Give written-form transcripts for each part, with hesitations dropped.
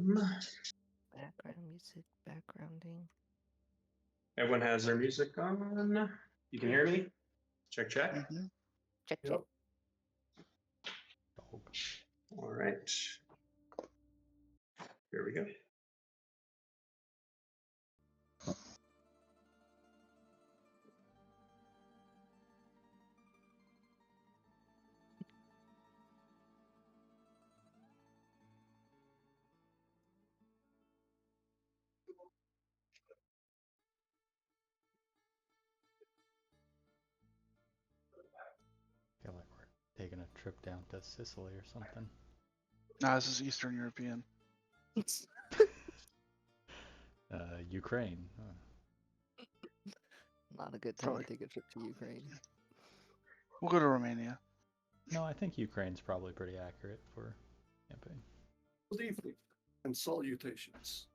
Background music, backgrounding. Everyone has their music on. You can hear me? Check, check. Mm-hmm. Check, check. Yep. All right. Here we go. I feel like we're taking a trip down to Sicily or something. Nah, this is Eastern European. Ukraine. Not a good time Probably. to take a trip to Ukraine. We'll go to Romania. No, I think Ukraine's probably pretty accurate for campaign. Good evening and salutations.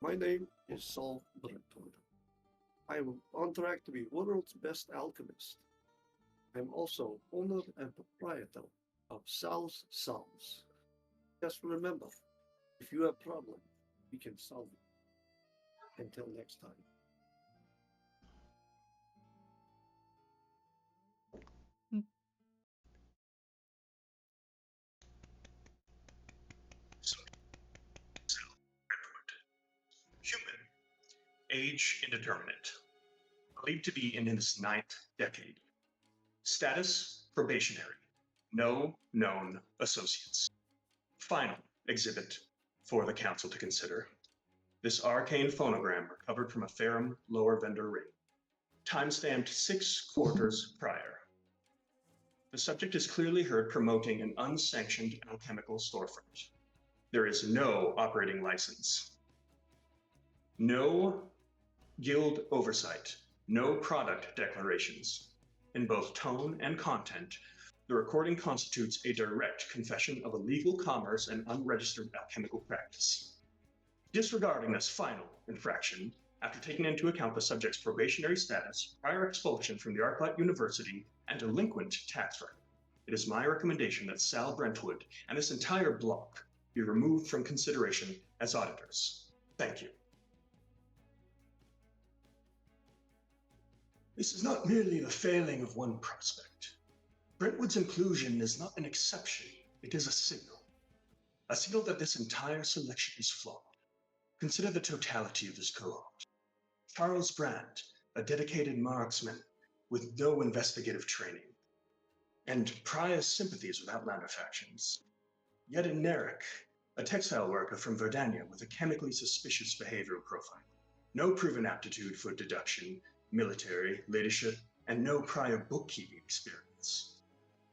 My name is Saul Brentwood. I am on track to be world's best alchemist. I am also owner and proprietor of Sal's Salves. Just remember, if you have a problem, we can solve it. Until next time. Human. Age indeterminate. Believed to be in his 9th decade. Status probationary. No known associates. Final exhibit for the council to consider. This arcane phonogram recovered from a Ferrum lower vendor ring. Time stamped 6 quarters prior. The subject is clearly heard promoting an unsanctioned alchemical storefront. There is no operating license. No guild oversight. No product declarations. In both tone and content, the recording constitutes a direct confession of illegal commerce and unregistered alchemical practice. Disregarding this final infraction, after taking into account the subject's probationary status, prior expulsion from the Arclight University, and delinquent tax record, it is my recommendation that Sal Brentwood and this entire block be removed from consideration as auditors. Thank you. This is not merely the failing of one prospect. Brentwood's inclusion is not an exception, it is a signal. A signal that this entire selection is flawed. Consider the totality of this cohort. Charles Brandt, a dedicated marksman with no investigative training, and prior sympathies with outlander factions. Yet in Narek, a textile worker from Verdania with a chemically suspicious behavioral profile. No proven aptitude for deduction, military, leadership, and no prior bookkeeping experience.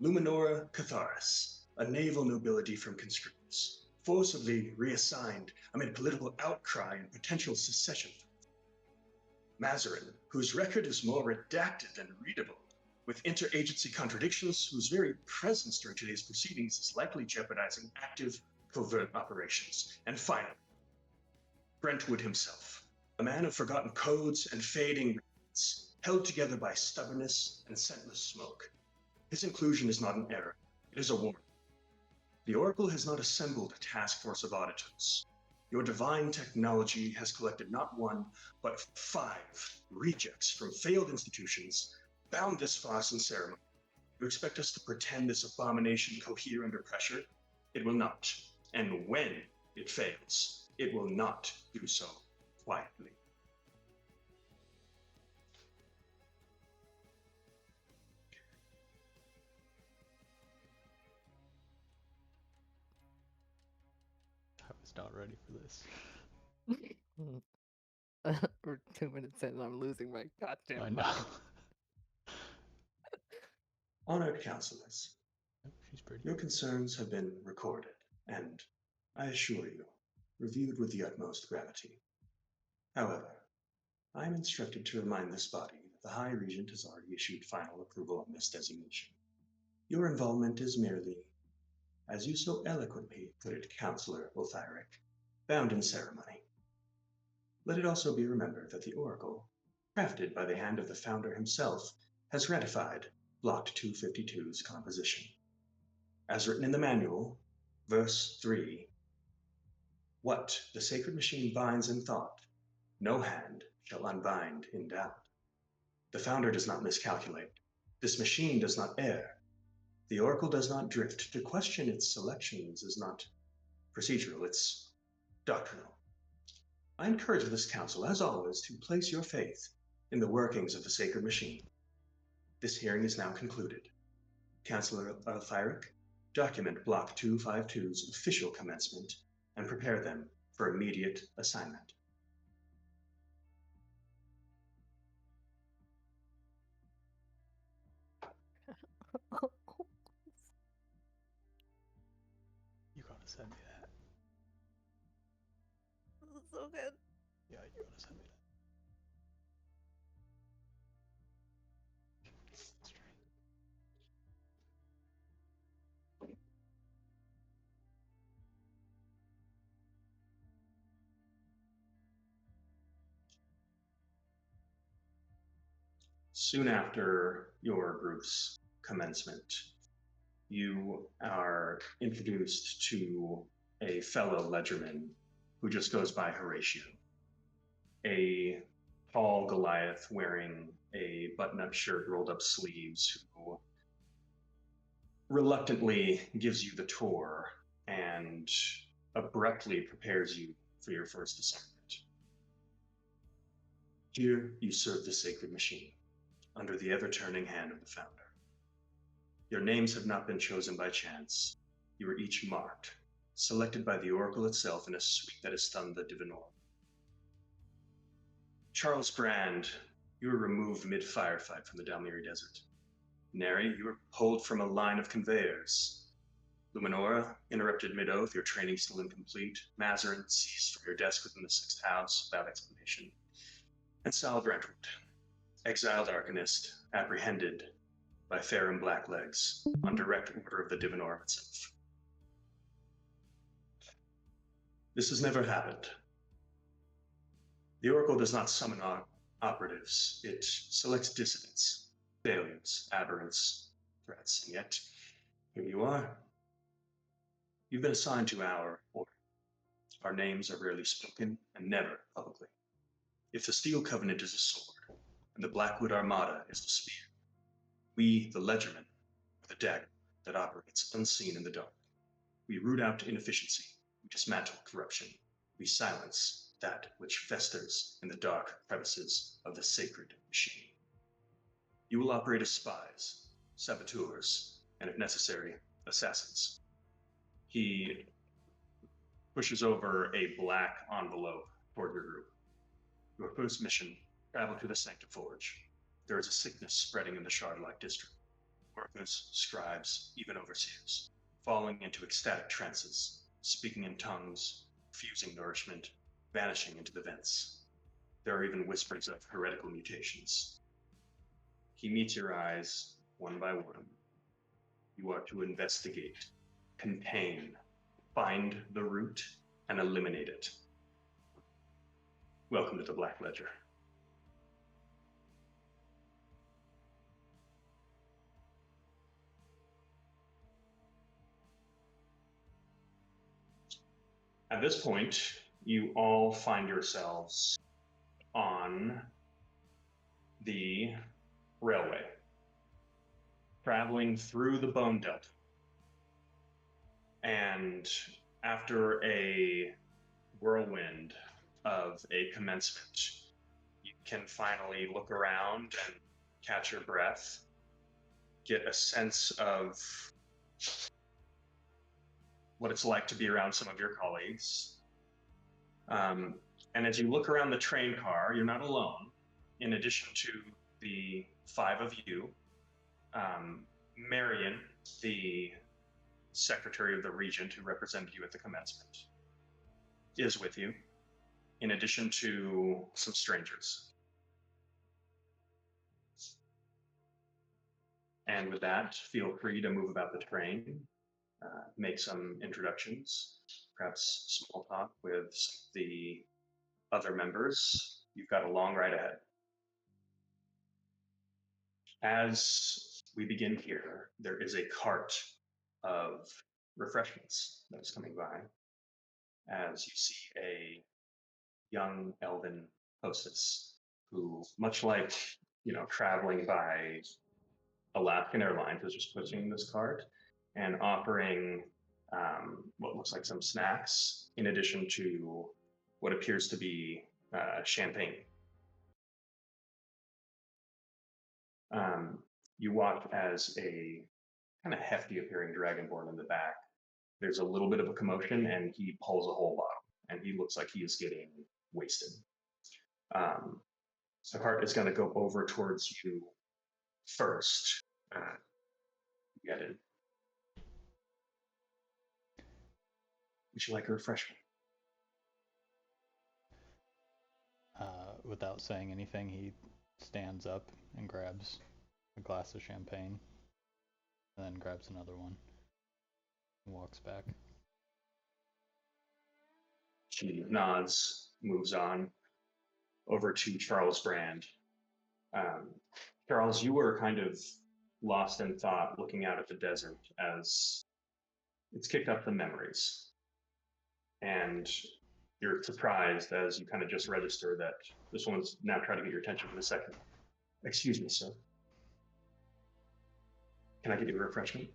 Luminora Catharis, a naval nobility from conscripts, forcibly reassigned amid political outcry and potential secession. Mazarin, whose record is more redacted than readable, with interagency contradictions whose very presence during today's proceedings is likely jeopardizing active, covert operations. And finally, Brentwood himself, a man of forgotten codes and fading records, held together by stubbornness and scentless smoke. His inclusion is not an error, it is a warning. The Oracle has not assembled a task force of auditors. Your divine technology has collected not 1, but 5 rejects from failed institutions, bound this farce in ceremony. You expect us to pretend this abomination cohere under pressure? It will not. And when it fails, it will not do so quietly. I was not ready for this. We're 2 minutes in and I'm losing my goddamn I know. mind. Honored counselors, She's pretty. your concerns have been recorded and, I assure you, reviewed with the utmost gravity. However, I am instructed to remind this body that the High Regent has already issued final approval on this designation. Your involvement is merely, as you so eloquently put it, Counselor Ulthiric, bound in ceremony. Let it also be remembered that the Oracle, crafted by the hand of the founder himself, has ratified Block 252's composition. As written in the manual, verse 3, What the sacred machine binds in thought, no hand shall unbind in doubt. The founder does not miscalculate. This machine does not err. The oracle does not drift. To question its selections is not procedural, it's doctrinal. I encourage this council, as always, to place your faith in the workings of the sacred machine. This hearing is now concluded. Councillor Althiric, document Block 252's official commencement and prepare them for immediate assignment. You gotta send me that. This is so good. Yeah, you gotta send me that. That's right. Soon after your group's commencement, you are introduced to a fellow ledgerman who just goes by Horatio. A tall Goliath wearing a button-up shirt, rolled up sleeves, who reluctantly gives you the tour and abruptly prepares you for your first assignment. Here you serve the sacred machine, under the ever-turning hand of the founder. Your names have not been chosen by chance. You are each marked, selected by the oracle itself in a suite that is thumbed the Divinor. Charles Brand, you were removed mid-firefight from the Dalmiri Desert. Neri, you were pulled from a line of conveyors. Luminora, interrupted mid-oath, your training still incomplete. Mazarin ceased from your desk within the 6th house without explanation. And Sal Brentwood, exiled arcanist, apprehended by Fair and Blacklegs on direct order of the Divinor itself. This has never happened. The Oracle does not summon operatives. It selects dissidents, failures, aberrants, threats, and yet, here you are. You've been assigned to our order. Our names are rarely spoken and never publicly. If the Steel Covenant is a sword, and the Blackwood Armada is the spear, we, the Ledgermen, are the dagger that operates unseen in the dark. We root out inefficiency, we dismantle corruption, we silence that which festers in the dark crevices of the sacred machine. You will operate as spies, saboteurs, and if necessary, assassins. He pushes over a black envelope toward your group. Your first mission, travel to the Sanctiforge. There is a sickness spreading in the Shard-like district. Workers, scribes, even overseers, falling into ecstatic trances, speaking in tongues, fusing nourishment, vanishing into the vents. There are even whispers of heretical mutations. He meets your eyes one by one. You are to investigate, contain, find the root, and eliminate it. Welcome to the Black Ledger. At this point, you all find yourselves on the railway, traveling through the Bone Delta. And after a whirlwind of a commencement, you can finally look around and catch your breath, get a sense of what it's like to be around some of your colleagues. And as you look around the train car, you're not alone. In addition to the 5 of you, Marion, the secretary of the regent who represented you at the commencement, is with you, in addition to some strangers. And with that, feel free to move about the train, make some introductions, perhaps small talk with the other members. You've got a long ride ahead. As we begin here, there is a cart of refreshments that is coming by. as you see a young elven hostess who, much like, traveling by Alaskan Airlines, is just pushing this cart and offering what looks like some snacks in addition to what appears to be champagne. You watch as a kind of hefty appearing dragonborn in the back. There's a little bit of a commotion, and he pulls a whole bottle, and he looks like he is getting wasted. The cart is going to go over towards you first. Get it. Would you like a refreshment? Without saying anything, he stands up and grabs a glass of champagne, and then grabs another one and walks back. She nods, moves on over to Charles Brand. Charles, you were kind of lost in thought looking out at the desert as it's kicked up the memories. And you're surprised as you kind of just register that this one's now trying to get your attention for a second. Excuse me, sir. Can I get you a refreshment?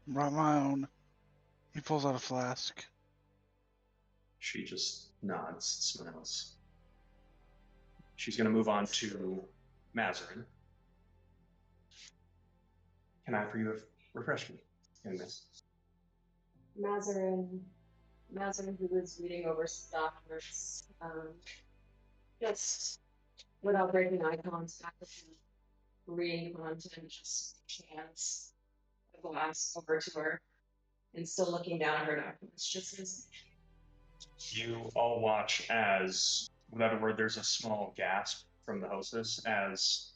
Brought my own. He pulls out a flask. She just nods, smiles. She's going to move on to Mazarin. Can I offer you a refreshment in this? Mazarin who was reading over some documents, just without breaking eye contact with him, reading content, just hands the glass over to her and still looking down at her documents, just as You all watch as, without a word, there's a small gasp from the hostess as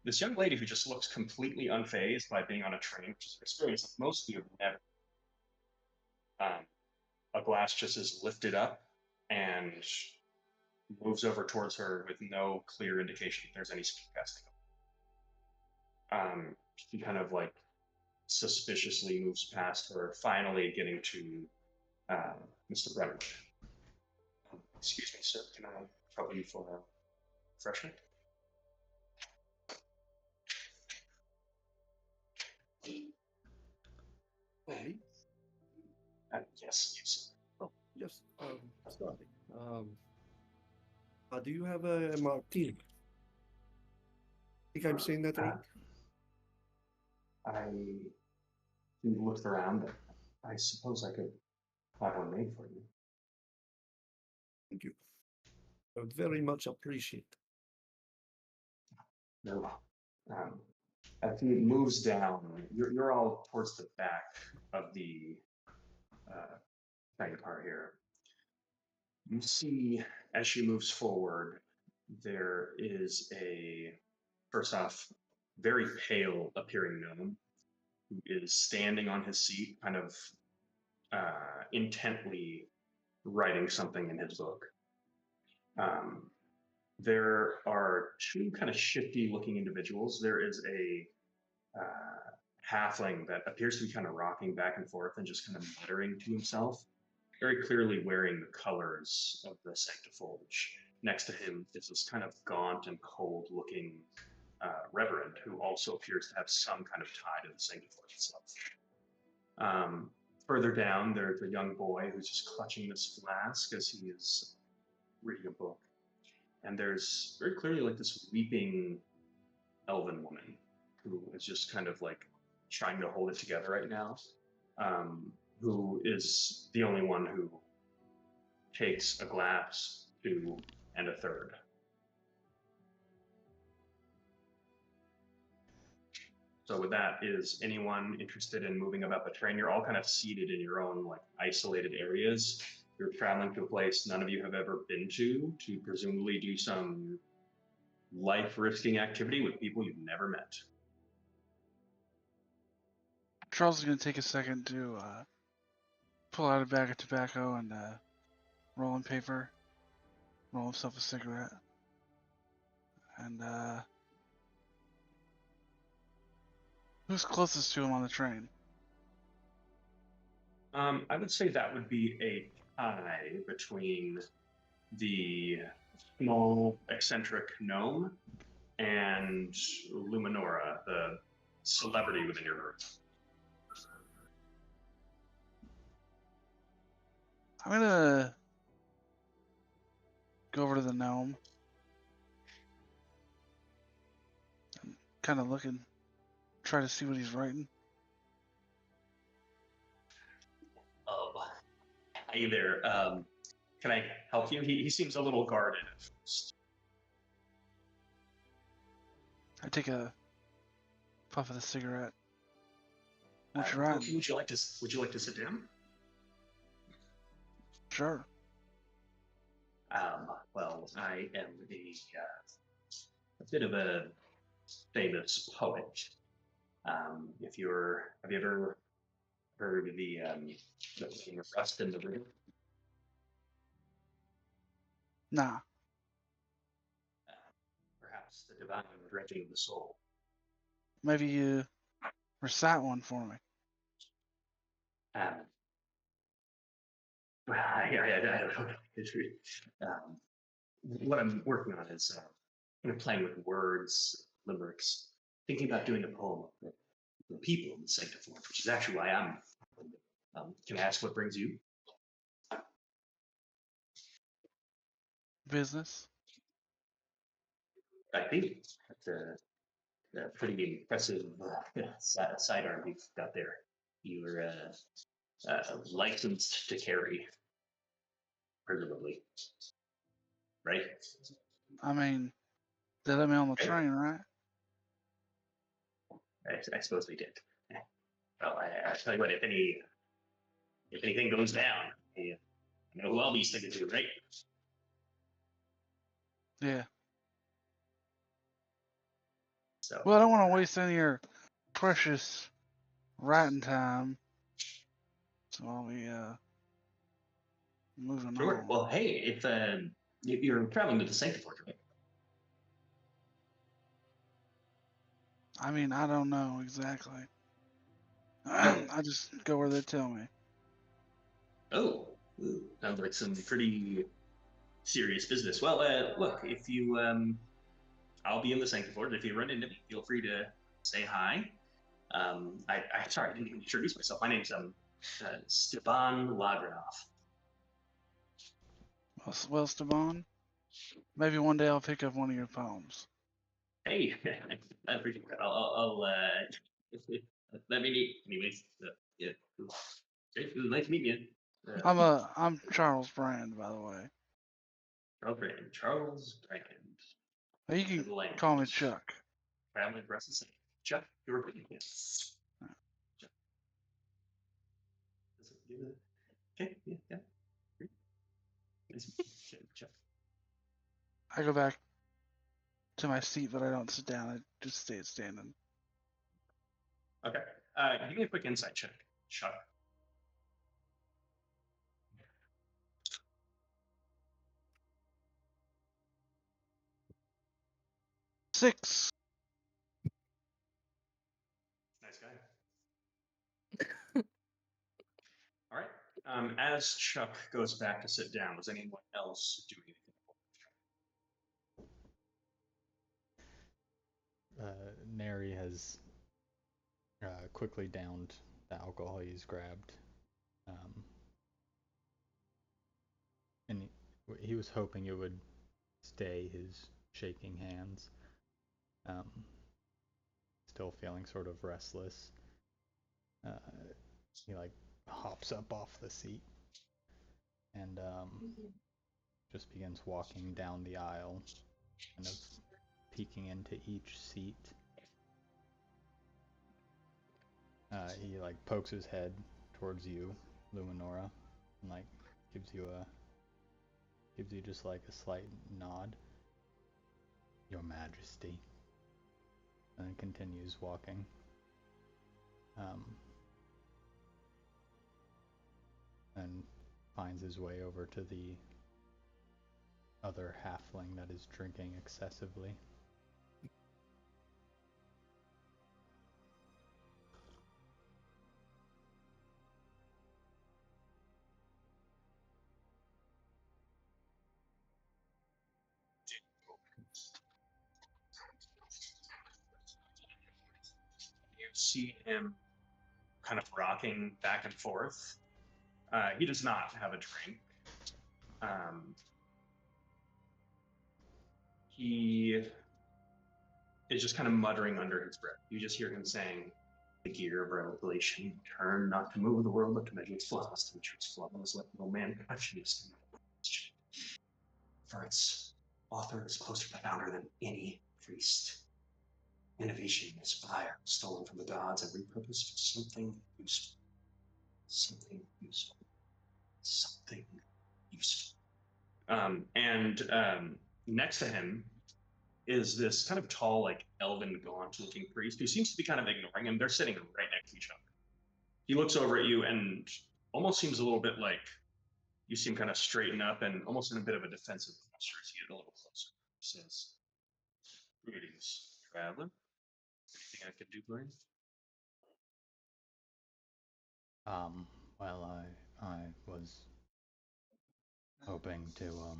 this young lady who just looks completely unfazed by being on a train, which is an experience that most of you have never. A glass just is lifted up and moves over towards her with no clear indication that there's any speed casting. She kind of like suspiciously moves past her, finally getting to Mr. Brennan. Excuse me, sir. Can I trouble you for a refreshment? Oh, me? Yes, you, sir. Oh, yes. Sorry. Do you have a martini? Think I'm saying that right? I looked around. I suppose I could have one made for you. Thank you. I would very much appreciate. No. As he moves down, you're all towards the back of the train car here. You see, as she moves forward, there is a, first off, very pale appearing gnome who is standing on his seat, kind of intently writing something in his book. There are two kind of shifty looking individuals. There is a halfling that appears to be kind of rocking back and forth and just kind of muttering to himself, very clearly wearing the colors of the Sanctifolge. Next to him is this kind of gaunt and cold looking reverend who also appears to have some kind of tie to the Sanctifolge itself. Further down, there's a young boy who's just clutching this flask as he is reading a book. And there's very clearly like this weeping elven woman who is just kind of like trying to hold it together right now, who is the only one who takes a glass, two, and a third. So with that, is anyone interested in moving about the train? You're all kind of seated in your own like isolated areas. You're traveling to a place none of you have ever been to presumably do some life-risking activity with people you've never met. Charles is going to take a second to pull out a bag of tobacco and roll in paper, roll himself a cigarette, and who's closest to him on the train? I would say that would be a tie between the small eccentric gnome and Luminora, the celebrity within your group. I'm gonna go over to the gnome and kind of look and try to see what he's writing. Oh, hi there. Can I help you? He seems a little guarded at first. I take a puff of the cigarette. What you writing? Would you like to sit down? Sure. Well, I am a bit of a famous poet. Have you ever heard of the King of Rust in the Room? Nah. Perhaps the divine dredging of the soul. Maybe you recite one for me. Um, I don't know. What I'm working on is playing with words, limericks, thinking about doing a poem for the people in the Sanctiform, which is actually why I'm. Can I ask what brings you? Business. I think that's a pretty impressive sidearm you've got there. You were licensed to carry, presumably, right? I mean, they let me on the Right. train, right? I suppose they did. Well, I tell you what, if anything goes down, I know who I'll be sticking to, right? Yeah. So, Well, I don't want to waste any of your precious writing time, so I'll be moving sure. on. Well, hey, if you're traveling to the Sanctiform, right? I mean, I don't know exactly. I just go where they tell me. Oh, ooh, sounds like some pretty serious business. Well, look, if you I'll be in the Sanctiform. If you run into me, feel free to say hi. Sorry, I didn't even introduce myself. My name's Stevan Ladranov. Well, Steban, maybe one day I'll pick up one of your poems. Hey, I appreciate that. I'll let me meet. Anyways, yeah, cool. Great. It was nice meeting you. I'm Charles Brand, by the way. Charles Brand. You can call me Chuck. Traveling across the city. Chuck, you were pretty good. Chuck. Okay, yeah. Great. Nice to meet you, Chuck. I go back to my seat, but I don't sit down. I just stay standing. Okay. Give me a quick insight check, Chuck. Six. Nice guy. All right. As Chuck goes back to sit down, does anyone else do anything? Neri has quickly downed the alcohol he's grabbed. And he was hoping it would stay his shaking hands. Still feeling sort of restless. He like hops up off the seat and just begins walking down the aisle, kind of peeking into each seat. He like pokes his head towards you, Luminora, and like gives you just like a slight nod. Your Majesty. And then continues walking. And finds his way over to the other halfling that is drinking excessively. see him kind of rocking back and forth. He does not have a drink. He is just kind of muttering under his breath. You just hear him saying, "The gear of revelation turn not to move the world, but to measure its flaws, to ensure its flaws, let no man question its for its author is closer to the founder than any priest. Innovation is fire stolen from the gods and repurposed for something useful. Something useful. Something useful." And next to him is this kind of tall, like elven, gaunt-looking priest who seems to be kind of ignoring him. They're sitting right next to each other. He looks over at you and almost seems a little bit like you see him kind of straighten up and almost in a bit of a defensive posture as you get a little closer. He says, "Greetings, traveler. Anything I could do for you?" Well, I was hoping to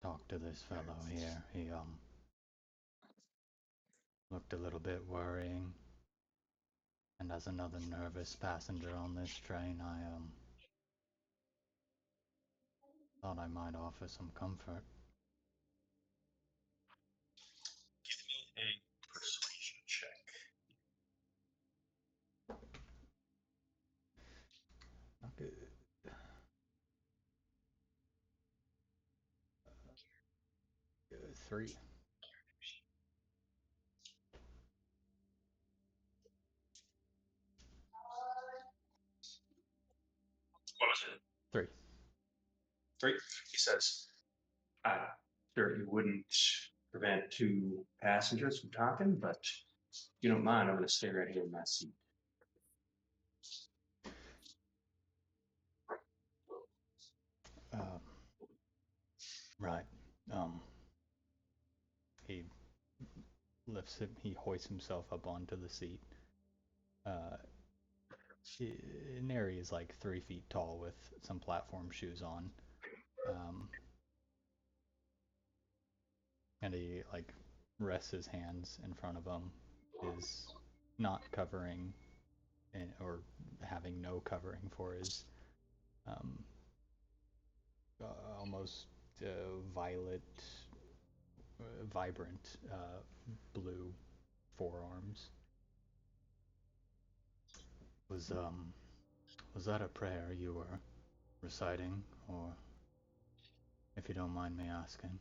talk to this fellow here. He looked a little bit worrying, and as another nervous passenger on this train, I thought I might offer some comfort. Give me a persuasion check. Okay. 3. What was it? 3. 3. He says, sure, he wouldn't prevent two passengers from talking, but if you don't mind, I'm going to stay right here in my seat. Right. He he hoists himself up onto the seat. Neri is like 3 feet tall with some platform shoes on. And he like rests his hands in front of him, is not covering or having no covering for his almost violet, vibrant blue forearms. Was that a prayer you were reciting, or if you don't mind me asking?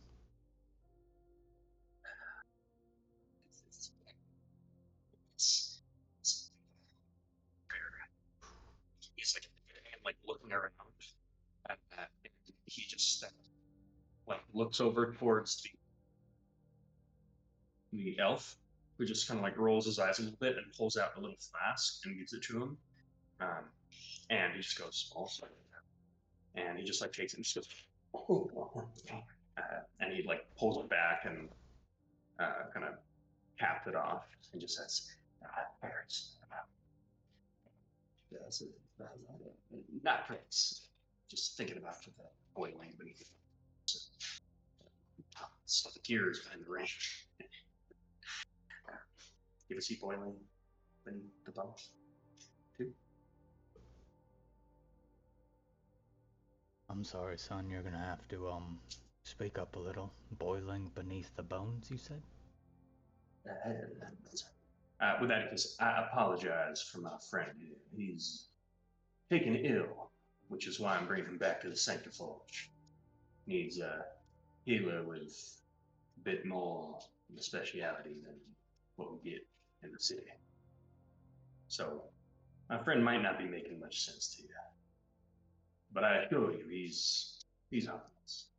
He's like looking around, and he just like looks over towards the elf, who just kind of like rolls his eyes a little bit and pulls out a little flask and gives it to him. And he just goes, "Also," and he just like takes it and just goes, "Oh," and he like pulls it back and kind of caps it off and just says, "Parents, not parents, just thinking about the boiling beneath it. So the gears behind the rain. You ever see boiling beneath the bones too?" I'm sorry, son, you're gonna have to speak up a little. Boiling beneath the bones, you said? With that, because I apologize for my friend. He's taken ill, which is why I'm bringing him back to the Sanctiforge. Needs a healer with a bit more of a speciality than what we get in the city. So my friend might not be making much sense to you, but I assure you, he's harmless.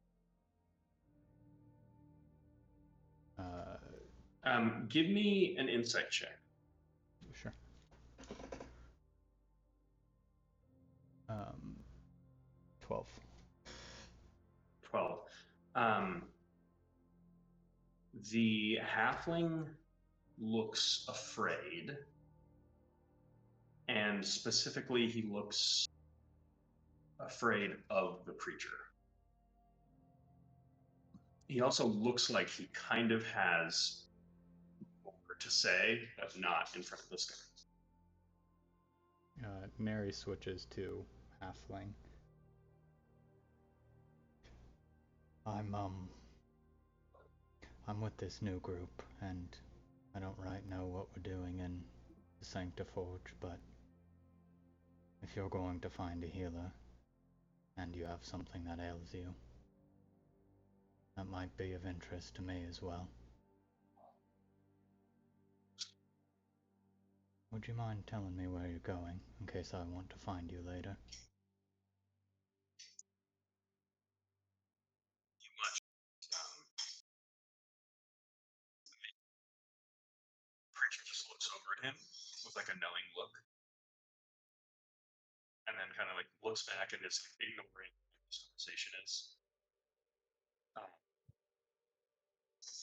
Give me an insight check. Sure. 12. 12. The halfling looks afraid, and specifically, he looks afraid of the creature. He also looks like he kind of has more to say, but not in front of this guy. Neri switches to halfling. I'm with this new group, and I don't right know what we're doing in the Sanctiforge, but if you're going to find a healer, and you have something that ails you, that might be of interest to me as well. Would you mind telling me where you're going, in case I want to find you later? Preacher just looks over at him with like a knowing look, and then kind of like looks back and is ignoring what this conversation is.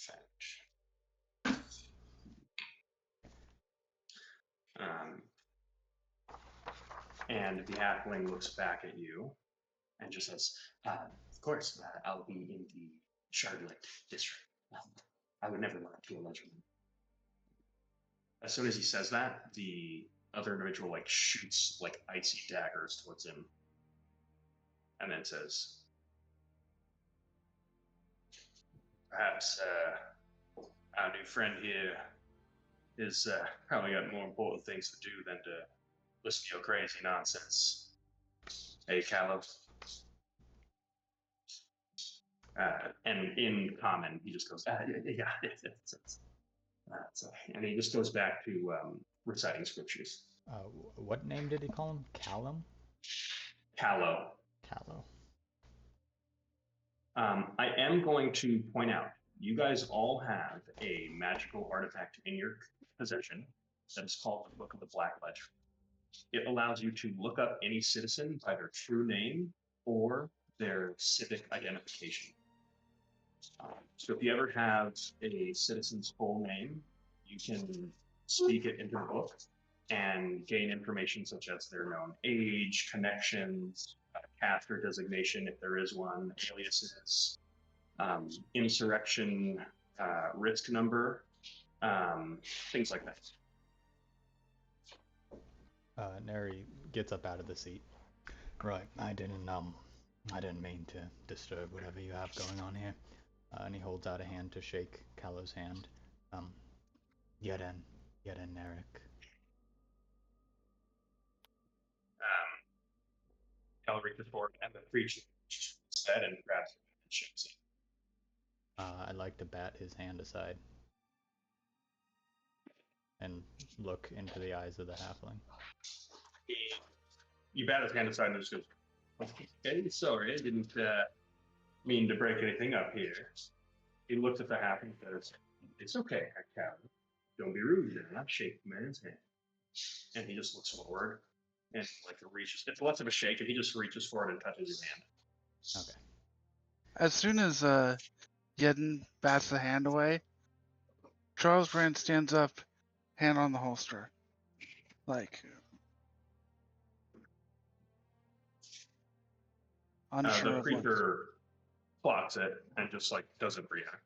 Fetch. And the halfling looks back at you and just says, "Of course, I'll be in the Shardlight district. I would never lie to a legend." As soon as he says that, the other individual like shoots like icy daggers towards him, and then says, "Perhaps our new friend here is probably got more important things to do than to listen to your crazy nonsense. Hey, Callow." And in common, he just goes, and he just goes back to reciting scriptures. What name did he call him? Callum? Callow. Callow. I am going to point out, you guys all have a magical artifact in your possession that is called the Book of the Black Ledger. It allows you to look up any citizen by their true name or their civic identification. So if you ever have a citizen's full name, you can speak it into the book and gain information such as their known age, connections, caste or designation if there is one, aliases, insurrection risk number, things like that. Neri gets up out of the seat. Right, I didn't mean to disturb whatever you have going on here. And he holds out a hand to shake Callow's hand. Yeden Narek. Cal reaches forward and the creature said and grabs it and shakes it. I'd like to bat his hand aside and look into the eyes of the halfling. You bat his hand aside and just goes, "Okay, sorry, I didn't mean to break anything up here." He looks at the halfling and says, "It's okay, Cal. Don't be rude, and not shake the man's hand." And he just looks forward and like reaches. It's less of a shake, and he just reaches forward and touches your hand. Okay. As soon as Yedden bats the hand away, Charles Brand stands up, hand on the holster. Like, unsure The of what. creature clocks it and just like doesn't react.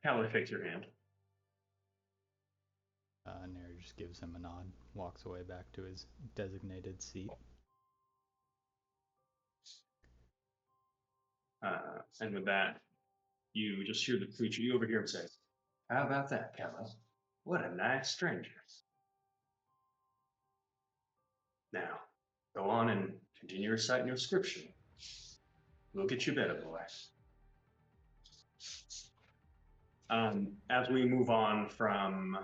Callie takes your hand. Neri just gives him a nod, walks away back to his designated seat. And with that, you just hear the creature. You overhear him say, "How about that, Callie? What a nice stranger. Now, go on and continue reciting your scripture. We'll get you better, boy." As we move on from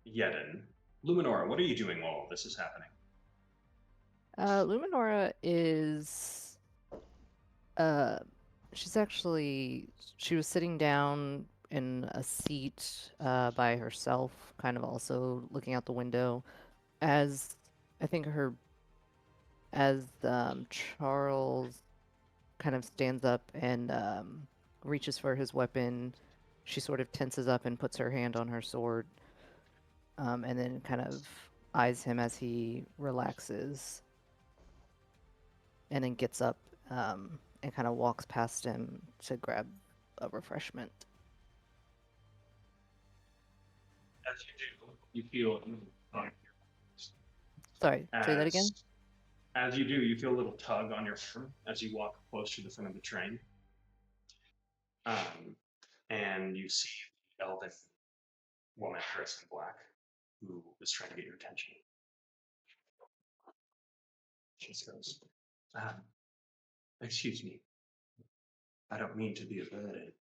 Yedden, Luminora, what are you doing while all this is happening? Luminora is she was sitting down in a seat by herself, kind of also looking out the window as I think Charles kind of stands up and reaches for his weapon. She sort of tenses up and puts her hand on her sword, and then kind of eyes him as he relaxes, and then gets up and kind of walks past him to grab a refreshment. As you do, you feel Sorry, say that again. as you do, you feel a little tug on your arm as you walk close to the front of the train. And you see the elven woman dressed in black who is trying to get your attention. She goes, excuse me, I don't mean to be a burden.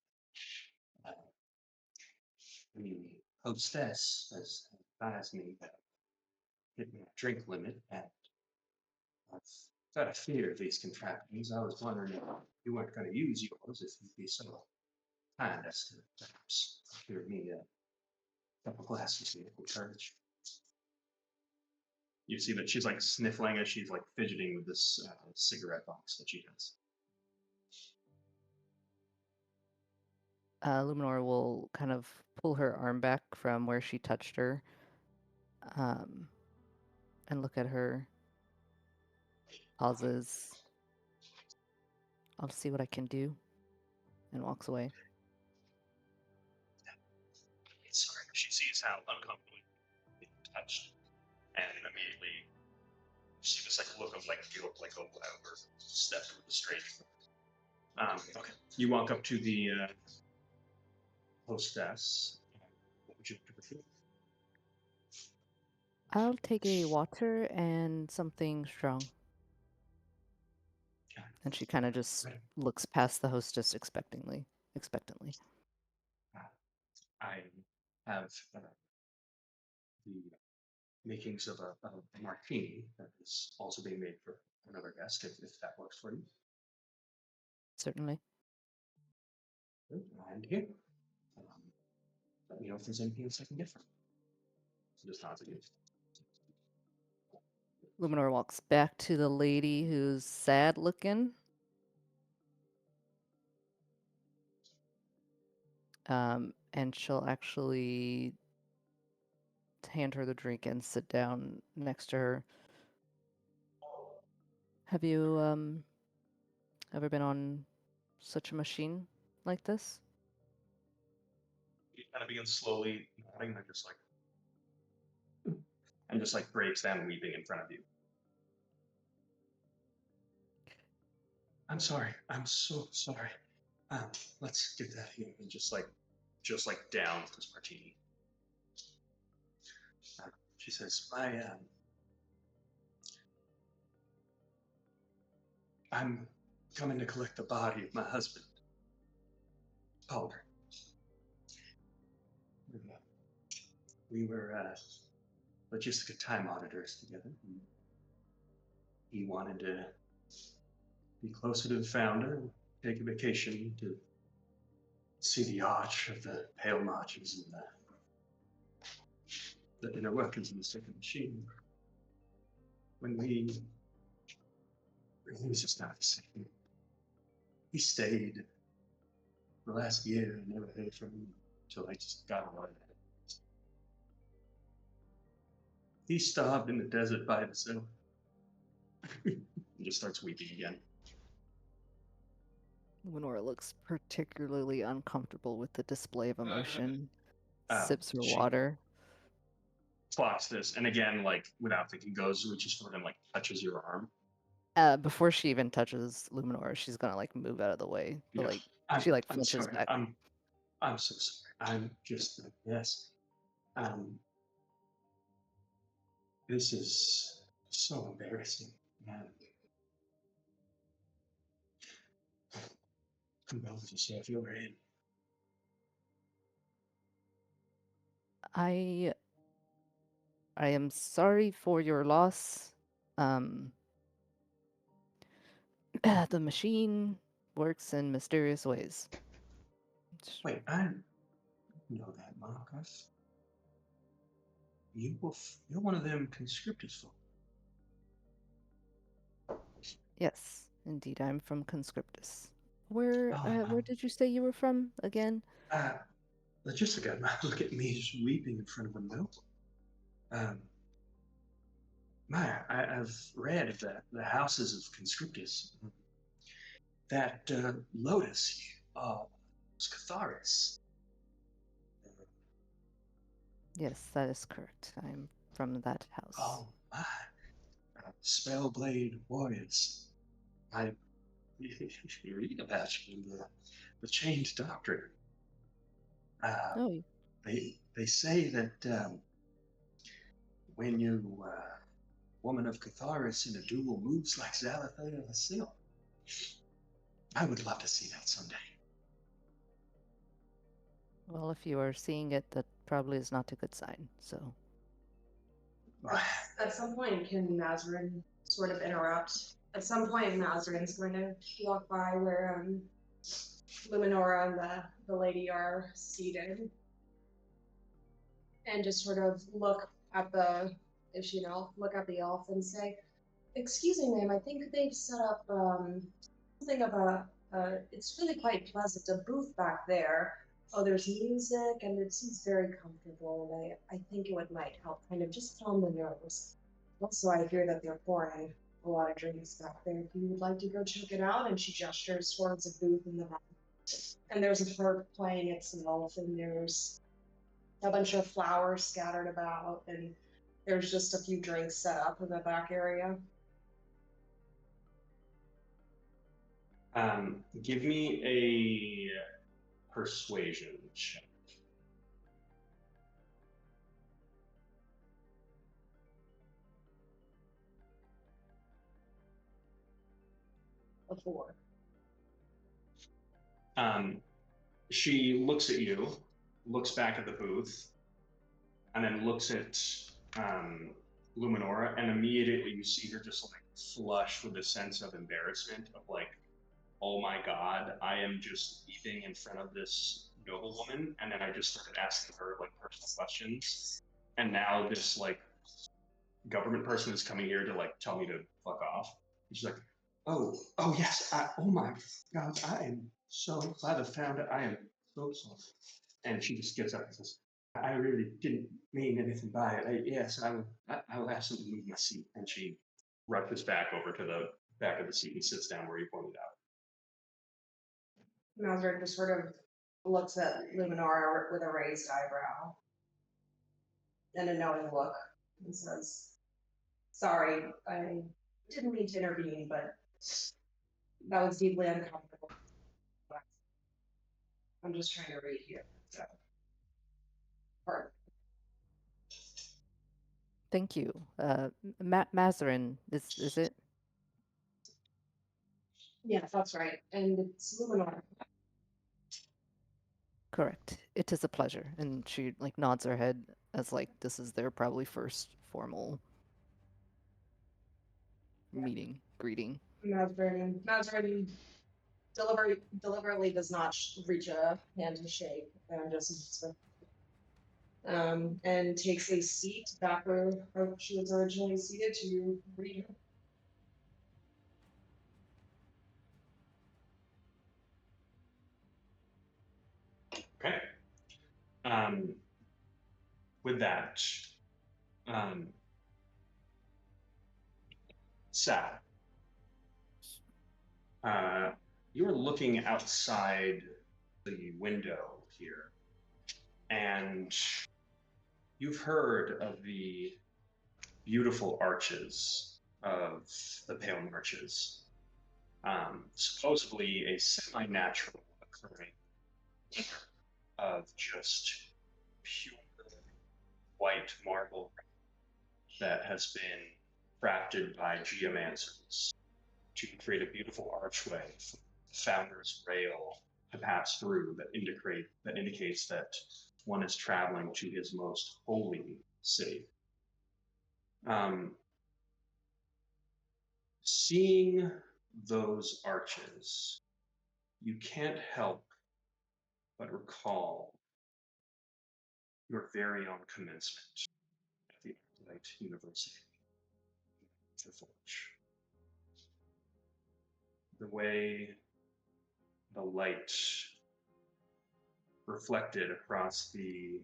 The hostess has advised me that hit my drink limit, and I've got a fear of these contraptions. I was wondering if you weren't going to use yours, if you'd be so kind as to perhaps procure me a couple glasses of local courage. You see that she's like sniffling as she's like fidgeting with this cigarette box that she has. Luminor will kind of pull her arm back from where she touched her, and look at her. Pauses. I'll see what I can do, and walks away. Sorry, she sees how uncomfortable being touched, and immediately you see this like look of like guilt, like oh wow, or step with the strange. Okay, you walk up to the hostess. What would you prefer? I'll take a water and something strong. And she kind of just looks past the hostess expectantly. I have the makings of a martini that is also being made for another guest, if that works for you. Certainly. Good. And here, let me know if there's anything else I can get from you. Just nods at you. Luminor walks back to the lady who's sad looking. And she'll actually hand her the drink and sit down next to her. Have you ever been on such a machine like this? He kind of begins slowly nodding and just like breaks down weeping in front of you. I'm sorry. I'm so sorry. Let's get that here and just like down this martini. She says, I'm coming to collect the body of my husband, Paul. We were logistica time auditors together. He wanted to be closer to the founder, take a vacation to see the arch of the pale notches and the inner workings of the second machine. When he was just not the same. He stayed the last year and never heard from him until I just got away. He starved in the desert by himself. He just starts weeping again. Luminor looks particularly uncomfortable with the display of emotion. Sips her She water. clocks this, and again, like without thinking, goes reaches for it and like touches your arm. Before she even touches Luminor, she's gonna like move out of the way. But Yeah. like she like I'm flinches sorry. back. I'm so sorry. I'm just yes. This is so embarrassing, man. Condolences, if you're in. I am sorry for your loss. The machine works in mysterious ways. Wait, I know that, Marcus. You're one of them conscriptors folk. Yes, indeed, I'm from Conscriptus. Where Oh, did you say you were from again? Logistica, look at me just weeping in front of a mill. I've read of the houses of conscriptus. That Lotus, was Catharis. Yes, that is correct. I'm from that house. Oh my. Spellblade warriors. I read about you in the Chained Doctrine. Oh, They say that when you woman of Catharis in a duel moves like Zalathea herself, I would love to see that someday. well, if you are seeing it, that probably is not a good sign. So, At some point, can Mazarin sort of interrupt? At some point, Mazarin's going to walk by where Luminora and the lady are seated, and just sort of look at the, if you know, look at the elf and say, "Excuse me, ma'am. I think they've set up something of a. It's really quite pleasant. A booth back there. Oh, there's music, and it seems very comfortable. And I think it might help, kind of just calm the nerves. Also, I hear that they're pouring a lot of drinks back there. If you would like to go check it out." And she gestures towards a booth in the back. And there's a harp playing itself, and there's a bunch of flowers scattered about, and there's just a few drinks set up in the back area. Give me a persuasion check. A 4. She looks at you, looks back at the booth, and then looks at Luminora, and immediately you see her just like flush with a sense of embarrassment of like, oh my god, I am just leaping in front of this noblewoman, and then I just started asking her like personal questions, and now this like government person is coming here to like tell me to fuck off. And she's like, oh yes, oh my god, I am so glad I found it. I am so sorry. And she just gets up and says, I really didn't mean anything by it. Yes, I will absolutely move my seat. And she rushes back over to the back of the seat and sits down where you pointed out. Mazarin just sort of looks at Luminara with a raised eyebrow and a knowing look and says, "Sorry, I didn't mean to intervene, but that was deeply uncomfortable. I'm just trying to read here." So, pardon. thank you. Mazarin, is it? Yes, that's right. And it's Luminara. Correct. It is a pleasure. And she like nods her head as like this is their probably first formal meeting, greeting. Mazarin deliberately does not reach a hand to shake and just and takes a seat back where she was originally seated to read her. Okay. With that, Sal, you're looking outside the window here, and you've heard of the beautiful arches of the Pale Marches. Supposedly a semi-natural occurring of just pure white marble that has been crafted by geomancers to create a beautiful archway for the founder's rail to pass through that indicates that one is traveling to his most holy city. Seeing those arches, you can't help but recall your very own commencement at the Light University to Forge. The way the light reflected across the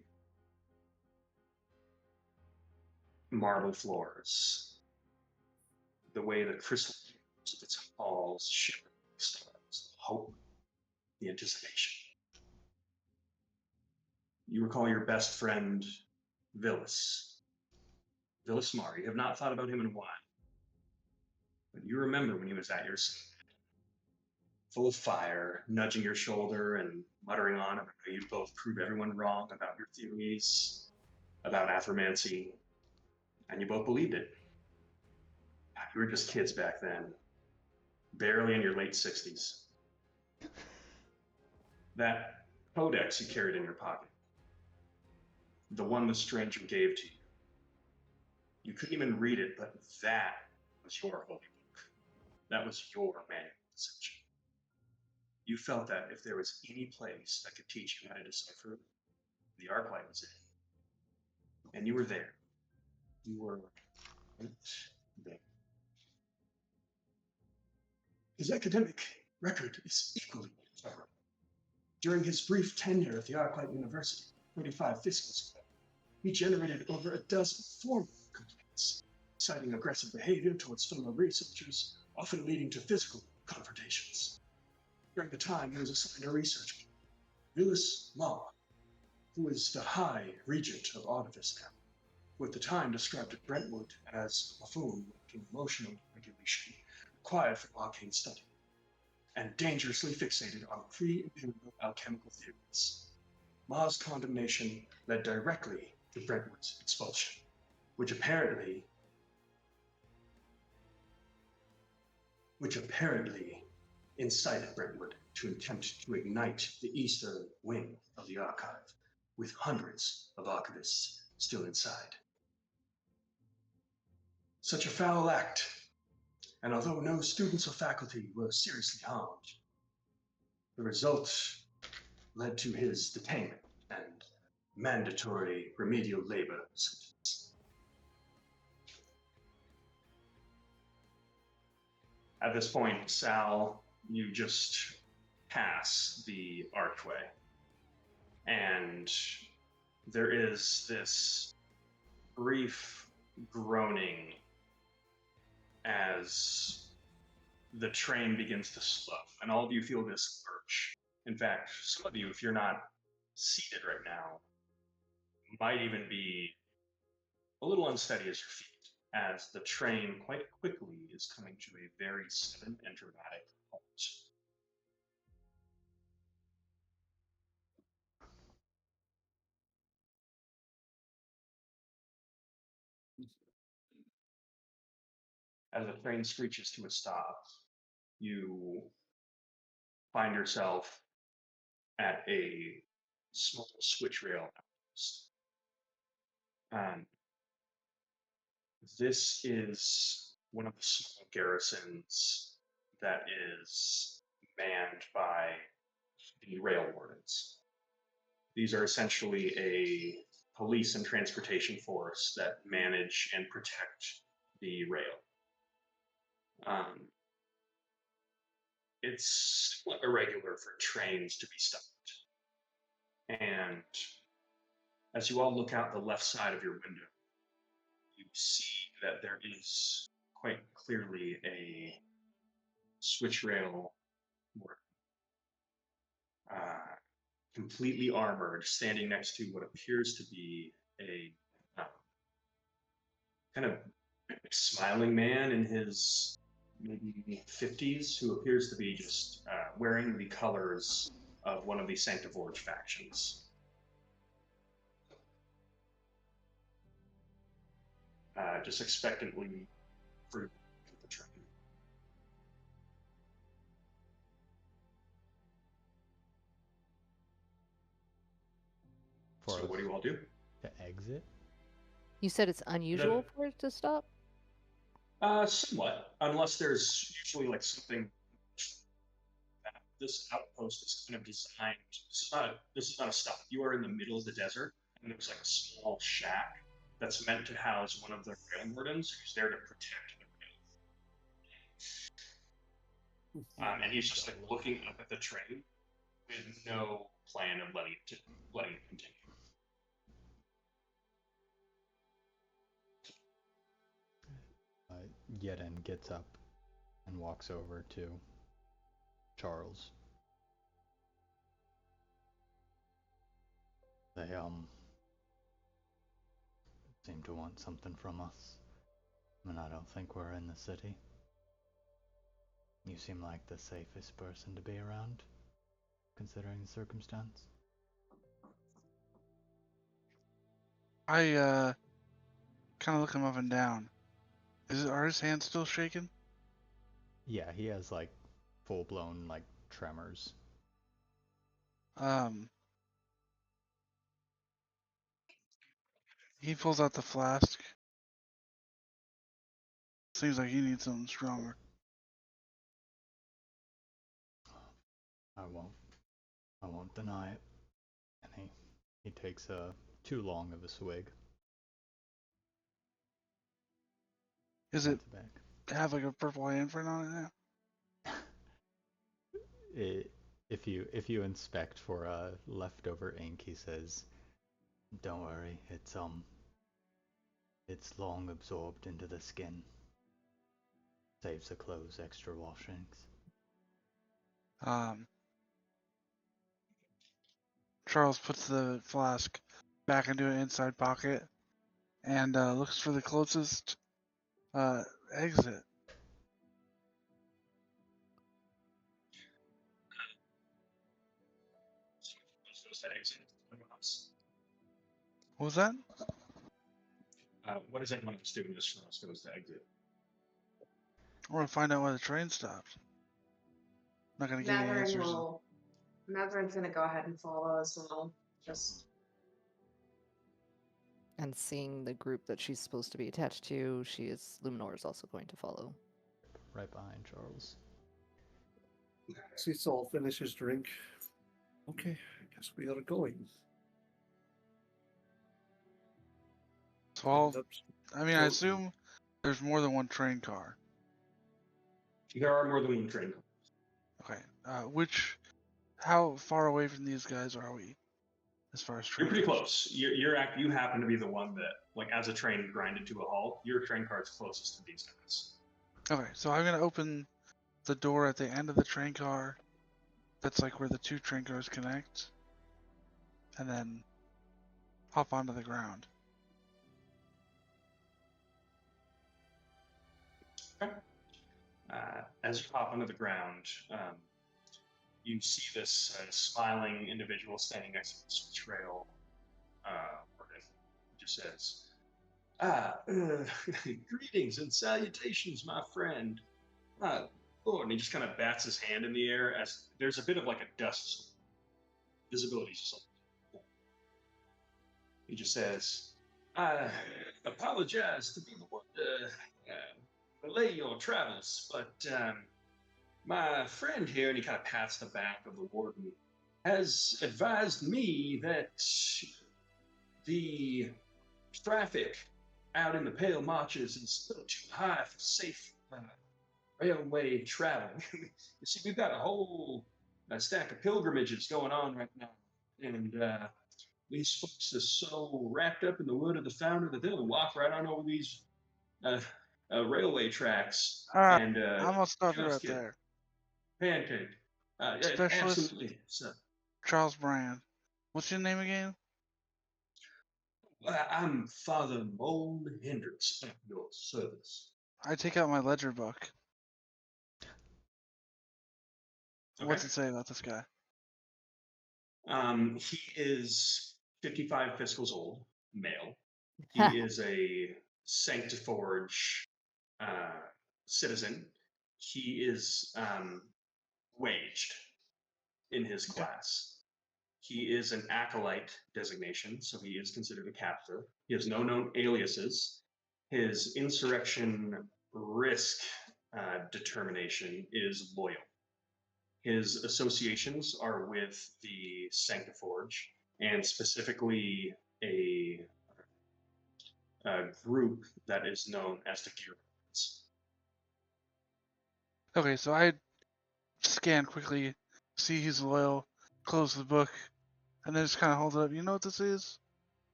marble floors, the way the crystal of its halls shimmered with stars, the hope, the anticipation. You recall your best friend, Villas. Villas Mar. You have not thought about him in a while. But you remember when he was at your side, full of fire, nudging your shoulder and muttering on about how you'd both prove everyone wrong about your theories, about athromancy, and you both believed it. You were just kids back then, barely in your late 60s. That codex you carried in your pocket, the one the stranger gave to you, you couldn't even read it, but that was your holy book. That was your manual of deception. You felt that if there was any place that could teach you how to decipher, the Arclight was it. And you were there. You were right there. His academic record is equally thorough. During his brief tenure at the Arclight University, 35 fiscals ago, he generated over a dozen formal complaints, citing aggressive behavior towards fellow researchers, often leading to physical confrontations. During the time he was assigned a research, Villas Ma, who is the High Regent of Artifice now, who at the time described Brentwood as a buffoon lacking emotional regulation required for arcane study, and dangerously fixated on pre-imperial alchemical theories. Ma's condemnation led directly to Brentwood's expulsion, which apparently incited Brentwood to attempt to ignite the eastern wing of the archive, with hundreds of archivists still inside. Such a foul act, and although no students or faculty were seriously harmed, the result led to his detainment and mandatory remedial labor sentence. At this point, Sal, you just pass the archway, and there is this brief groaning as the train begins to slow, and all of you feel this lurch. In fact, some of you, if you're not seated right now, might even be a little unsteady as your feet, as the train quite quickly is coming to a very sudden and dramatic halt. As the train screeches to a stop, you find yourself at a small switch rail outpost. This is one of the small garrisons that is manned by the rail wardens. These are essentially a police and transportation force that manage and protect the rail. It's somewhat irregular for trains to be stopped. And as you all look out the left side of your window, you see that there is quite clearly a switch rail warden, completely armored, standing next to what appears to be a kind of smiling man in his maybe 50s who appears to be just wearing the colors of one of the Sanctiforge factions. Just expectantly for the train. For So us what do you all do? to exit? You said it's unusual for it to stop? Somewhat, unless there's usually like something. This outpost is kind of designed. This is not a stop. You are in the middle of the desert, and there's like a small shack that's meant to house one of the rail wardens who's there to protect the rail. And he's just like looking up at the train with no plan of letting it continue. Yeden gets up and walks over to Charles. They seem to want something from us, and I don't think we're in the city. You seem like the safest person to be around, considering the circumstance. I kind of look him up and down. Are his hands still shaking? Yeah, he has like full-blown like tremors. He pulls out the flask. Seems like he needs something stronger. I won't deny it. And he takes too long of a swig. Is it Hands it back. have like a purple handprint on it now? If you inspect for leftover ink, he says, "Don't worry, it's long absorbed into the skin. Saves the clothes extra washings." Charles puts the flask back into an inside pocket and looks for the closest exit. What was that? What does anyone else do in this goes to exit? I want to find out why the train stopped. I'm not gonna get any answers. Matherin's gonna go ahead and follow as well. Just And seeing the group that she's supposed to be attached to, Luminor is also going to follow. Right behind Charles. See Saul finish his drink. Okay, I guess we are going. So I So- assume there's more than one train car. There are more than one train. Okay. How far away from these guys are we? As far as train You're pretty cars? close. You happen to be the one that, like, as a train grinded to a halt, your train car is closest to these guys. Okay, so I'm gonna open the door at the end of the train car. That's like where the two train cars connect, and then hop onto the ground. Okay. As you hop onto the ground, you see this smiling individual standing next to the switch rail. It just says, greetings and salutations, my friend. And he just kind of bats his hand in the air as there's a bit of like a dust visibility. He just says, I apologize to be the one to delay your travels, but my friend here, and he kind of pats the back of the warden, has advised me that the traffic out in the Pale Marches is still too high for safe railway travel. You see, we've got a whole stack of pilgrimages going on right now, and these folks are so wrapped up in the word of the founder that they'll walk right on over these uh, railway tracks and I'm gonna stop you just right get there. pancaked. Specialist Absolutely. So, Charles Brand. What's your name again? I'm Father Mold Hendricks at your service. I take out my ledger book. Okay. What's it say about this guy? He is 55 fiscals old, male. He is a Sanctiforge citizen. He is waged in his class. He is an acolyte designation, so he is considered a captor. He has no known aliases. His insurrection risk determination is loyal. His associations are with the Sanctiforge, and specifically a group that is known as the Gearheads. Okay, so I scan quickly, see he's loyal, close the book, and then just kind of hold it up. You know what this is?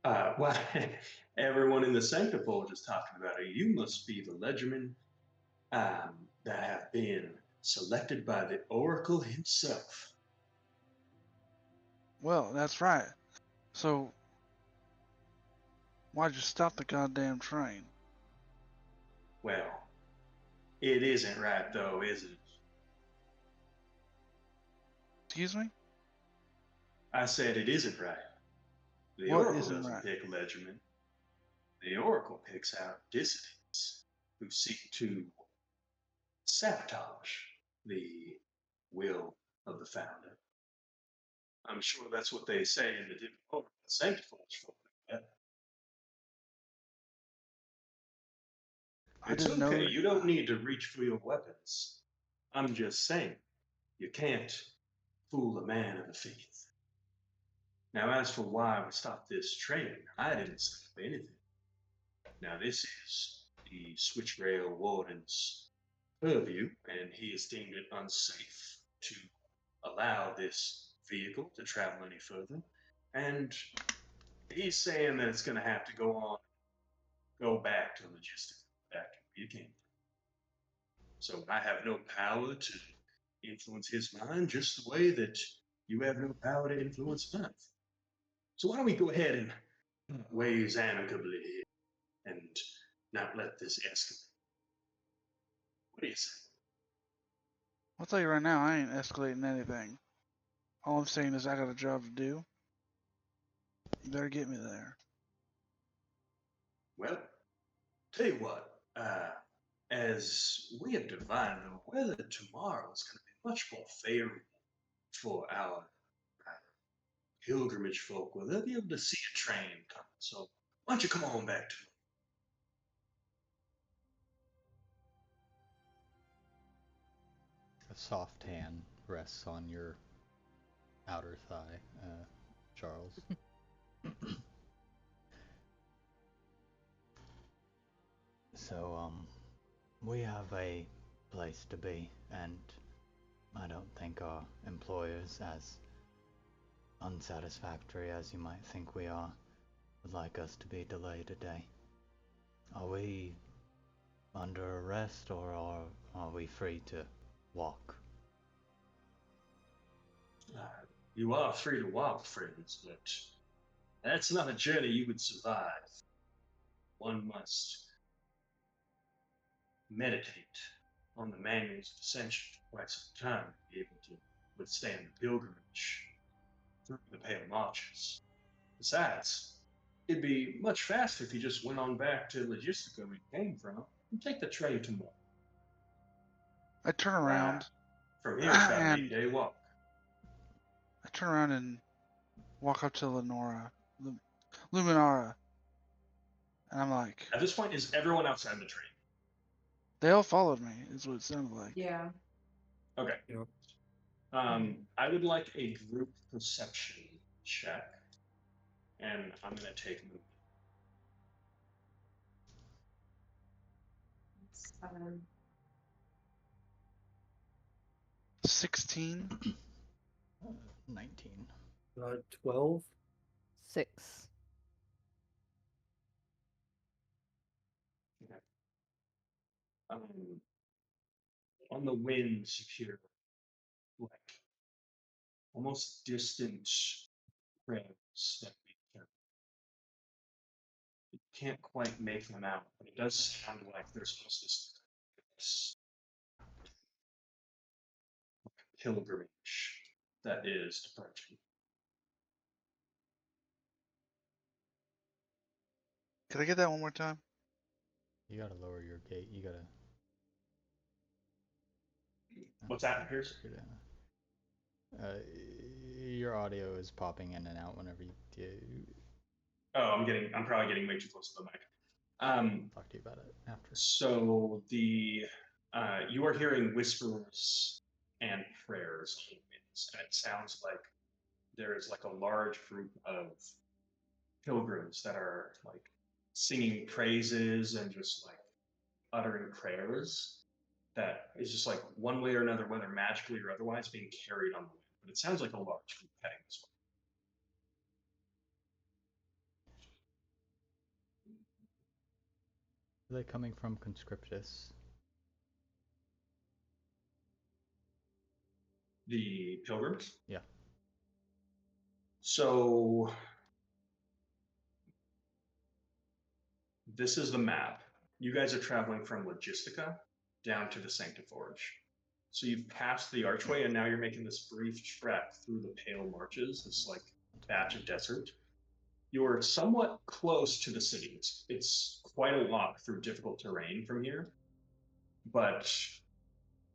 Well, everyone in the Sanctiforge is talking about it. You must be the Legerman that have been selected by the Oracle himself. Well, that's right. So, why'd you stop the goddamn train? Well, it isn't right though, is it? Excuse me? I said it isn't right. The What Oracle isn't doesn't right? pick measurement. The Oracle picks out dissidents who seek to sabotage the will of the founder. I'm sure that's what they say in the diplomatic sanctifies for that. I It's didn't know. okay. You don't need to reach for your weapons. I'm just saying, you can't fool a man of the faith. Now, as for why we stopped this train, I didn't stop anything. Now, this is the switch rail warden's purview, and he has deemed it unsafe to allow this vehicle to travel any further. And he's saying that it's going to have to go back to logistics, back to where you came from. So I have no power to influence his mind, just the way that you have no power to influence mine. So why don't we go ahead and ways amicably and not let this escalate? What do you say? I'll tell you right now, I ain't escalating anything. All I'm saying is I got a job to do. You better get me there. Well, tell you what, as we have divined, the weather tomorrow is going to be much more favorable for our pilgrimage folk. Well, they'll be able to see a train coming. So why don't you come on back to me? A soft hand rests on your outer thigh, Charles. So, we have a place to be, and I don't think our employers, as unsatisfactory as you might think we are, would like us to be delayed a day. Are we under arrest, or are we free to walk? You are free to walk, friends, but that's not a journey you would survive. One must meditate on the manuals of ascension for quite some time to be able to withstand the pilgrimage through the Pale Marches. Besides, it'd be much faster if you just went on back to Logistica where you came from and take the train tomorrow. I turn Why? around From here, it's about an and 8-day walk. walk up to Luminara, and I'm like, At this point, is everyone outside the train? they all followed me. Is what it sounded like. Yeah. Okay. Yep. I would like a group perception check, and I'm gonna take movement. 16. 19. 12. 6. Okay. On the winds, you hear like almost distant prayers that we can't quite make them out, but it does sound like there's almost this pilgrimage that is approaching. Could I get that one more time? You gotta lower your gate. You gotta. What's that, Pierce? Uh, your audio is popping in and out whenever you do. Oh, I'm probably getting way too close to the mic. Talk to you about it after. So you are hearing whispers and prayers on the winds, and it sounds like there is like a large group of pilgrims that are like singing praises and just like uttering prayers that is just like one way or another, whether magically or otherwise, being carried on the wind. But it sounds like a large group heading this way. Are they coming from Conscriptus? The pilgrims? Yeah. So this is the map. You guys are traveling from Logistica down to the Sanctiforge. So you've passed the archway, and now you're making this brief trek through the Pale Marches, this like patch of desert. You're somewhat close to the city. It's quite a walk through difficult terrain from here, but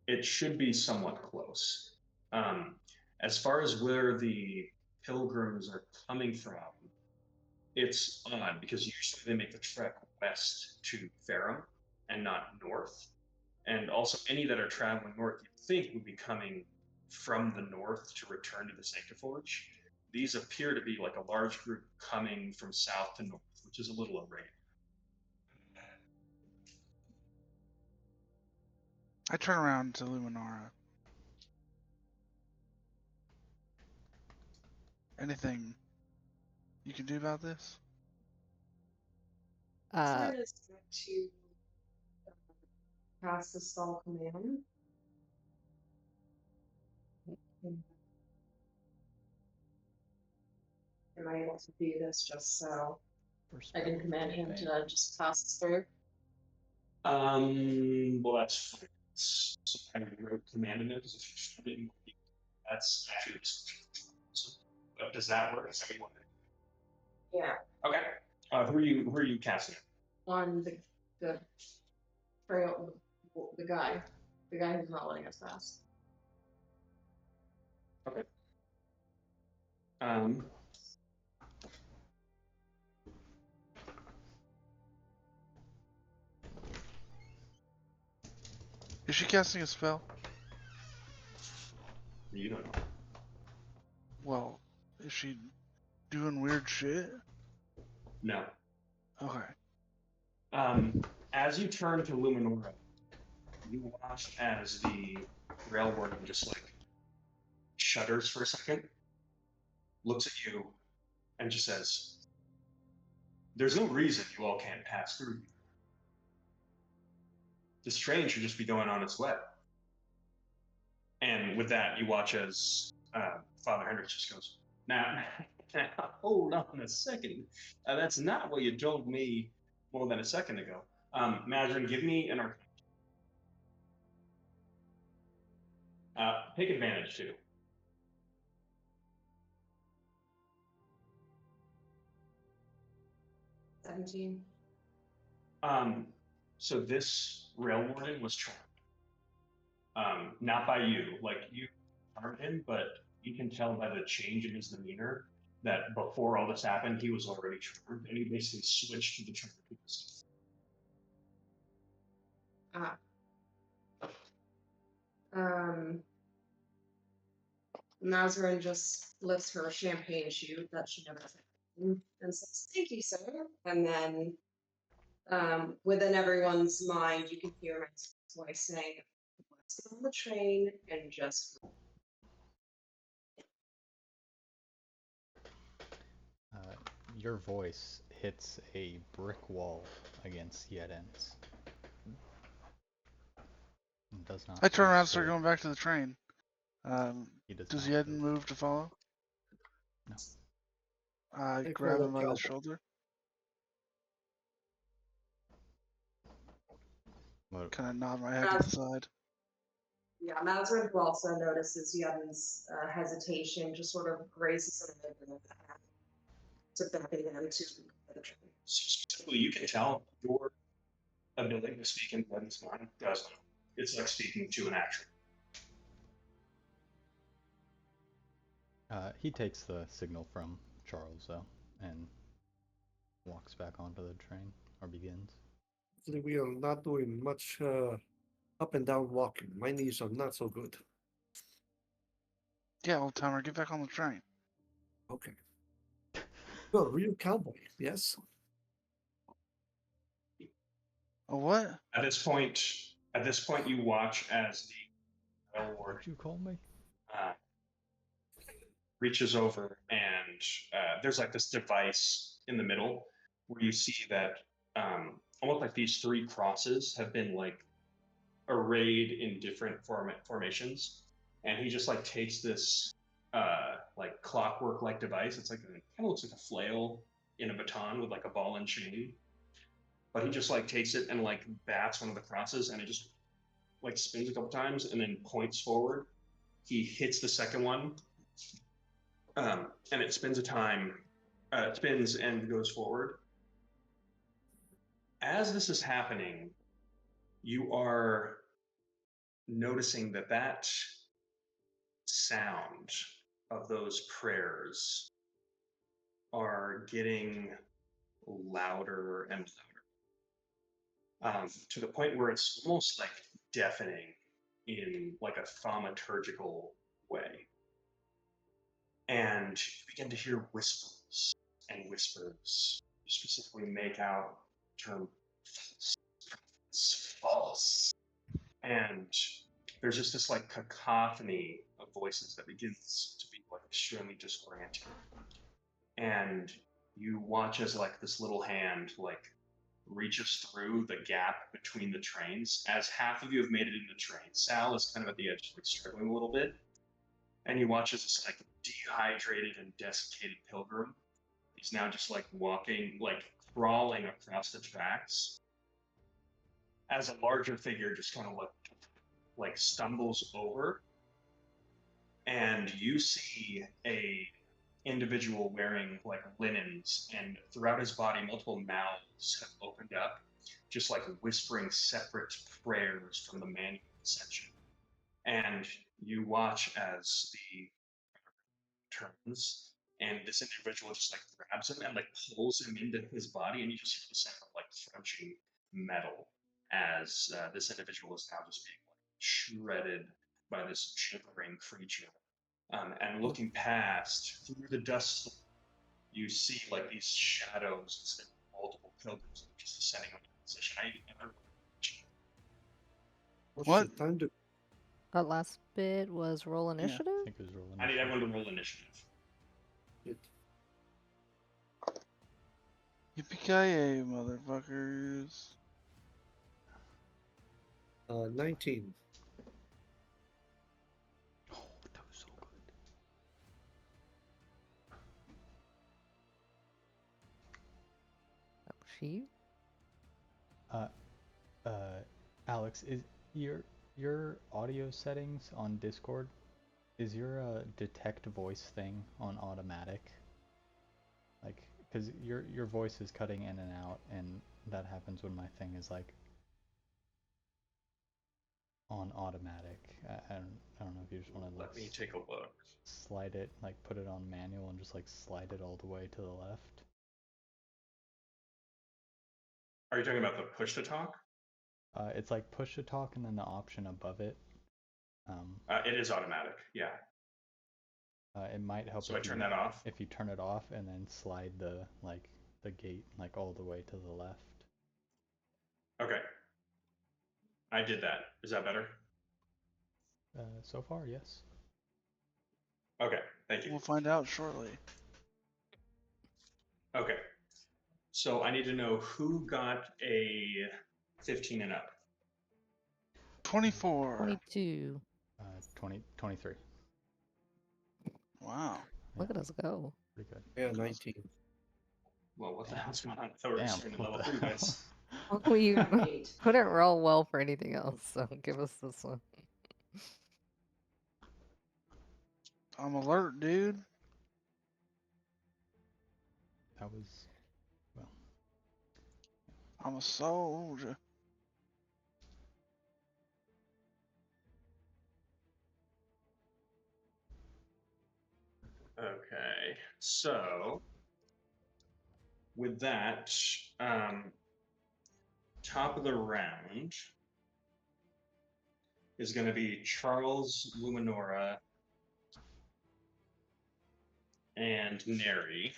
it should be somewhat close. Um, as far as where the pilgrims are coming from, it's odd because usually they make the trek west to Ferrum and not north. And also, any that are traveling north, you'd think would be coming from the north to return to the Sanctiforge. These appear to be like a large group coming from south to north, which is a little irregular. I turn around to Luminara. Anything you can do about this? Uh, Turn is to cast the stall command. Am I able to do this just so I can command him to just pass us through? Well, that's fine. So I wrote command in it because if you didn't, that's actually. But does that work? Is that what you want? Yeah. Okay. Who are you casting? On the trail, the guy who's not letting us pass. Okay. Is she casting a spell? You don't know. Well, is she doing weird shit? No. Okay. As you turn to Luminora, you watch as the rail warden just like shudders for a second, looks at you, and just says, "There's no reason you all can't pass through here. This train should just be going on its way." And with that, you watch as Father Hendricks just goes, now, hold on a second. That's not what you told me more than a second ago. Madrin, give me an arcana. Take advantage too. 17. So this rail warden was charmed. Not by you, like you charmed him, but you can tell by the change in his demeanor that before all this happened, he was already charmed, and he basically switched to the charm. Mazarin just lifts her champagne shoe that she never had and says, "Thank you, sir." And then within everyone's mind, you can hear Mazarin's voice saying, "Let's get on the train and just." Your voice hits a brick wall against Yeden's. Does not. I turn around and withstand. start going back to the train. Does Yedden move to follow? No. I Hey, grab him by the Cowboy. shoulder. What? Kind of nod my head to the side. Yeah, Mazarin who also notices Yevon's hesitation, just sort of raises an eyebrow to beckon him to the train. Specifically, you can tell your ability to speak in Yevon's mind does not. It's like speaking to an actor. He takes the signal from Charles, though, and walks back onto the train, or begins. Actually, we are not doing much up and down walking. My knees are not so good. Yeah, old timer, get back on the train. Okay. You're a real cowboy, yes? A what? At this point, you watch as the rail ward What'd you call me? reaches over and there's like this device in the middle where you see that almost like these three crosses have been like arrayed in different formations, and he just like takes this like clockwork like device. It's like kind of looks like a flail in a baton with like a ball and chain. But he just like takes it and like bats one of the crosses, and it just like spins a couple times and then points forward. He hits the second one, and it spins a time. It spins and goes forward. As this is happening, you are noticing that that sound of those prayers are getting louder and louder, to the point where it's almost like deafening in like a thaumaturgical way. And you begin to hear whispers and whispers. You specifically make out the term false, false. And there's just this like cacophony of voices that begins to be like extremely disorienting. And you watch as like this little hand like reaches through the gap between the trains as half of you have made it in the train. Sal is kind of at the edge, like struggling a little bit. And you watch as this like dehydrated and desiccated pilgrim. He's now just like walking, like crawling across the tracks as a larger figure just kind of like stumbles over, and you see a individual wearing like linens, and throughout his body multiple mouths have opened up, just like whispering separate prayers from the manual ascension. And you watch as the turns, and this individual just like grabs him and like pulls him into his body, and you just hear the sound of like crunching metal as this individual is now just being like shredded by this shivering creature. And looking past through the dust, you see like these shadows instead of multiple pilgrims just ascending on the position. What's What? the time to That last bit was roll Yeah. initiative? I think it was rolling. I need everyone to roll initiative. it? Yippee-ki-yay, motherfuckers. 19. Oh, that was so good. Oh, she? Alex, is your audio settings on Discord? Is your detect voice thing on automatic? Like, because your voice is cutting in and out, and that happens when my thing is like on automatic. I don't know if you just want to like Let me take a look. slide it, like put it on manual and just like slide it all the way to the left. Are you talking about the push to talk? It's like push to talk and then the option above it. It is automatic, yeah. It might help So I if turn you that off. if you turn it off and then slide the gate like all the way to the left. Okay. I did that. Is that better? So far, yes. Okay, thank you. We'll find out shortly. Okay. So I need to know who got a 15 and up. 24. 22. 23. Wow. Look at us go. Pretty good. Yeah, 19. Well, what the hell's going on? I thought we were Damn, just doing what level the 3 hell? dice. Well, we couldn't roll well for anything else, so give us this one. I'm alert, dude. That was, well, I'm a soldier. Okay, so with that, top of the round is going to be Charles, Luminora, and Neri.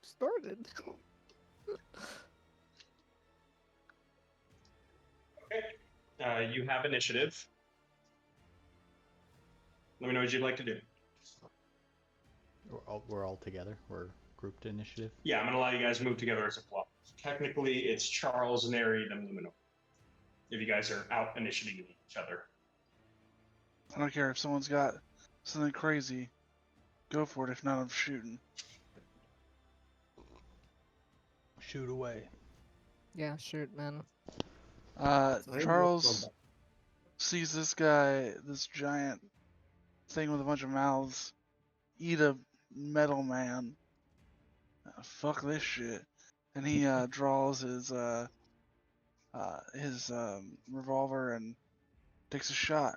Started. Okay. You have initiative. Let me know what you'd like to do. We're all together. We're grouped initiative. Yeah, I'm gonna allow you guys to move together as a block. Technically, it's Charles, Neri, then Lumino. If you guys are out initiating each other. I don't care if someone's got something crazy. Go for it. If not, I'm shooting. Shoot away. Yeah, shoot, man. Charles sees this guy, this giant thing with a bunch of mouths, eat a metal man. Fuck this shit. And he draws his revolver and takes a shot.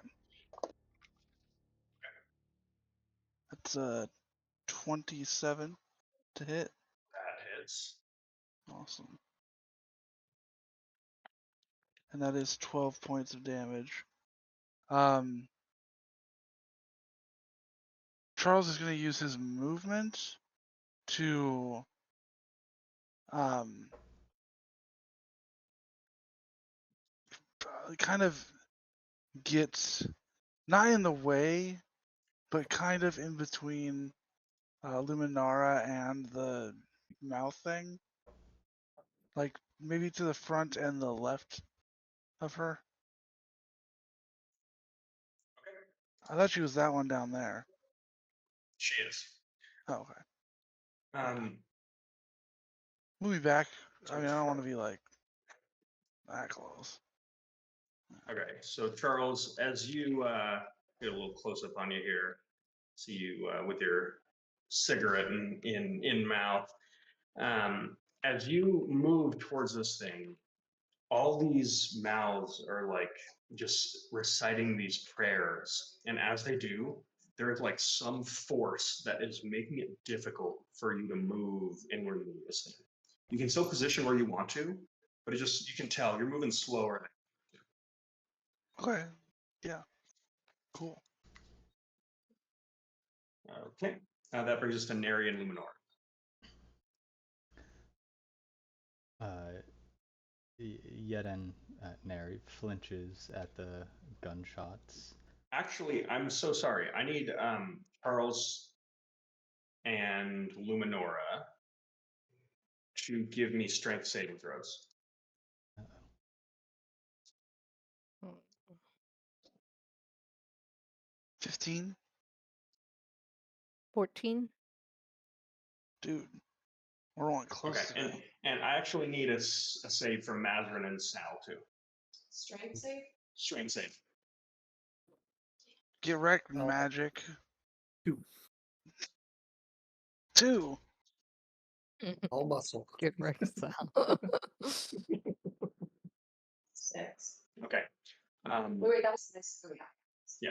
That's 27 to hit. That hits. Awesome. And that is 12 points of damage. Charles is going to use his movement to kind of get not in the way, but kind of in between Luminara and the mouth thing. Like maybe to the front and the left of her. Okay. I thought she was that one down there. She is. Oh, okay. Um, Move me back. I mean, I don't want to be like that close. Okay, so Charles, as you get a little close up on you here, see you with your cigarette in mouth. As you move towards this thing, all these mouths are like just reciting these prayers, and as they do, there's like some force that is making it difficult for you to move inwardly with this thing. You can still position where you want to, but it just you can tell you're moving slower. Okay. Yeah. Cool. Okay, that brings us to Neri and Luminor. Yeten Neri flinches at the gunshots. Actually, I'm so sorry. I need Charles and Luminora to give me strength saving throws. 15? 14? Dude, we're only close Okay, to and I actually need a save from Mazarin and Sal too. Strength save? Strength save. Get wrecked, magic. 2. 2. All muscle. Get wrecked, Sal. 6. Okay. Wait, that was 6. Oh, yeah.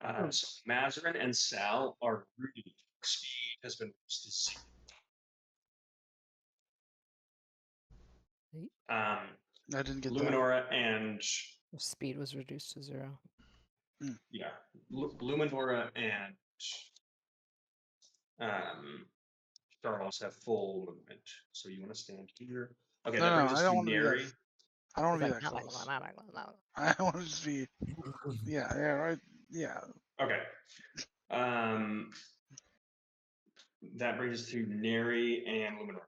Yeah. So Mazarin and Sal are really speed has been boosted. I didn't get that. Luminora and Speed was reduced to 0. yeah, Luminora and Charles have full movement. So you want to stand here? Okay, that brings us to Neri. I don't want to be that close. I want to just be. Yeah. Right. Yeah. Okay. That brings us to Neri and Luminor.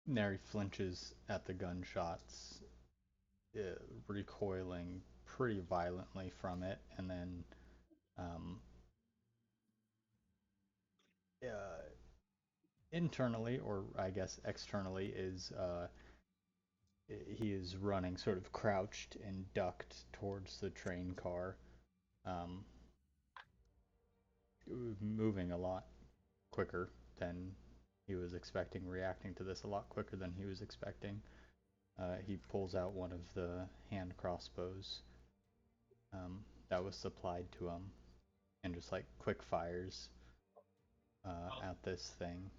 Neri flinches at the gunshots, recoiling pretty violently from it, and then internally, or I guess externally, he is running sort of crouched and ducked towards the train car, moving a lot quicker than he was expecting, reacting to this a lot quicker than he was expecting. He pulls out one of the hand crossbows that was supplied to him and just like quick fires at this thing.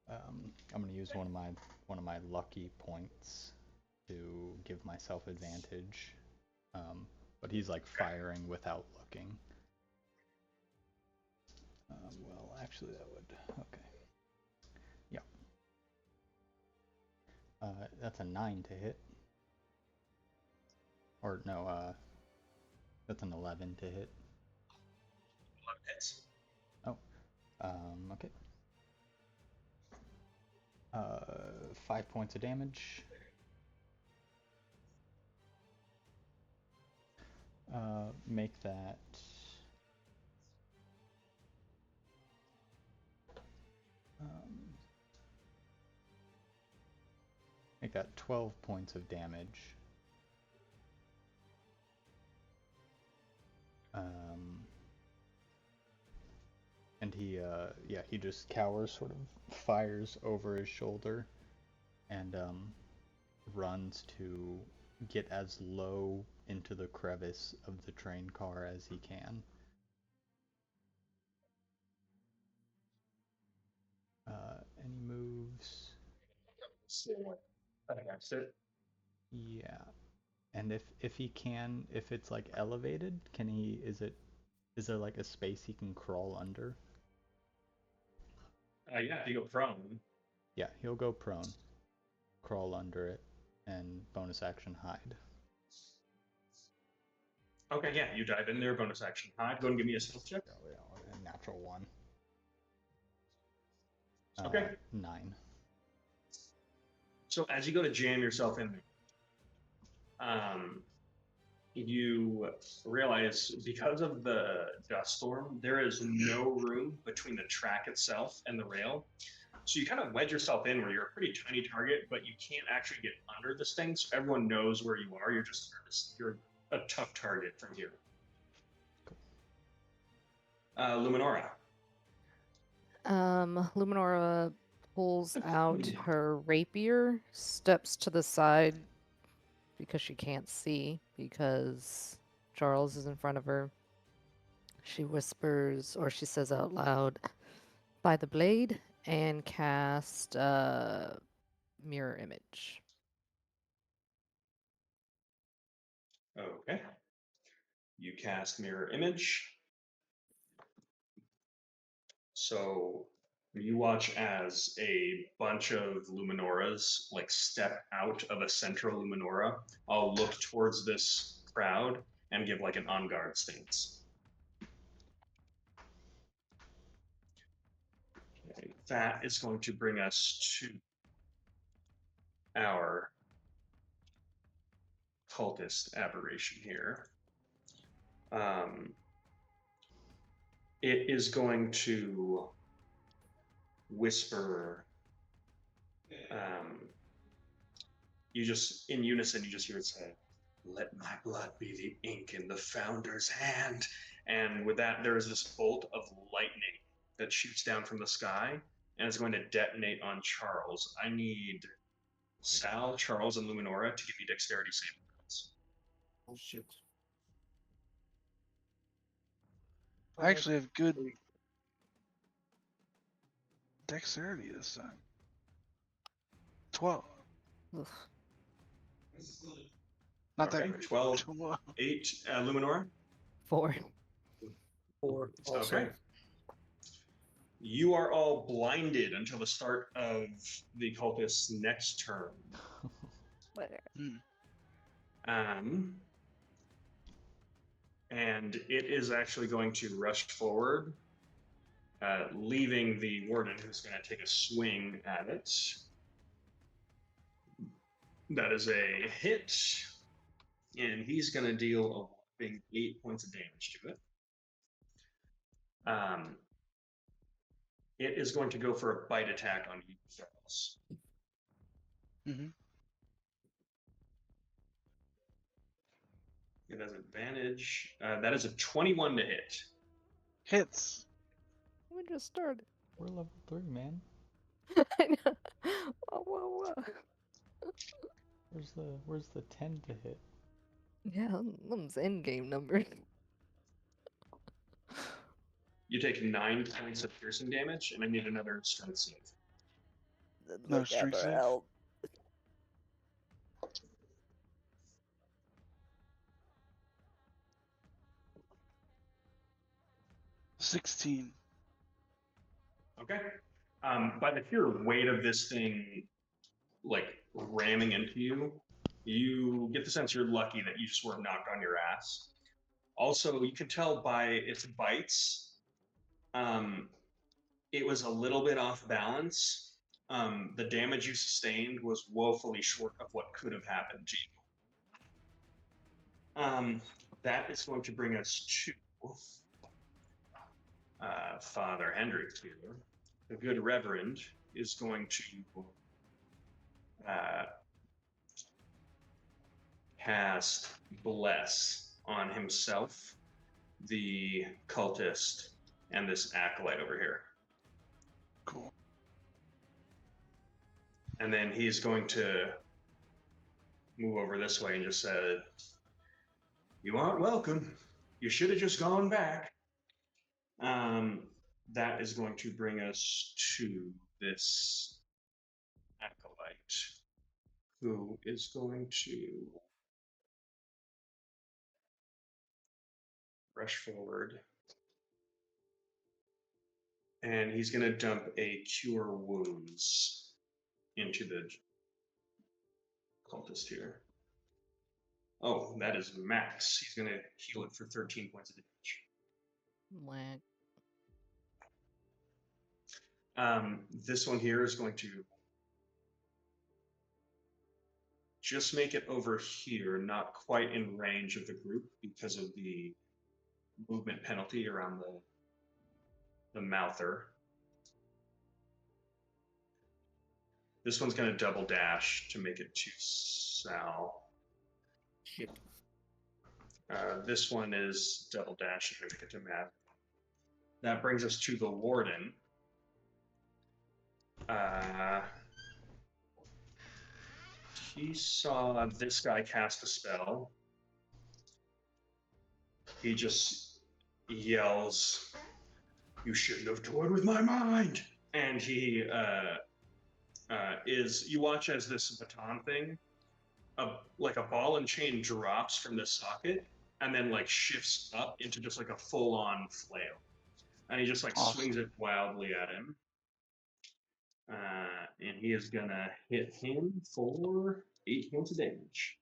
I'm gonna use one of my lucky points to give myself advantage, but he's like firing without looking. Well, actually, that would. Okay. Yeah. That's a 9 to hit. Or no, that's an 11 to hit. 11 hits. Oh. Okay. 5 points of damage. Make that make that 12 points of damage. And he just cowers, sort of fires over his shoulder, and runs to get as low into the crevice of the train car as he can. Any moves? I think that's it. Yeah. And if he can, if it's like elevated, can he? Is there like a space he can crawl under? Yeah, if you go prone. Yeah, he'll go prone, crawl under it, and bonus action hide. Okay, yeah, you dive in there, bonus action hide. Go and give me a stealth check. Oh, yeah, a natural 1. Okay. 9. So as you go to jam yourself in there, you realize because of the dust storm, there is no room between the track itself and the rail. So you kind of wedge yourself in where you're a pretty tiny target, but you can't actually get under this thing. So everyone knows where you are. You're just nervous. You're a tough target from here. Luminora. Luminora pulls out her rapier, steps to the side because she can't see because Charles is in front of her. She whispers, or she says out loud, "By the blade," and cast mirror image. Okay. You cast mirror image. So you watch as a bunch of Luminoras like step out of a central Luminora, all look towards this crowd and give like an on guard stance. Okay, that is going to bring us to our cultist aberration here. It is going to whisper. You just, in unison, you just hear it say, "Let my blood be the ink in the founder's hand." And with that, there is this bolt of lightning that shoots down from the sky and is going to detonate on Charles. I need Sal, Charles, and Luminora to give me dexterity saving throws. Oh shit. I actually have good dexterity this time. 12. Ugh. Not Okay, that great. 12, 8, Luminora. 4. 4 also. Okay. You are all blinded until the start of the cultist's next turn. And it is actually going to rush forward, leaving the warden who's going to take a swing at it. That is a hit, and he's going to deal a whopping 8 points of damage to it. It is going to go for a bite attack on you, Charles. Mm-hmm. It has advantage. That is a 21 to hit. Hits. We just started. We're level 3, man. I know. Whoa. Where's the 10 to hit? Yeah, them's endgame numbers. You take 9 points of piercing damage, and I need another strength save. No strength save? Help. 16. Okay. By the sheer weight of this thing, like ramming into you, you get the sense you're lucky that you just weren't knocked on your ass. Also, you can tell by its bites, it was a little bit off balance. The damage you sustained was woefully short of what could have happened to you. That is going to bring us to Father Hendrick here. The good Reverend is going to cast Bless on himself, the cultist, and this acolyte over here. Cool. And then he's going to move over this way and just say, "You aren't welcome. You should have just gone back." That is going to bring us to this acolyte, who is going to rush forward. And he's going to dump a Cure Wounds into the cultist here. Oh, that is max. He's going to heal it for 13 points of damage. Whack. This one here is going to just make it over here, not quite in range of the group because of the movement penalty around the mouther. This one's going to double dash to make it to Sal. Shit. This one is double dash to make it to Matt. That brings us to the Warden. He saw this guy cast a spell. He just yells, "You shouldn't have toyed with my mind!" And he you watch as this baton thing, like a ball and chain drops from the socket and then like shifts up into just like a full-on flail. And he just like Awesome. swings it wildly at him. And he is gonna hit him for 8 points of damage.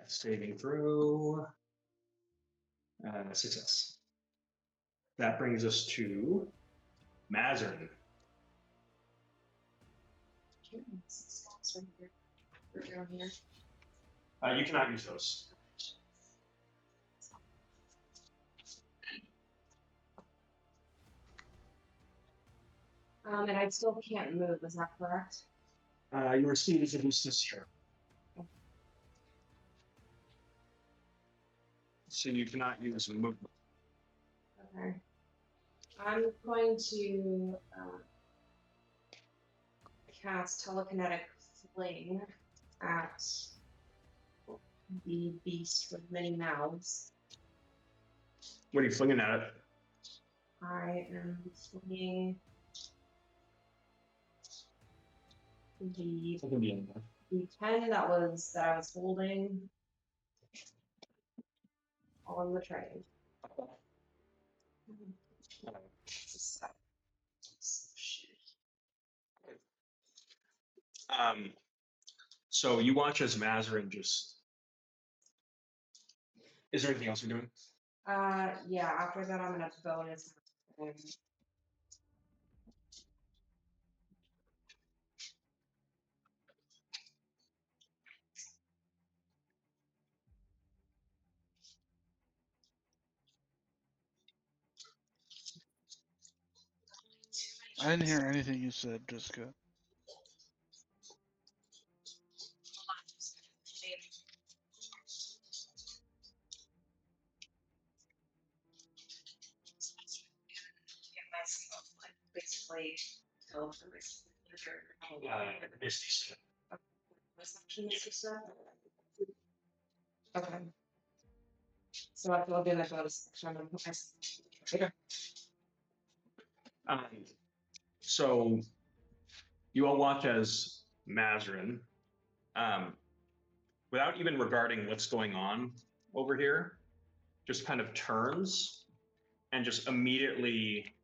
Saving throw. Success. That brings us to Mazarin. Stops right here. Or down here. You cannot use those. And I still can't move, is that correct? Your speed is reduced this year. So you cannot use movement. Okay. I'm going to cast Telekinetic Fling at the beast with many mouths. What are you flinging at it? I am flinging the 10 that I was holding on the train. So you watch as Mazarin just. Is there anything else you're doing? Yeah. After that, I'm gonna bonus. I didn't hear anything you said, Jessica. Basically, Misty Step. Okay. So I will do that bonus action. Okay. So you all watch as Mazarin, without even regarding what's going on over here, just kind of turns and just immediately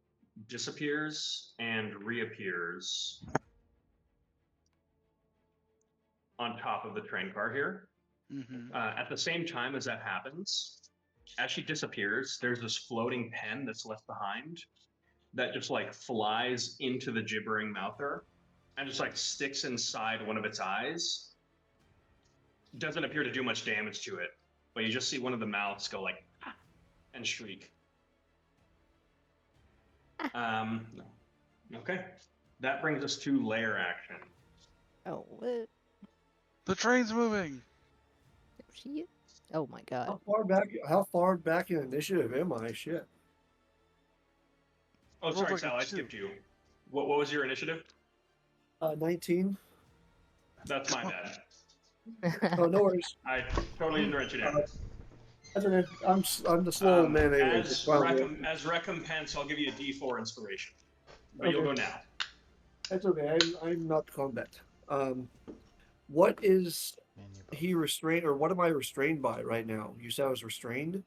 disappears and reappears on top of the train car here. Mm-hmm. At the same time as that happens, as she disappears, there's this floating pen that's left behind that just like flies into the gibbering mouther and just like sticks inside one of its eyes. Doesn't appear to do much damage to it, but you just see one of the mouths go like and shriek. Okay, that brings us to lair action. Oh, what? The train's moving. There she is. Oh my god. How far back in initiative am I? Shit. Oh, Rolled sorry, like a Sal, I 2. skipped you. What was your initiative? 19. That's my bad. Oh, no worries. I totally didn't write you down. That's okay. I'm the slow old man anyway. As recompense, I'll give you a D4 inspiration, but you'll Okay. go now. That's okay. I'm not combat. What is Man, you're both. he restrained, or what am I restrained by right now? You said I was restrained.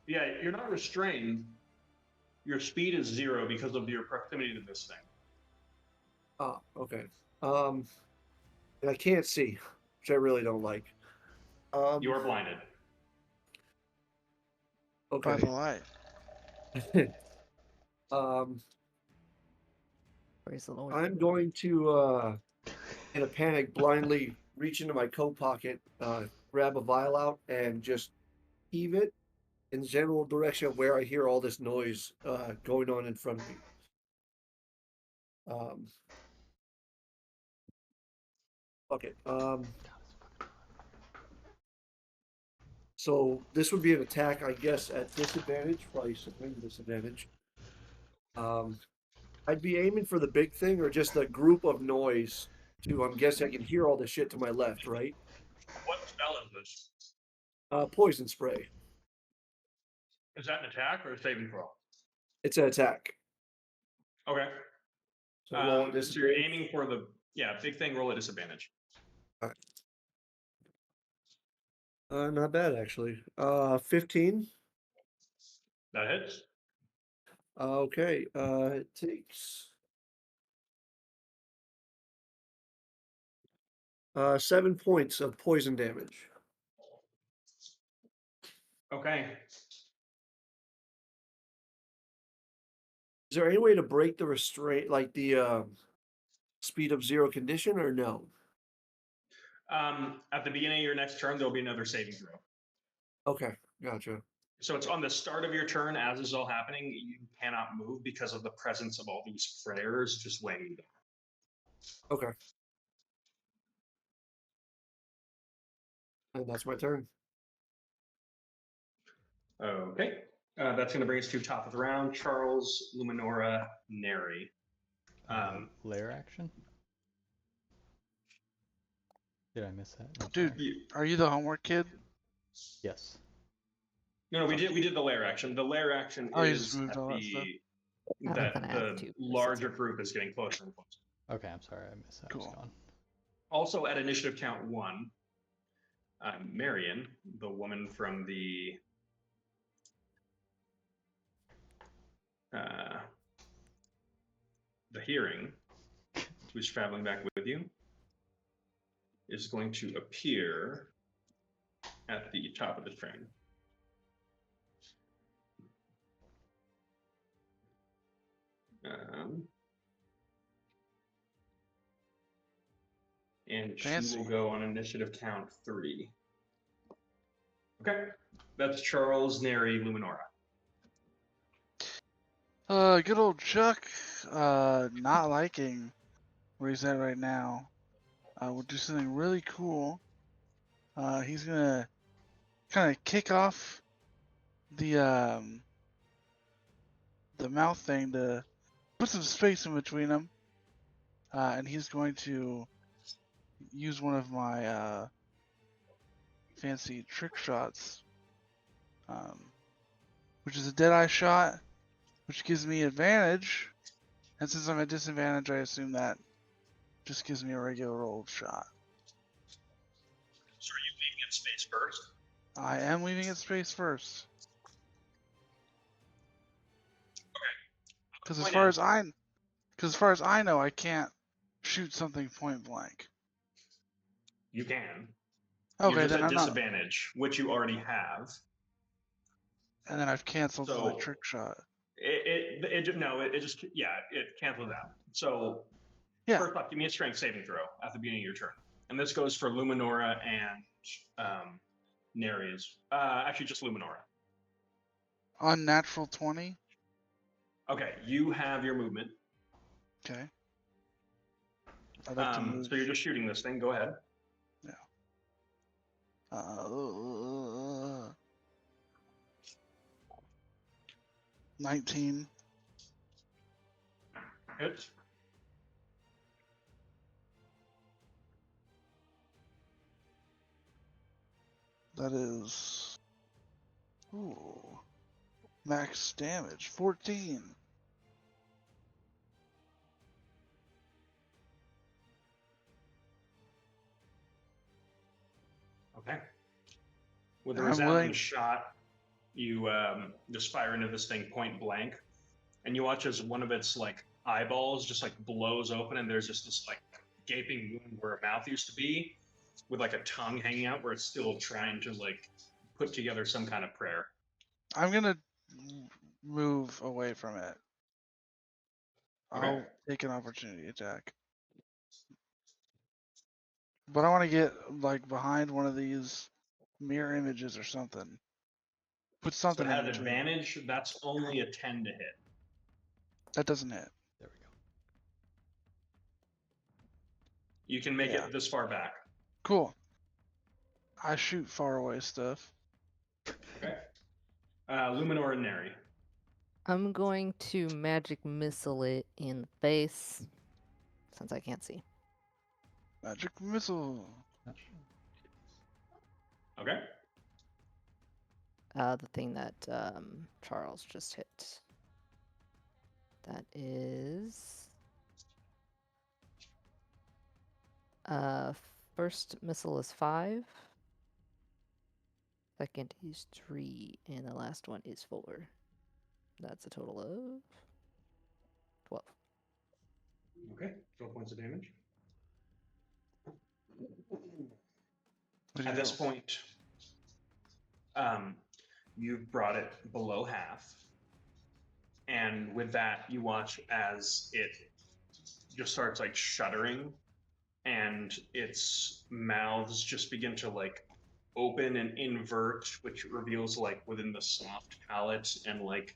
Yeah, you're not restrained. Your speed is 0 because of your proximity to this thing. Ah, okay. And I can't see, which I really don't like. You are blinded. By the Okay. light. Praise the Lord. I'm going to, in a panic, blindly reach into my coat pocket, grab a vial out, and just heave it in the general direction of where I hear all this noise going on in front of me. Okay. So this would be an attack, I guess, at disadvantage, probably supreme disadvantage. I'd be aiming for the big thing or just a group of noise. I'm guessing I can hear all the shit to my left, right? What spell is this? Poison spray. Is that an attack or a saving throw? It's an attack. Okay. So roll at So you're disadvantage. aiming for the big thing. Roll at disadvantage. Not bad actually. 15. That hits. Okay. It takes 7 points of poison damage. Okay. Is there any way to break the restraint, like the speed of 0 condition, or no? At the beginning of your next turn, there'll be another saving throw. Okay, gotcha. So it's on the start of your turn as this is all happening. You cannot move because of the presence of all these prayers just weighing you down. Okay. And that's my turn. Okay. That's going to bring us to top of the round. Charles, Luminora, Neri. Lair action? Did I miss that? I'm Dude, sorry. are you the homework kid? Yes. No, we did the lair action. The lair action Oh, you just is moved at all that stuff. that gonna the add 2 larger group is getting closer and closer. Okay, I'm sorry, I missed that. I was Cool. gone. Also at initiative count 1, Marion, the woman from the hearing, who's traveling back with you, is going to appear at the top of the train. And Fancy. she will go on initiative count 3. Okay, that's Charles, Neri, Luminora. Good old Chuck, not liking where he's at right now. We'll do something really cool. He's gonna kind of kick off the mouth thing to put some space in between them, and he's going to use one of my fancy trick shots, which is a deadeye shot, which gives me advantage. And since I'm at disadvantage, I assume that just gives me a regular old shot. So are you leaving it space first? I am leaving it space first. Because Why not? as far as I know, I can't shoot something point blank. You can. You're Okay, just then at I'm not. disadvantage, which you already have. And then I've canceled my So trick shot. it just it cancels out. So Yeah, first off, give me a strength saving throw at the beginning of your turn, and this goes for Luminora and Nereus. Actually, just Luminora. unnatural 20. Okay, you have your movement. Okay. I'd like to move. So you're just shooting this thing. Go ahead. Yeah. 19. Hit. That is. Ooh. Max damage 14. Okay. With a I'm resounding willing. shot, you just fire into this thing point blank, and you watch as one of its like eyeballs just like blows open, and there's just this like gaping wound where a mouth used to be, with like a tongue hanging out, where it's still trying to like put together some kind of prayer. I'm gonna move away from it. Okay. I'll take an opportunity attack. But I want to get like behind one of these mirror images or something. Put So something it in has between. advantage. That's only a 10 to hit. That doesn't hit. There we go. You can make Yeah. it this far back. Cool. I shoot far away stuff. Okay. Luminor and Neri. I'm going to magic missile it in the face, since I can't see. Magic missile. Okay. The thing that Charles just hit. That is first missile is 5. Second is 3, and the last one is 4. That's a total of 12. Okay. 12 points of damage. What do At you this roll? point, you've brought it below half. And with that, you watch as it just starts like shuddering, and its mouths just begin to like open and invert, which reveals like within the soft palate and like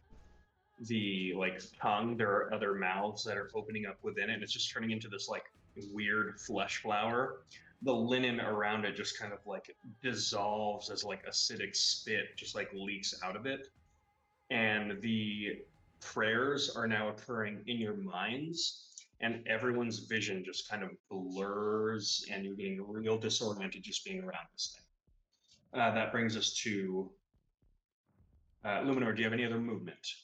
the like tongue, there are other mouths that are opening up within it, and it's just turning into this like weird flesh flower. The linen around it just kind of like dissolves as like acidic spit just like leaks out of it, and the prayers are now occurring in your minds, and everyone's vision just kind of blurs, and you're getting real disoriented just being around this thing. That brings us to Luminor. Do you have any other movement?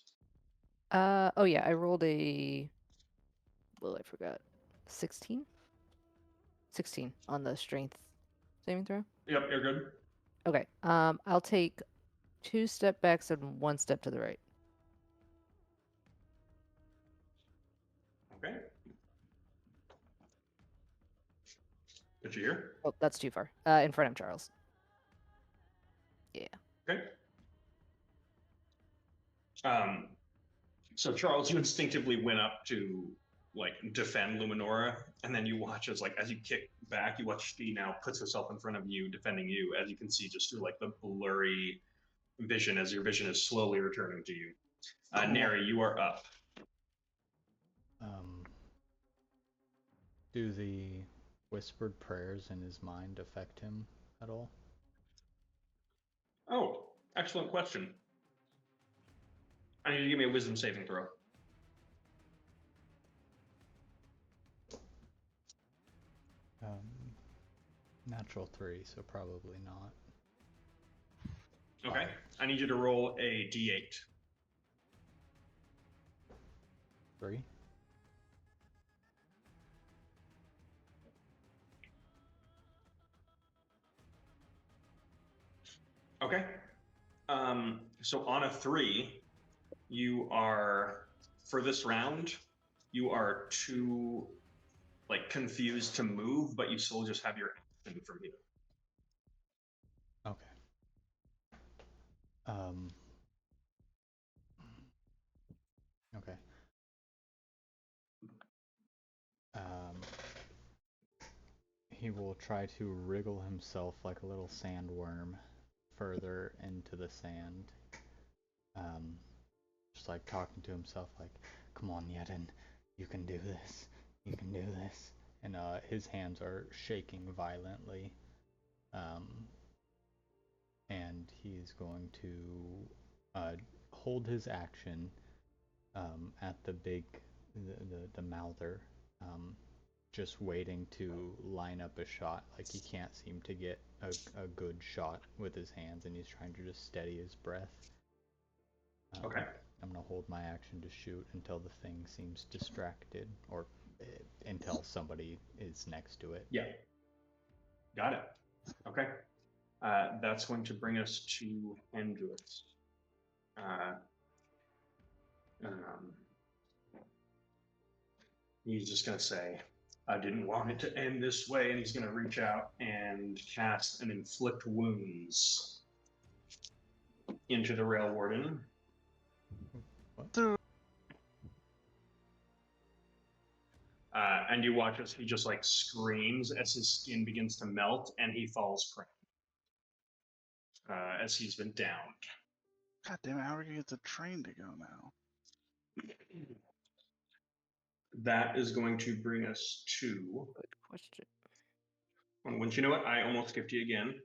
Oh yeah, I rolled a. Well, I forgot. 16? 16 on the strength saving throw. Yep, you're good. Okay. I'll take 2 step backs and 1 step to the right. Okay. Did you hear? Oh, that's too far. In front of Charles. Yeah. Okay. So Charles, you instinctively went up to like defend Luminora, and then you watch as you kick back, you watch she now puts herself in front of you, defending you, as you can see just through like the blurry vision as your vision is slowly returning to you. Cool. Neri, you are up. Do the whispered prayers in his mind affect him at all? Oh, excellent question. I need you to give me a wisdom saving throw. Natural 3, so probably not. Okay. I need you to roll a d8. 3. Okay. So on a 3, you are for this round, you are too like confused to move, but you still just have your action from here. Okay. Okay. He will try to wriggle himself like a little sandworm further into the sand. Just like talking to himself like, come on, Yedin, you can do this. You can do this. And his hands are shaking violently. And he's going to hold his action at the mouther, just waiting to line up a shot. Like he can't seem to get a good shot with his hands, and he's trying to just steady his breath. Okay. I'm gonna hold my action to shoot until the thing seems distracted, or until somebody is next to it. Yeah. Got it. Okay. That's going to bring us to Hendrix. He's just going to say, I didn't want it to end this way, and he's going to reach out and cast an Inflict Wounds into the Rail Warden. And you watch as he just like screams as his skin begins to melt and he falls prone as he's been downed. God damn it, how are we gonna get the train to go now? That is going to bring us to. Good question. Once you know what, I almost skipped you again.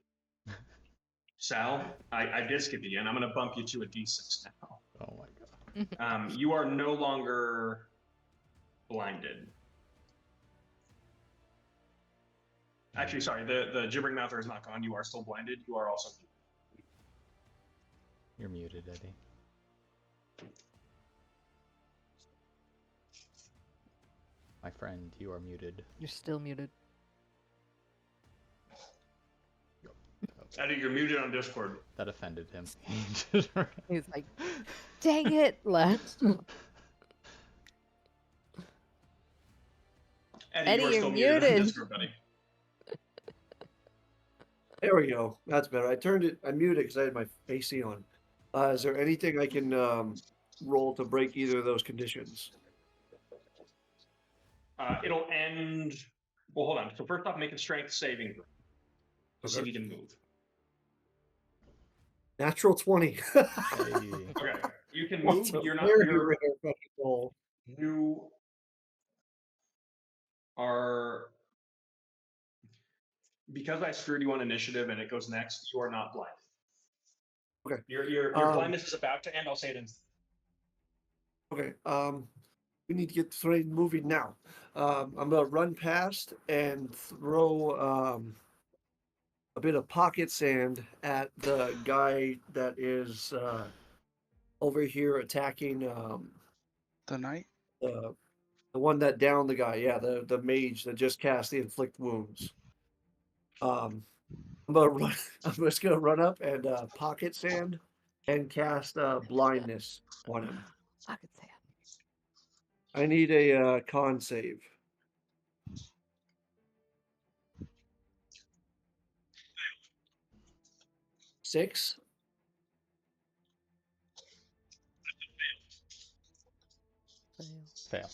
Sal, I did skip you again. I'm going to bump you to a D6 now. Oh my god. You are no longer blinded. Actually, sorry, the gibbering mouther is not gone. You are still blinded. You are also muted. You're muted, Eddie. My friend, you are muted. You're still muted. Eddie, you're muted on Discord. That offended him. He's like, dang it, left. Eddie, you are still muted on Discord, buddy. There we go. That's better. I muted because I had my AC on. Is there anything I can roll to break either of those conditions? It'll end. Well, hold on. So first off, make a strength saving throw. Okay. See if you can move. Natural 20. Okay, you can move. You're not. You are. Because I screwed you on initiative and it goes next. You are not blinded. Okay. Your blindness is about to end. I'll say it in. Okay. We need to get the train moving now. I'm gonna run past and throw a bit of pocket sand at the guy that is over here attacking the knight? The one that downed the guy, yeah, the mage that just cast the inflict wounds. I'm just gonna run up and pocket sand and cast blindness on him. Pocket sand. I need a con save. Six. Fail.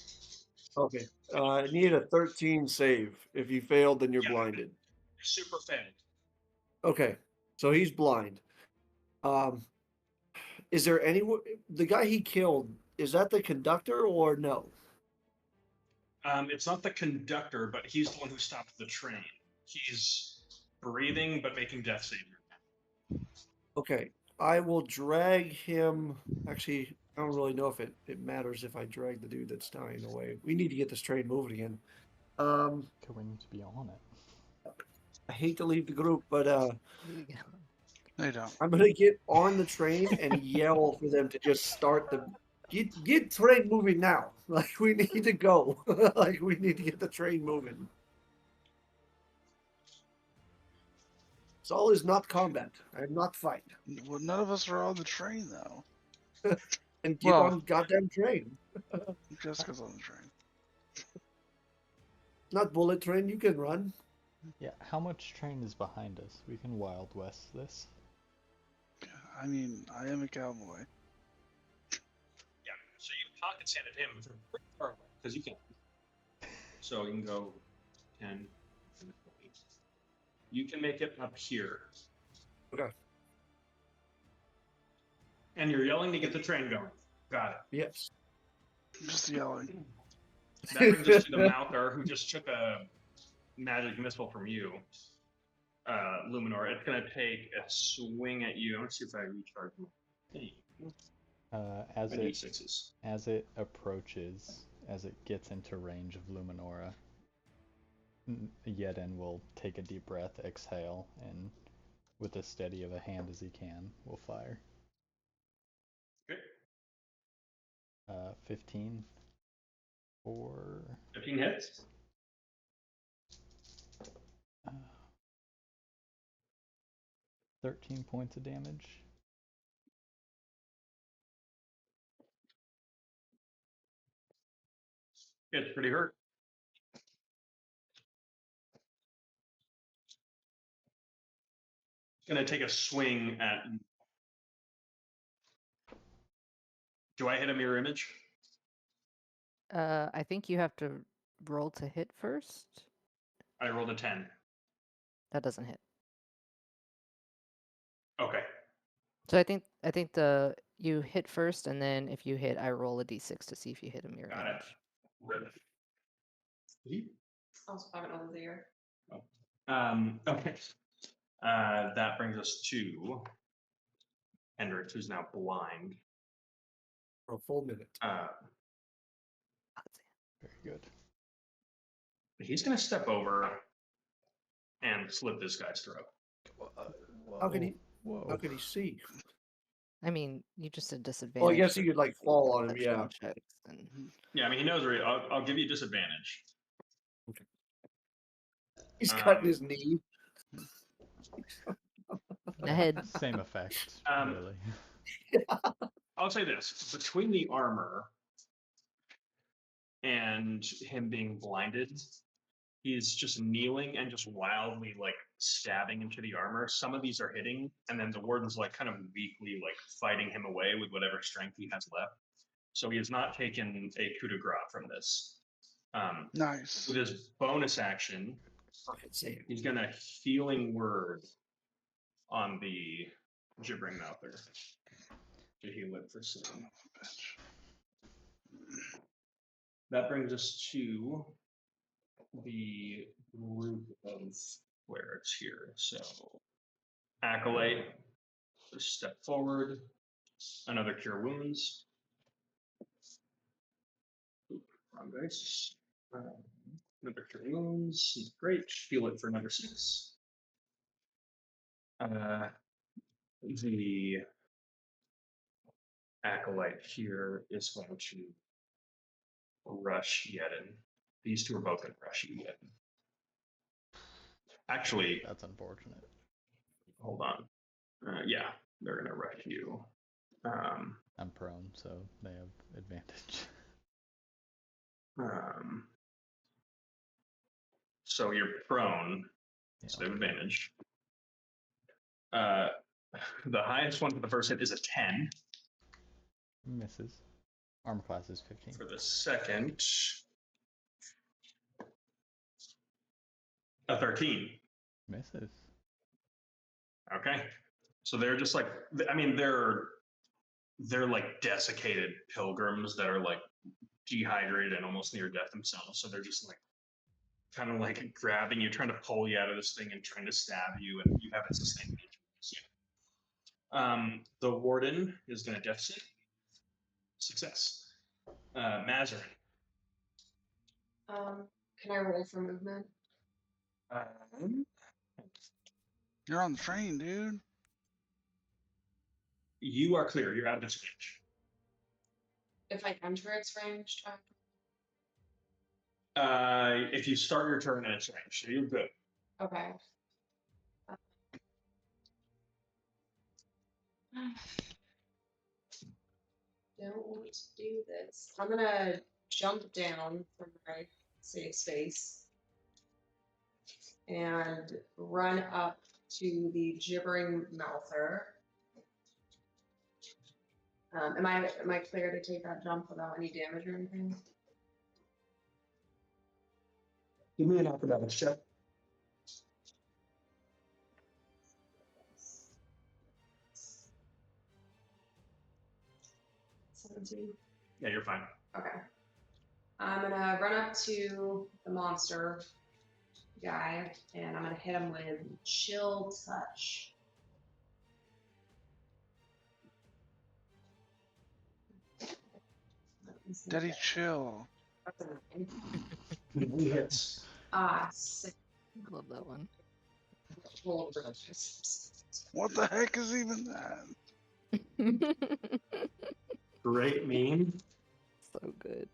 Okay. I need a 13 save. If you failed, then you're blinded. Super failed. Okay. So he's blind. Is there any the guy he killed, is that the conductor or no? It's not the conductor, but he's the one who stopped the train. He's breathing but making death savior. Okay. I will drag him. Actually, I don't really know if it matters if I drag the dude that's dying away. We need to get this train moving again. We need to be on it. I hate to leave the group, but they don't. I'm gonna get on the train and yell for them to just start the get train moving now. Like we need to go. Like we need to get the train moving. Saul is not combat. I am not fight. Well, none of us are on the train though. And get Well- on goddamn train. Jessica's on the train. Not bullet train. You can run. Yeah, how much train is behind us? We can Wild West this. I mean, I am a cowboy. Yeah. So you pocket sanded him from pretty far away because you can. So you can go 10, 20. You can make it up here. Okay. And you're yelling to get the train going. Got it. Yes. Just yelling. That brings us to the Mouther, who just took a magic missile from you, Luminor. It's going to take a swing at you. Let's see if I recharge my As my it D6s. as it approaches, as it gets into range of Luminora, Yeden will take a deep breath, exhale, and with as steady of a hand as he can, will fire. Okay. 15 for 15 hits. 13 points of damage. It's pretty hurt. Going to take a swing at. Do I hit a mirror image? I think you have to roll to hit first. I rolled a 10. That doesn't hit. Okay. So I think you hit first, and then if you hit, I roll a d6 to see if you hit a mirror Got image. it. Also, I haven't over the year. Okay. That brings us to Hendrix, who's now blind. For a full minute. Very good. He's going to step over and slit this guy's throat. How can he? Whoa. How can he see? I mean, you just did disadvantage. Well, I guess for he could like fall on him. perception Yeah. checks and- Yeah, I mean, he knows where I'll give you disadvantage. He's cutting his Um, knee. Ahead. Same effect, really. I'll say this. Between the armor and him being blinded, he's just kneeling and just wildly like stabbing into the armor. Some of these are hitting, and then the warden's like kind of weakly like fighting him away with whatever strength he has left. So he has not taken a coup de grace from this. Nice. With his bonus action, Fucking see. he's gonna healing word on the gibbering mouther to heal it for Son some. of a bitch. That brings us to the group of squares here. So Acolyte, just step forward. Another cure wounds. Oop, wrong dice. Another cure wounds. Great. Heal it for another 6. The Acolyte here is going to rush Yedin. These two are both going to rush you, Yedin. Actually, That's unfortunate. hold on. Yeah, they're going to rush you. I'm prone, so they have advantage. So you're prone, Yeah. so they have advantage. The highest one for the first hit is a 10. Misses. Armor class is 15. For the second, a 13. Misses. Okay. So they're just like, I mean, they're like desiccated pilgrims that are like dehydrated and almost near death themselves. So they're just like kind of like grabbing you, trying to pull you out of this thing and trying to stab you, and you haven't sustained any injuries. The warden is going to death save. Success. Mazarin. Can I roll for movement? You're on the train, dude. You are clear. You're out of disadvantage. If I enter its range, If you start your turn in its range, so you're good. okay. don't want to do this. I'm gonna jump down from my safe space and run up to the gibbering mouther. Am I clear to take that jump without any damage or anything? Give me an acrobatics check. 17. Yeah, you're fine. Okay. I'm gonna run up to the monster guy and I'm gonna hit him with chill touch. Daddy, chill. That's a 9. He hits. Ah, 6. Love that one. Roll for those. What the heck is even that? Great meme. So good.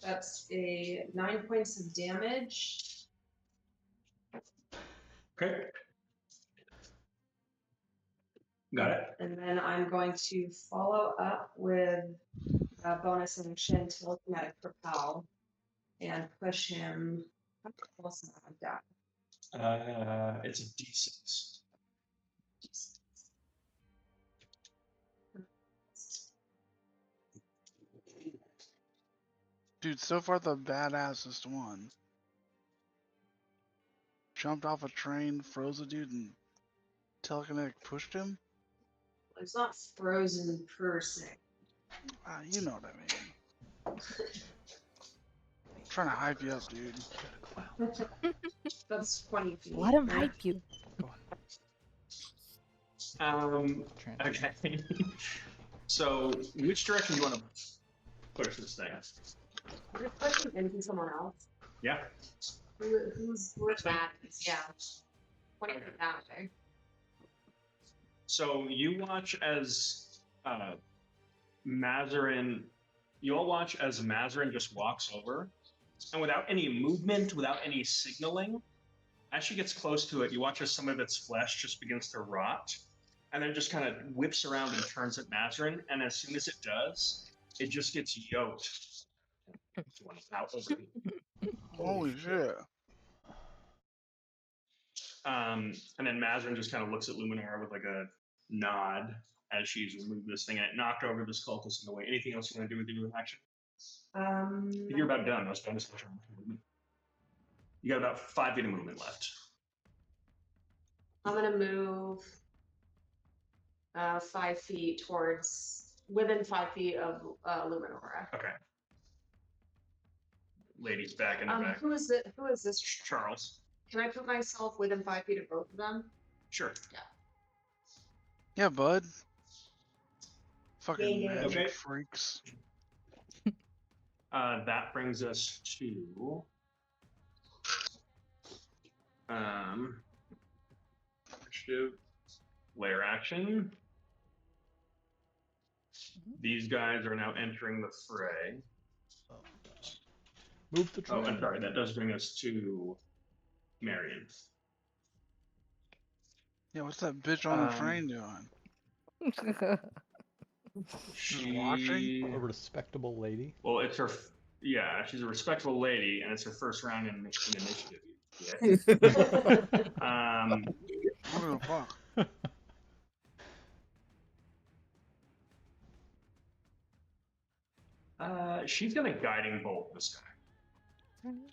That's a 9 points of damage. Okay. Got it. And then I'm going to follow up with a bonus action telekinetic propel and push him. How close am I down? It's a D6. Dude, so far the badassest one. Jumped off a train, froze a dude, and telekinetic pushed him? It's not frozen per se. You know what I mean. I'm trying to hype you up, dude. That's 20 feet. Let him right? hype you. Okay. So, which direction do you want to push this thing? I'm just pushing into someone else. Yeah. Who's that? Yeah. 20 feet that way. So you watch as Mazarin. You all watch as Mazarin just walks over, and without any movement, without any signaling, as she gets close to it, you watch as some of its flesh just begins to rot, and then just kind of whips around and turns at Mazarin. And as soon as it does, it just gets yoked. Out over. Holy shit. And then Mazarin just kind of looks at Luminara with like a nod as she's removed this thing, and it knocked over this cultist in the way. Anything else you want to do with your action? You're about done. That's bonus action. You got about 5 feet of movement left. I'm gonna move 5 feet within 5 feet of Luminora. Okay. Ladies back in the back. Who is this? Charles. Can I put myself within 5 feet of both of them? Sure. Yeah, bud. Fucking Yeah. magic Okay. freaks. That brings us to initiative, layer action. These guys are now entering the fray. Move the train. Oh, I'm sorry. That does bring us to Marion. Yeah, what's that bitch on the train doing? She. A respectable lady. Well, it's her. Yeah, she's a respectable lady, and it's her first round in initiative. Yeah. What the fuck? She's gonna guiding bolt this guy. Man.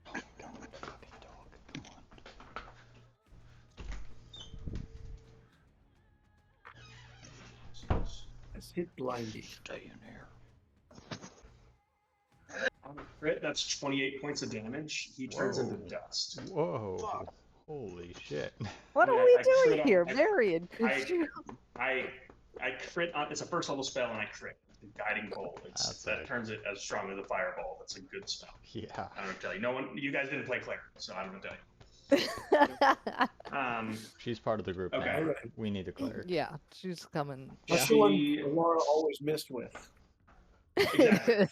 Oh, come on, fucking dog. Come on. Let's hit blindly. Stay in here. On a crit, that's 28 points of damage. He turns into Whoa. dust. Whoa. Fuck. Holy shit. What Yeah, are we I doing crit here, on- Marion? I crit on. It's a first level spell, and I crit. The guiding bolt. That turns it as strong as a fireball. That's a good spell. Yeah. I don't know what to tell you. No one. You guys didn't play cleric, so I don't know what to tell you. She's part of the group Okay. now. We need a cleric. Yeah, she's coming. That's She- the one Laura always missed with. Exactly.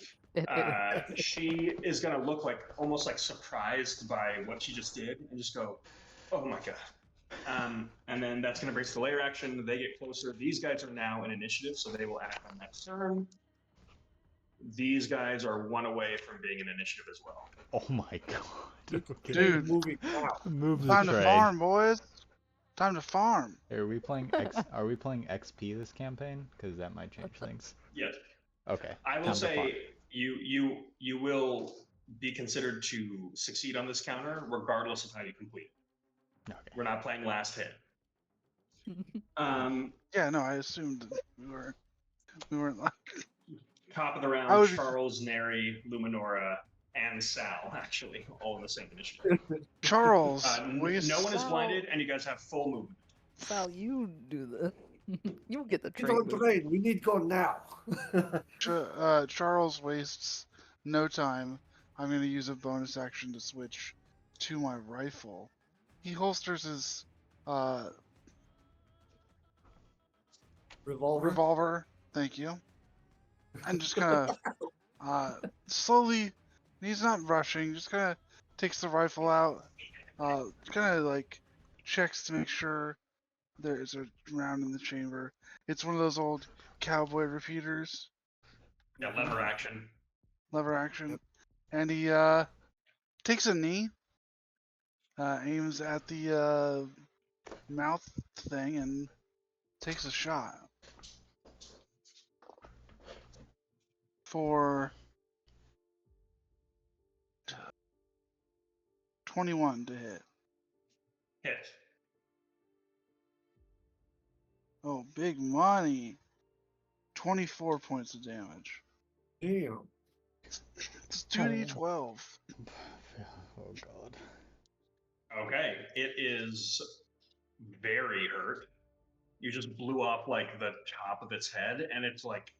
She is gonna look like almost like surprised by what she just did, and just go, "Oh my god!" And then that's going to bring us to layer action. They get closer. These guys are now in initiative, so they will act on next turn. These guys are one away from being in initiative as well. Oh my god. Okay. Dude. Moving now. Move the Time to train. farm, boys. Time to farm. Are we playing Are we playing XP this campaign? Because that might change things. Yes. Okay. I will time to farm. say you will be considered to succeed on this counter regardless of how you complete it. Okay. We're not playing last hit. Yeah, no, I assumed we weren't like. Top of the I round, would be- Charles, Neri, Luminora, and Sal, actually, all in the same initiative. Charles, No one is Sal. blinded, and you guys have full movement. Sal, you do the. You get the Get train. on moving. train. We need go now. Charles wastes no time. I'm going to use a bonus action to switch to my rifle. He holsters his Revolver. Thank you. And just kind of slowly, he's not rushing, just kind of takes the rifle out, kind of like checks to make sure there's a round in the chamber. It's one of those old cowboy repeaters, Yeah, lever action. lever action. And he takes a knee, aims at the mouth thing, and takes a shot. For 21 to hit. Hit. Oh, big money. 24 points of damage. Damn. It's 2d12. Oh god. Okay, it is very hurt. You just blew off like the top of its head, and it's like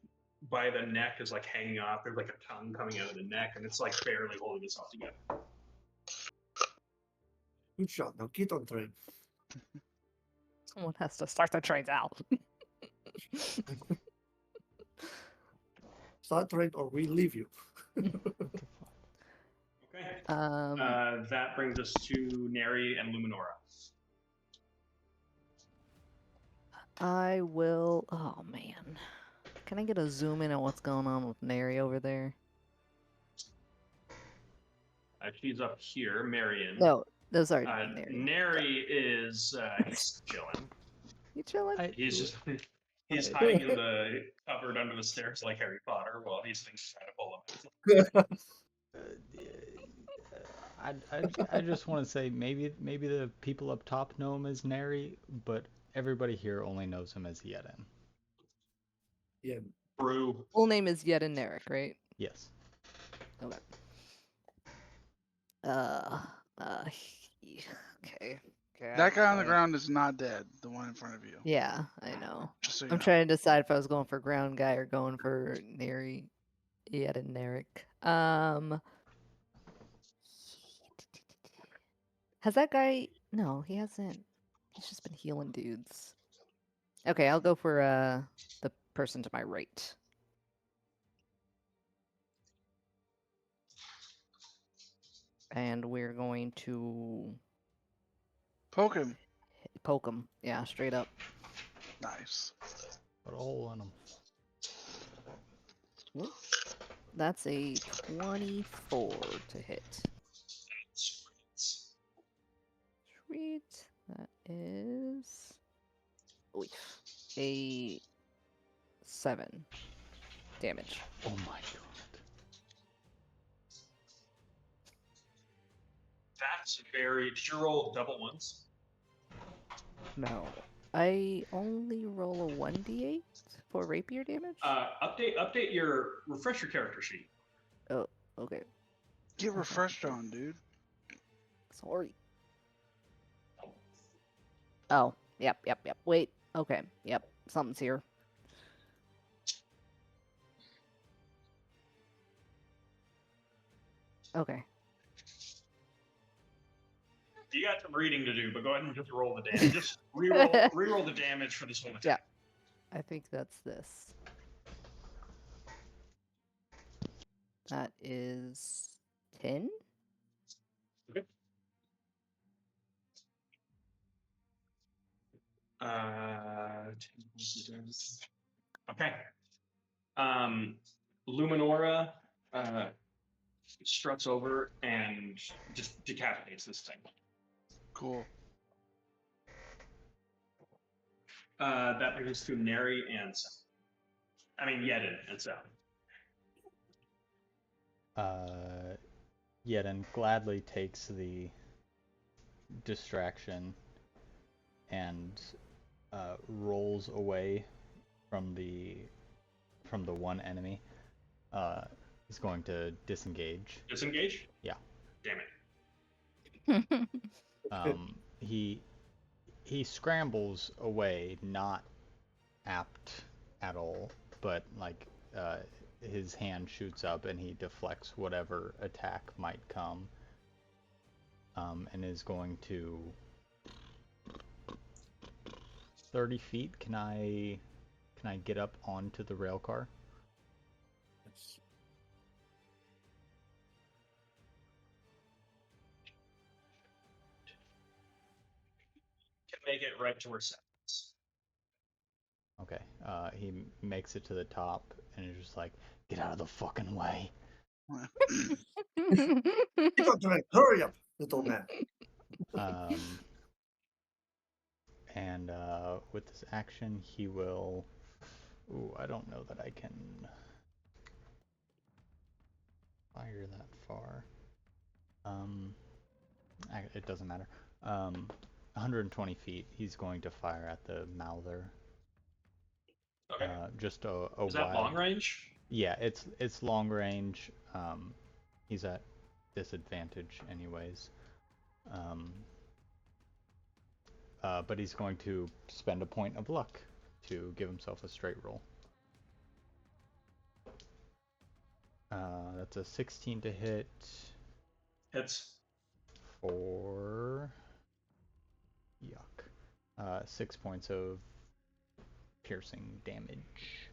by the neck is like hanging off. There's like a tongue coming out of the neck, and it's like barely holding itself together. Good shot. Now get on train. Someone has to start the trains out. Start train or we leave you. Okay. Um, That brings us to Neri and Luminora. I will. Oh man, can I get a zoom in on what's going on with Neri over there? She's up here, Marion. No, sorry, Neri. Neri is he's chilling. You chilling? He's just hiding in the cupboard under the stairs like Harry Potter while these things try to pull him. I just want to say maybe the people up top know him as Neri, but everybody here only knows him as Yeden. Yeah. Brew. Full name is Yeden Neric, right? Yes. Okay. Okay. That guy on the ground is not dead. The one in front of you. Yeah, I know. Just so you I'm know. trying to decide if I was going for ground guy or going for Neri. Yeden Neric. Has that guy? No, he hasn't. He's just been healing dudes. Okay, I'll go for the person to my right. And we're going to Poke him. poke him. Yeah, straight up. Nice. Put a hole in him. Whoop. That's a 24 to hit. Sweet. That is a 7 damage. Oh my god. That's very. Did you roll double ones? No. I only roll a 1d8 for rapier damage? Refresh your character sheet. Oh, okay. Get refreshed on, dude. Sorry. Oh, yep. Wait, okay, yep. Something's here. Okay. You got some reading to do, but go ahead and just roll the damage. Just reroll the damage for this one attack. I think that's this. That is 10? Okay. Okay. Luminora struts over and just decapitates this thing. Cool. That brings us to Neri and Sam. I mean, Yedin and Sam. Yedin gladly takes the distraction and rolls away from the one enemy. He's going to disengage. Disengage? Yeah. Damn it. He scrambles away, not apt at all, but like his hand shoots up and he deflects whatever attack might come, and is going to 30 feet. Can I get up onto the rail car? Can make it right to where Sam is. Okay. He makes it to the top and is just like, get out of the fucking way. Keep up to it. Hurry up, little man. And with this action, he will. Ooh, I don't know that I can fire that far. It doesn't matter. 120 feet. He's going to fire at the Mouther. Okay. Just a Is that long range? Yeah, it's long range. He's at disadvantage anyways. But he's going to spend a point of luck to give himself a straight roll. That's a 16 to hit. Hits. For 6 points of piercing damage.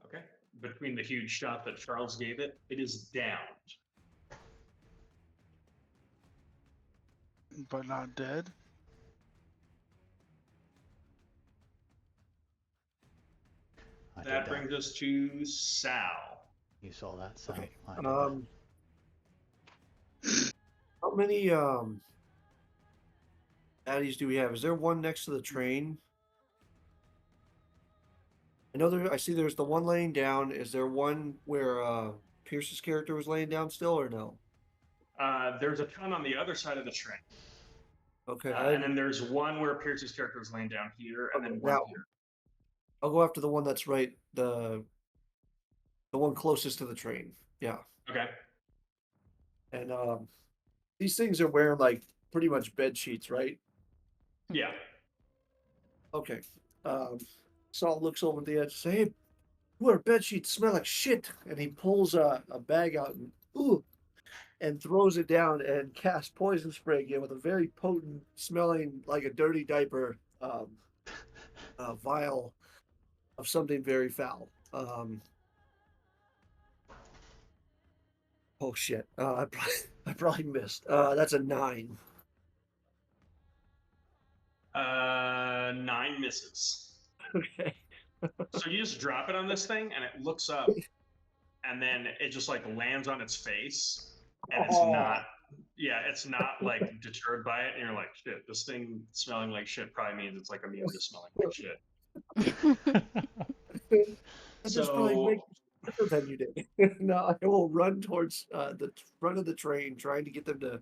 Okay. Between the huge shot that Charles gave it, it is downed. But not dead? That brings us to Sal. You saw that, Sal? Okay. I did that. How many baddies do we have? Is there one next to the train? I know I see there's the one laying down. Is there one where Pierce's character was laying down still, or no? There's a ton on the other side of the train. Okay. And then there's one where Pierce's character was laying down here, and then one here. I'll go after the one that's right, the one closest to the train. Yeah. Okay. And these things are wearing like pretty much bed sheets, right? Yeah. Okay. Saul looks over the edge and says, "Hey, our bed sheets smell like shit." And he pulls a bag out and throws it down and casts poison spray again with a very potent, smelling like a dirty diaper vial of something very foul. Oh shit! I probably missed. That's a 9. 9 misses. Okay. So you just drop it on this thing, and it looks up, and then it just like lands on its face, and it's not. Yeah, it's not like deterred by it, and you're like, shit. This thing smelling like shit probably means it's like immune to smelling like shit. That's probably way better than you did. No, I will run towards the front of the train, trying to get them to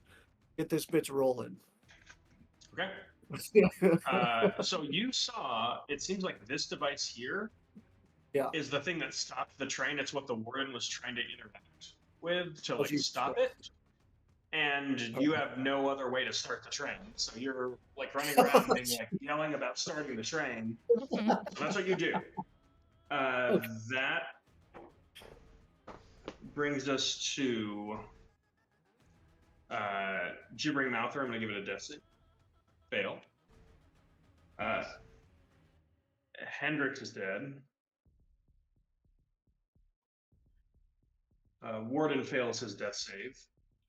get this bitch rolling. Okay. So you saw, it seems like this device here is the thing that stopped the train. It's what the warden was trying to interact with to like stop it. And you have no other way to start the train. So you're like running around and like yelling about starting the train. So that's what you do. That brings us to Gibbering Mouther. I'm going to give it a death save. Fail. Hendrix is dead. Warden fails his death save.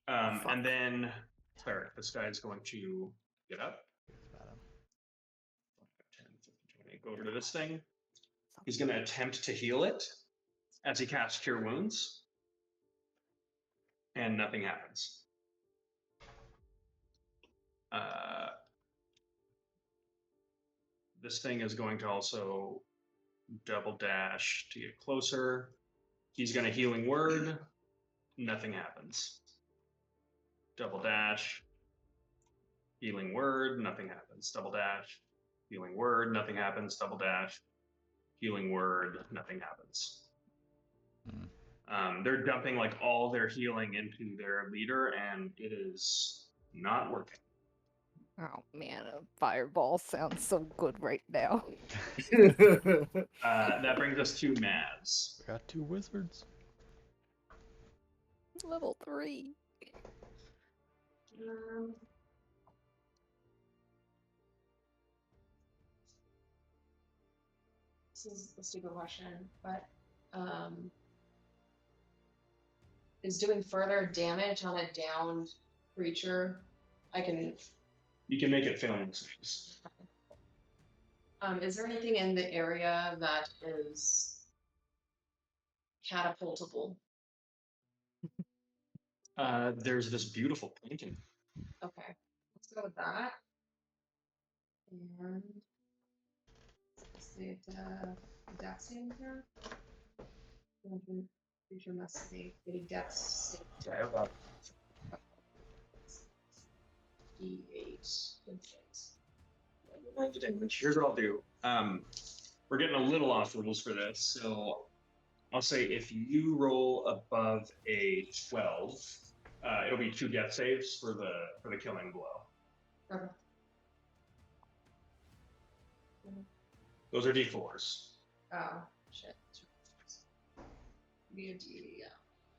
And then, cleric, this guy is going to get up. 10, 15, 20, go over to this thing. He's going to attempt to heal it as he casts Cure Wounds, and nothing happens. This thing is going to also double dash to get closer. He's going to Healing Word. Nothing happens. Double dash. Healing Word. Nothing happens. Double dash. Healing Word. Nothing happens. Double dash. Healing Word. Nothing happens. They're dumping like all their healing into their leader, and it is not working. Oh man, a fireball sounds so good right now. That brings us to Maz. We got 2 wizards. Level 3. This is a stupid question, but is doing further damage on a downed creature? You can make it failing saves. Is there anything in the area that is catapultable? There's this beautiful painting. Okay, let's go with that. And save the dex save here. Creature must save a dex save. D8. Here's what I'll do. We're getting a little off rules for this, so I'll say if you roll above a 12, it'll be 2 death saves for the killing blow. Okay. Those are d4s. Oh shit. Be a D, yeah.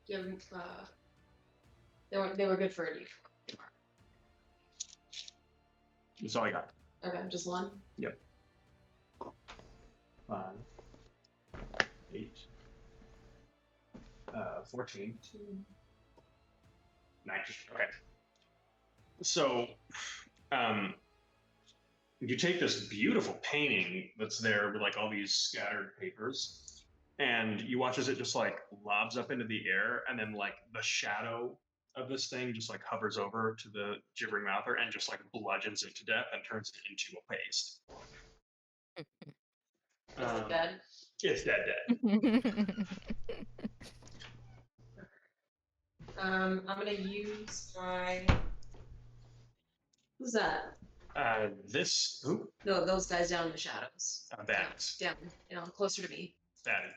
Give they were good for a D. That's all I got. Okay, just one? Yep. 5, 8, 14, 19. Okay. So, you take this beautiful painting that's there with like all these scattered papers, and you watch as it just like lobs up into the air, and then like the shadow of this thing just like hovers over to the gibbering mouther and just like bludgeons it to death and turns it into a paste. Is it dead? It's dead. I'm gonna use my. Who's that? This who? No, those guys down in the shadows. Bats. Down, closer to me. Batty.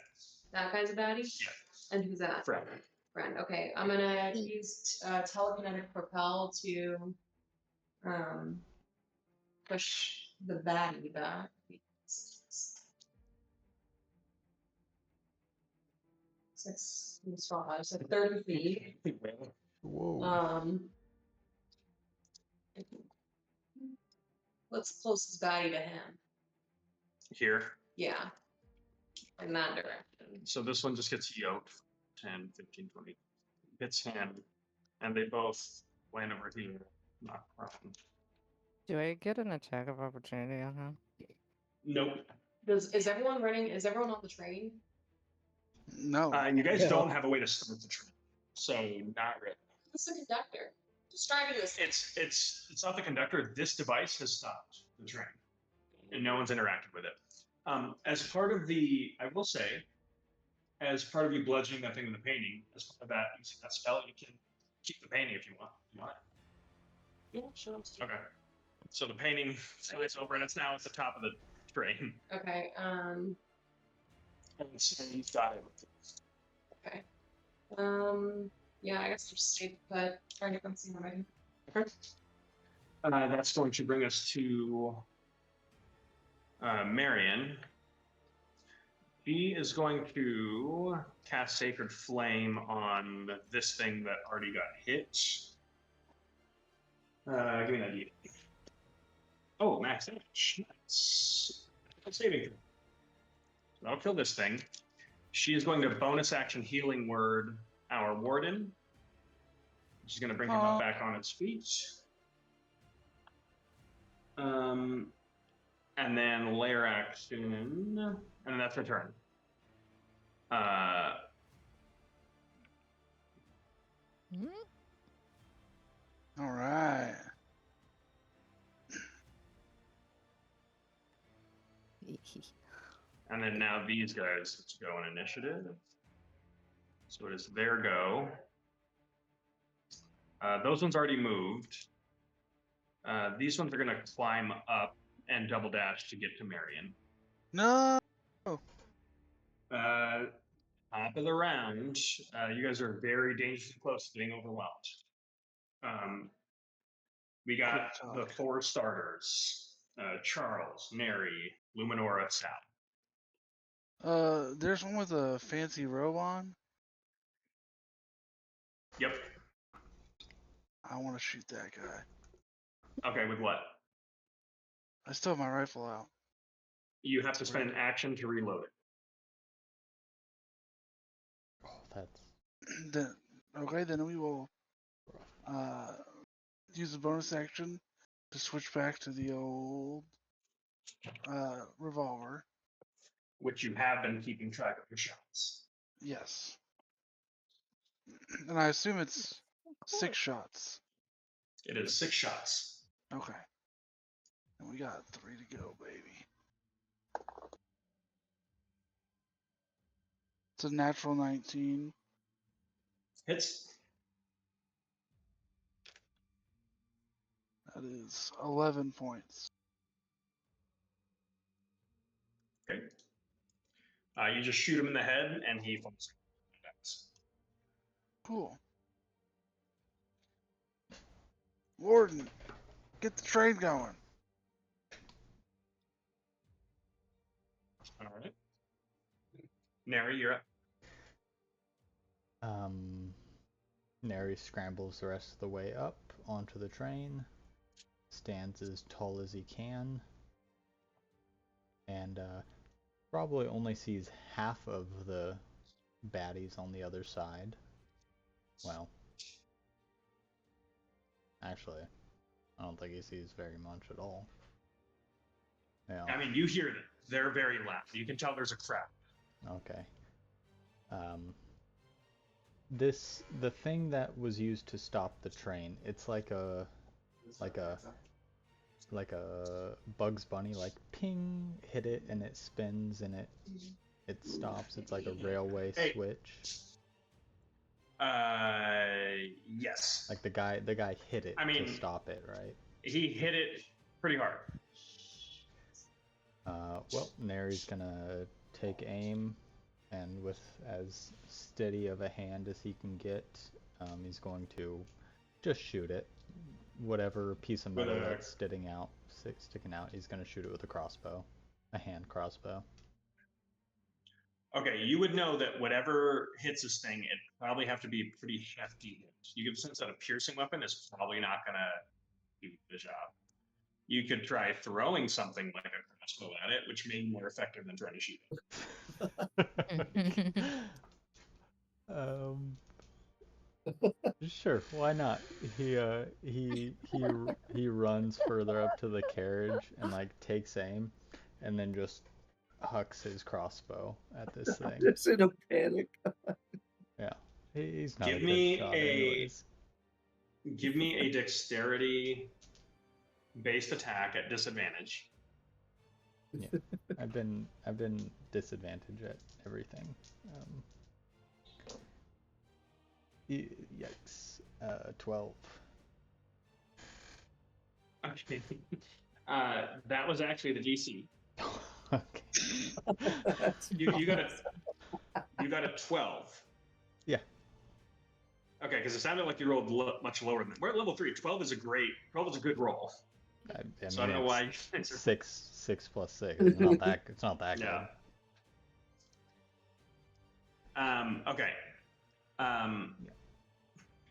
That guy's a baddie? Yeah. And who's that? Friend. Friend. Okay, I'm gonna use telekinetic propel to push the baddie back. Six, so 30 feet. Whoa. What's the closest baddie to him? Here. Yeah. In that direction. So this one just gets yoked. 10, 15, 20. Hits him. And they both land over here. Not prone. Do I get an attack of opportunity on him? Nope. Is everyone running? Is everyone on the train? No. You guys don't have a way to start the train. So not really. Who's the conductor? Just driving this. It's not the conductor. This device has stopped the train, and no one's interacted with it. As part of the, I will say, as part of you bludgeoning that thing with the painting, as part of that, using that spell, you can keep the painting if you want. Yeah, sure. Okay. So the painting slides over, and it's now at the top of the train. Okay. And so you've got it. Okay. Yeah, I guess just stay put. Try to come see somebody. Okay. That's going to bring us to Marion. She is going to cast Sacred Flame on this thing that already got hit. Give me that D8. Oh, max damage. Nice. Saving throw. So I'll kill this thing. She is going to bonus action Healing Word our Warden. which is going to bring him up back on his feet. And then lair action, and then that's her turn. All right. And then now these guys go in initiative. So it is their go. Those ones already moved. These ones are going to climb up and double dash to get to Marion. No. Top of the round, you guys are very dangerously close to being overwhelmed. We got the 4 starters: Charles, Neri, Luminora, Sal. There's one with a fancy robe on. Yep. I want to shoot that guy. Okay, with what? I still have my rifle out. You have to spend an action to reload it. Oh, that's Then okay, then we will use the bonus action to switch back to the old revolver. Which you have been keeping track of your shots. Yes. And I assume it's 6 shots. It is 6 shots. Okay. And we got 3 to go, baby. It's a natural 19. Hits. That is 11 points. Okay. You just shoot him in the head, and he falls. Cool. Warden, get the train going. All right. Neri, you're up. Neri scrambles the rest of the way up onto the train, stands as tall as he can, and probably only sees half of the baddies on the other side. Well, actually, I don't think he sees very much at all. Yeah. I mean, you hear them. They're very loud. You can tell there's a crowd. Okay. The thing that was used to stop the train, it's like a Bugs Bunny, like ping, hit it and it spins and it stops. It's like a railway switch. Yes. Like the guy hit it to stop it, right? He hit it pretty hard. Well, Neri's gonna take aim, and with as steady of a hand as he can get, he's going to just shoot it. Whatever piece of metal that's sticking out, he's gonna shoot it with a crossbow, a hand crossbow. Okay, you would know that whatever hits this thing, it probably have to be a pretty hefty hit. You give a sense that a piercing weapon is probably not gonna do the job. You could try throwing something like a crossbow at it, which may be more effective than trying to shoot it. Sure, why not? He runs further up to the carriage and like takes aim, and then just hucks his crossbow at this thing. Just in a panic. Yeah, he's not a good shot anyways. Give me a dexterity-based attack at disadvantage. Yeah, I've been disadvantaged at everything. Yikes. 12. Okay. That was actually the DC. Okay. You got a 12. Yeah. Okay, because it sounded like you rolled much lower than that. We're at level 3. 12 is a good roll. I mean, so I don't know why. 6 plus 6. It's not that good. Okay.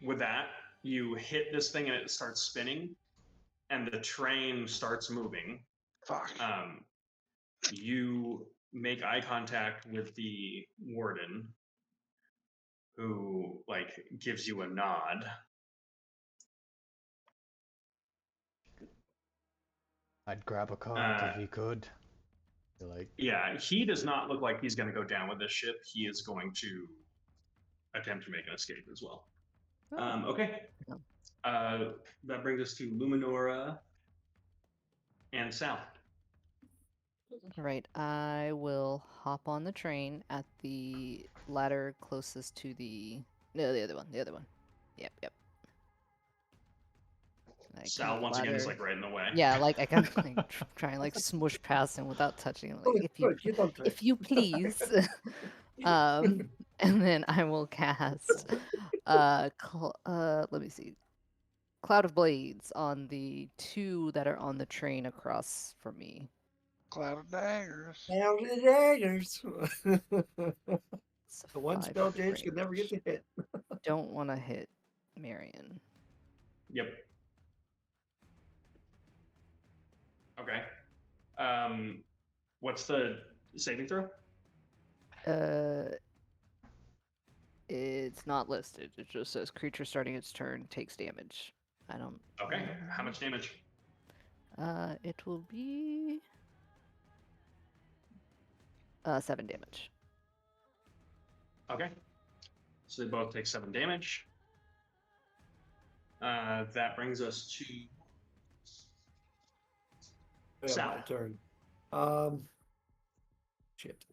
With that, you hit this thing and it starts spinning, and the train starts moving. Fuck. You make eye contact with the warden, who like gives you a nod, I'd grab a cart if he could. Like, yeah, he does not look like he's going to go down with this ship. He is going to attempt to make an escape as well. Oh. Okay. That brings us to Luminora and Sal. All right, I will hop on the train at the ladder closest to no, the other one. The other one. Yep. Like, Sal once again is like right in the way. yeah, like I can like try and like smush past him without touching him. Like if you please, and then I will cast let me see, Cloud of Blades on the 2 that are on the train across from me. Cloud of daggers. Cloud of daggers. It's The one 5 spell James can never get range. to hit. Don't want to hit Marion. Yep. Okay. What's the saving throw? It's not listed. It just says creature starting its turn takes damage. I don't. Okay. How much damage? It will be 7 damage. Okay. So they both take 7 damage. That brings us to Sal. My turn. Shit.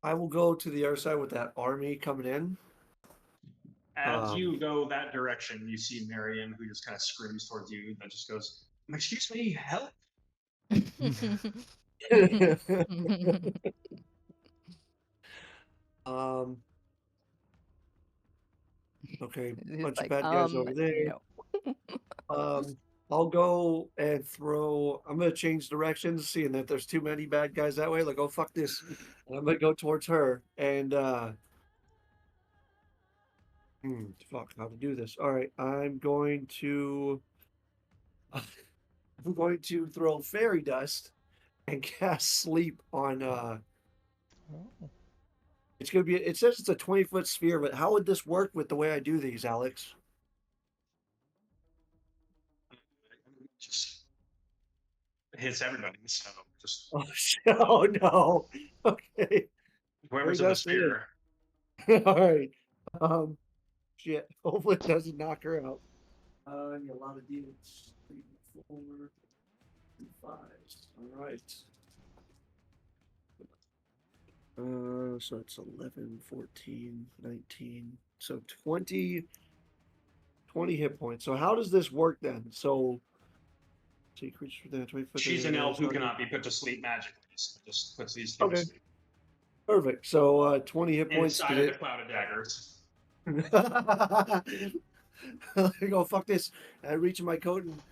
I will go to the other side with that army coming in. As you go that direction, you see Marion, who just kind of screams towards you. That just goes, "Excuse me, help!" Okay, He's bunch like, of bad guys over there. no. I'll go and throw. I'm gonna change directions, seeing that there's too many bad guys that way. Like, oh fuck this! And I'm gonna go towards her. And fuck, how to do this? All right, I'm going to throw fairy dust and cast sleep on. It's gonna be. It says it's a 20-foot sphere, but how would this work with the way I do these, Alex? Just hits everybody. So just Oh no. Okay. whoever's Fairy in the dust it is. sphere. All right. Shit. Hopefully it doesn't knock her out. I need a lot of demons. 3, 4, 5. All right. So it's 11, 14, 19. So 20 hit points. So how does this work then? So see creatures within 20 foot. She's an elf who cannot be put to sleep magically. So just puts these two to Okay. sleep. Perfect. So 20 hit points. Inside of the cloud of daggers. I go, fuck this. And I reach in my coat and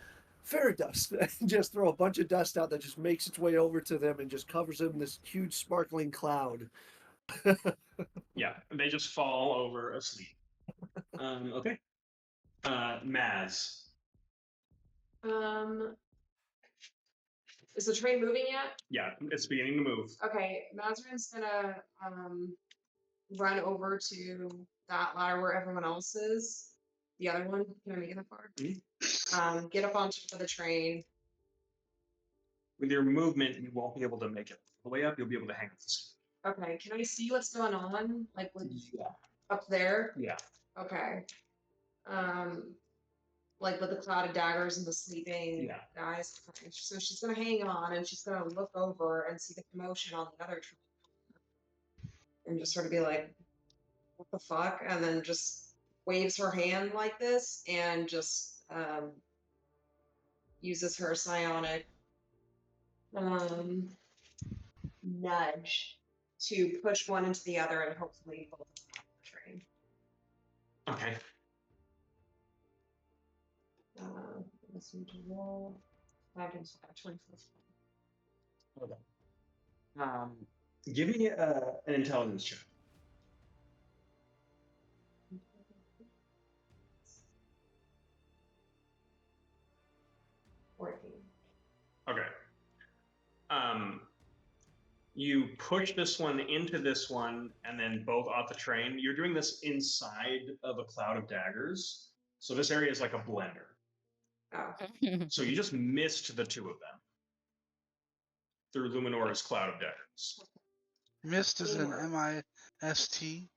fairy dust. And just throw a bunch of dust out that just makes its way over to them and just covers them in this huge sparkling cloud. Yeah, they just fall over asleep. Okay. Maz. Is the train moving yet? Yeah, it's beginning to move. Okay, Mazarin's gonna run over to that ladder where everyone else is. The other one. Can I make it that far? Mm-hmm. Get up on top of the train. With your movement, you won't be able to make it the way up. You'll be able to hang up the seat. Okay, can I see what's going on? Like Yeah. up there? Yeah. Okay. Like with the cloud of daggers and the sleeping guys. Okay. So she's gonna hang on and she's gonna look over and see the commotion on the other train. And just sort of be like, what the fuck? And then just waves her hand like this and just uses her psionic nudge to push one into the other and hopefully both on the train. Okay. Let's need to roll 24. Okay. Give me an intelligence check. Okay. You push this one into this one and then both off the train. You're doing this inside of a cloud of daggers. So this area is like a blender. Oh. So you just missed the two of them through Luminora's cloud of daggers. Mist is an Teamwork. M-I-S-T.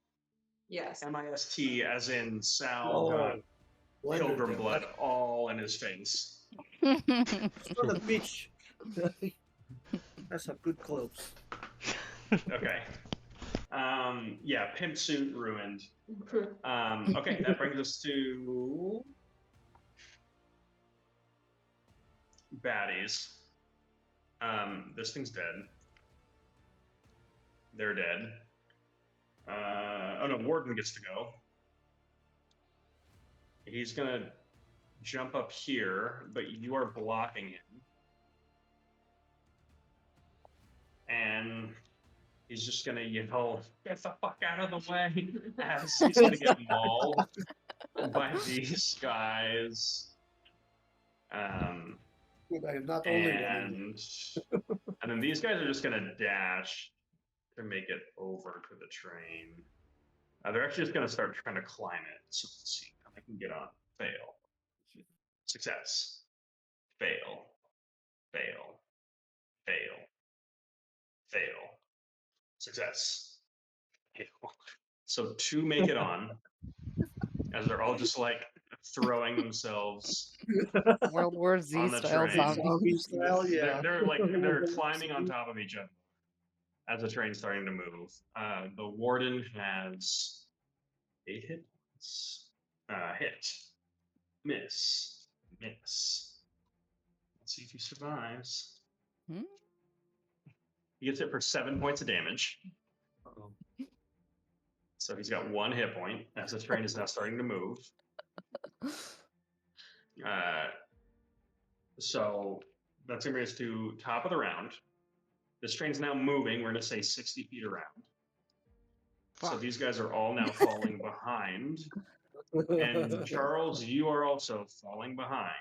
Yes. M-I-S-T, as in Sal Oh, got blended pilgrim them. blood all in his face. Son of a bitch. That's a good close. Okay. Yeah, pimp suit ruined. Okay, that brings us to baddies. This thing's dead. They're dead. Oh no, Warden gets to go. He's gonna jump up here, but you are blocking him. And he's just gonna yell, "Get the fuck out of the way!" as he's gonna get mauled by these guys. Good, I am not only running. And then these guys are just gonna dash to make it over to the train. They're actually just gonna start trying to climb it. So let's see how they can get on. Fail. Success. Fail. Fail. Fail. Fail. Success. Fail. So two make it on, as they're all just like throwing themselves World War Z on the style train. zombies. Zombie style, yeah. They're climbing on top of each other as the train's starting to move. The warden has 8 hit points. Hit. Miss. Miss. Let's see if he survives. Hmm? He gets hit for 7 points of damage. Uh-oh. So he's got 1 hit point as the train is now starting to move. So that's going to bring us to top of the round. This train's now moving. We're going to say 60 feet around. So Fuck. these guys are all now falling behind. And Charles, you are also falling behind.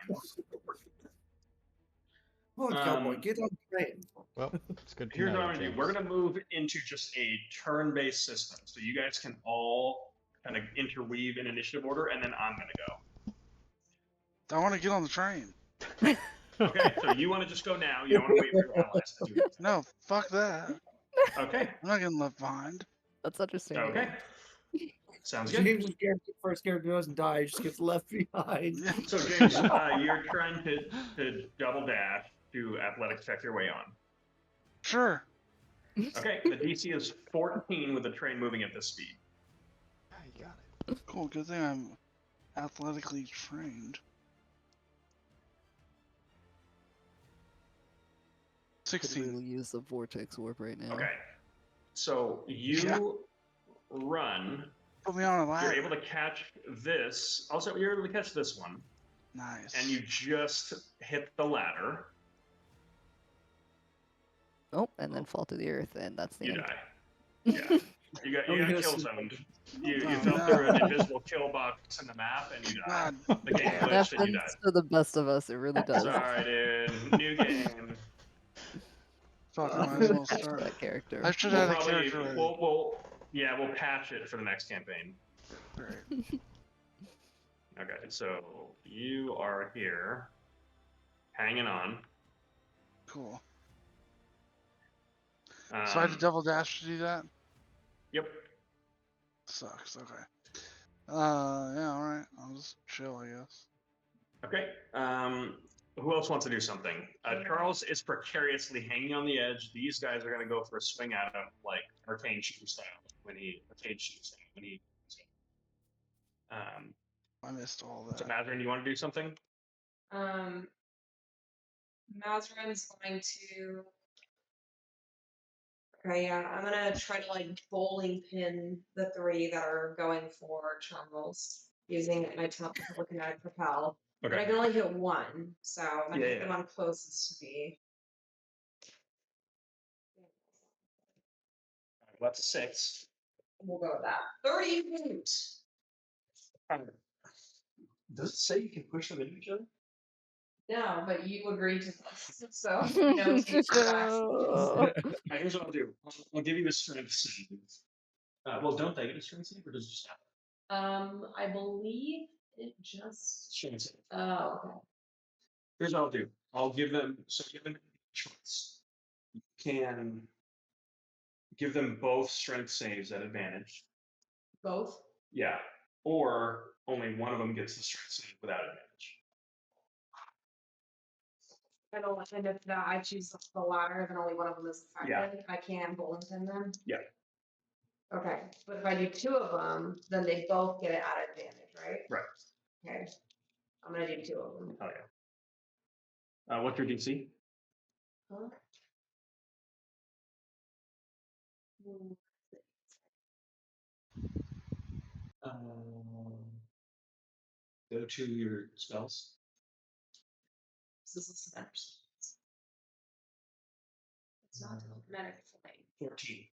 Come on, cowboy, get on the train. Well, it's good to Here's know, what I'm gonna do. We're gonna move into just a turn-based system, so you guys can all kind of interweave in initiative order, and then I'm gonna I want to get on the train. go. Okay, so you want to just go now? You don't want to wait for your allies to do it. No, fuck that. Okay. I'm not getting left behind. That's understandable. Okay. Sounds good. James' first character doesn't die, he just gets left behind. So James, you're trying to double dash to athletics check your way on. Sure. Okay, the DC is 14 with the train moving at this speed. Yeah, you got it. Cool. Good thing I'm athletically trained. 16. Could really use the vortex warp right now. Okay. So you Yeah. run. Put me on a You're ladder. able to catch this. Also, you're able to catch this one. Nice. And you just hit the ladder. Oh, and then fall to the earth, and that's the You end. die. Yeah. You got yes. kill zoned. You Oh, fell no. through an invisible kill box in the map and you die. God. The game It glitched and you died. happens to the best of us. It really does. Sorry, dude. New game. Fuck, I I'm might as really well attached to start. that character. I should We'll have a probably character ready. we'll patch it for the next campaign. Great. Okay, so you are here, hanging on. Cool. So I had to Um, double dash to do that? Yep. Sucks. Okay. Yeah, alright. I'll just chill, I guess. Okay. Who else wants to do something? Charles is precariously hanging on the edge. These guys are going to go for a swing at him, like arcane shooter style. I missed all So that. Mazarin, you want to do something? Mazarin is going to. Okay, yeah, I'm gonna try to like bowling pin the 3 that are going for Charles using my telekinetic propel. But I can only hit 1, so I'm gonna hit the one closest to me. That's 6. We'll go with that. 30 feet. Does it say you can push them into each other? No, but you agreed to this, so no future actions. Here's what I'll do. I'll give you a strength save. Well, don't they get a strength save, or does it just happen? I believe it just. Strength save. Oh, okay. Here's what I'll do. I'll give them, so give them a choice. You can give them both strength saves at advantage. Both? Yeah. Or only one of them gets the strength save without advantage. And if I choose the latter, then only one of them is Yeah. affected. I can't bulletin them. Yeah. Okay, but if I do two of them, then they both get it at advantage, right? Right. Okay, I'm gonna do two of them. Oh yeah. What's your DC? Huh? Go to your spells. This is steps. It's not automatic flame. 14.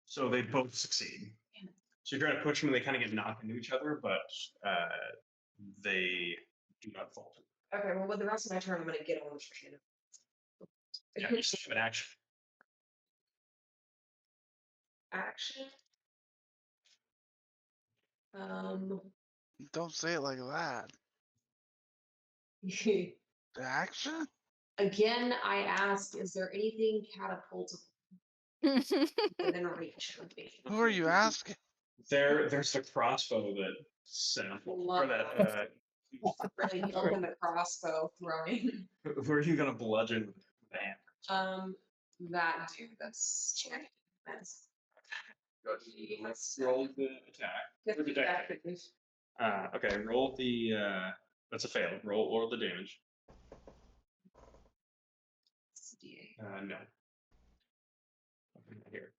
So they both succeed. So you're trying to push them and they kind of get knocked into each other, but they do not fall. Okay, well, with the rest of my turn, I'm gonna get on the train. Yeah, you still have an action. Action. Um. Don't say it like that. Action? Again, I ask, is there anything catapultable within reach of me? Who are you asking? There's the crossbow that or that Really building the crossbow throwing. who are you gonna bludgeon with the hand? That dude. That's that's. Let's roll the attack. Or the deck save. Okay, roll the that's a fail. Roll the damage. No. Here.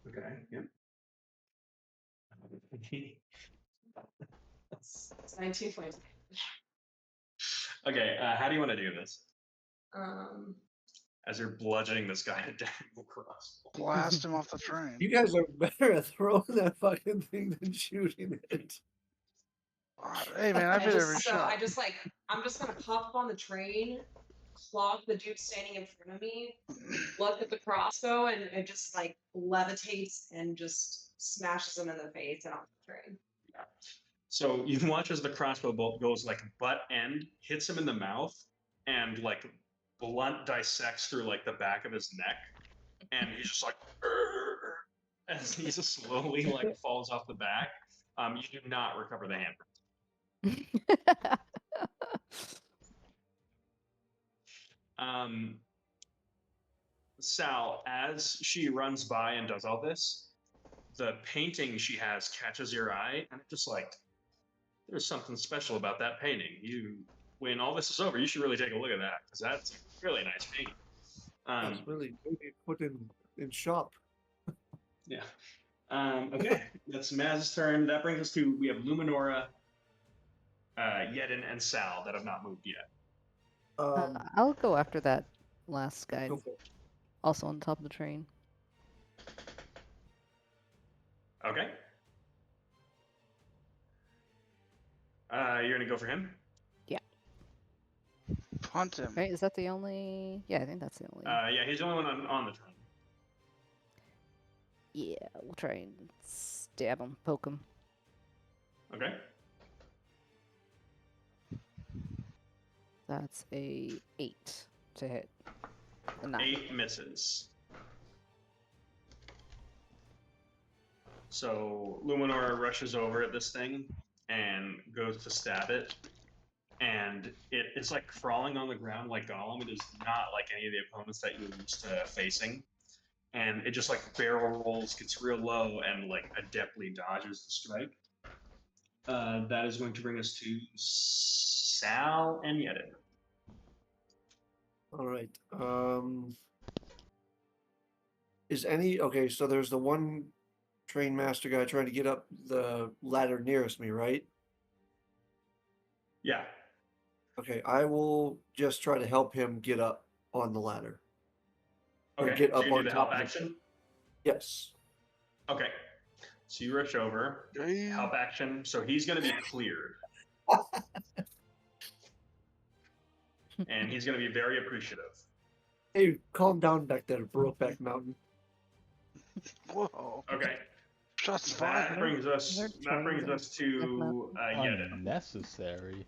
Okay, yep. It's 19 points. Okay, how do you want to do this? Um, As you're bludgeoning this guy to death across. Blast him off the train. You guys are better at throwing that fucking thing than shooting it. Hey man, I I did every just, so shot. I'm just gonna pop up on the train, clock the dude standing in front of me, look at the crossbow, and it just like levitates and just smashes him in the face and off the train. So you can watch as the crossbow bolt goes like butt end, hits him in the mouth, and like blunt dissects through like the back of his neck, and he's just like "Urgh," as he just slowly like falls off the back. You do not recover the hand. Sal, as she runs by and does all this, the painting she has catches your eye, and it's just like, there's something special about that painting. When all this is over, you should really take a look at that, because that's a really nice painting. That's really maybe put in shop. Yeah. Okay, that's Maz's turn. That brings us to, we have Luminora, Yedin, and Sal that have not moved yet. I'll go after that last guy, Go for it. also on top of the train. Okay. You're gonna go for him? Yeah. Punt him. Right? Is that the only? Yeah, I think that's the only. Yeah, he's the only one on the train. Yeah, we'll try and stab him, poke him. Okay. That's a 8 to hit. A 9. 8 misses. So Luminora rushes over at this thing and goes to stab it. And it's like crawling on the ground like Gollum. It is not like any of the opponents that you're used to facing. And it just like barrel rolls, gets real low, and like adeptly dodges the strike. That is going to bring us to Sal and Yedin. All right. Okay, so there's the one train master guy trying to get up the ladder nearest me, right? Yeah. Okay, I will just try to help him get up on the ladder. Or Okay. get So up you do on the top help of action? Yes. Okay. So you rush over. Help action. So he's going to be cleared. And he's going to be very appreciative. Hey, calm down back there, Brokeback Mountain. Whoa. Okay. Shots That fired. brings us. There's That brings trains us to Yedin. Unnecessary.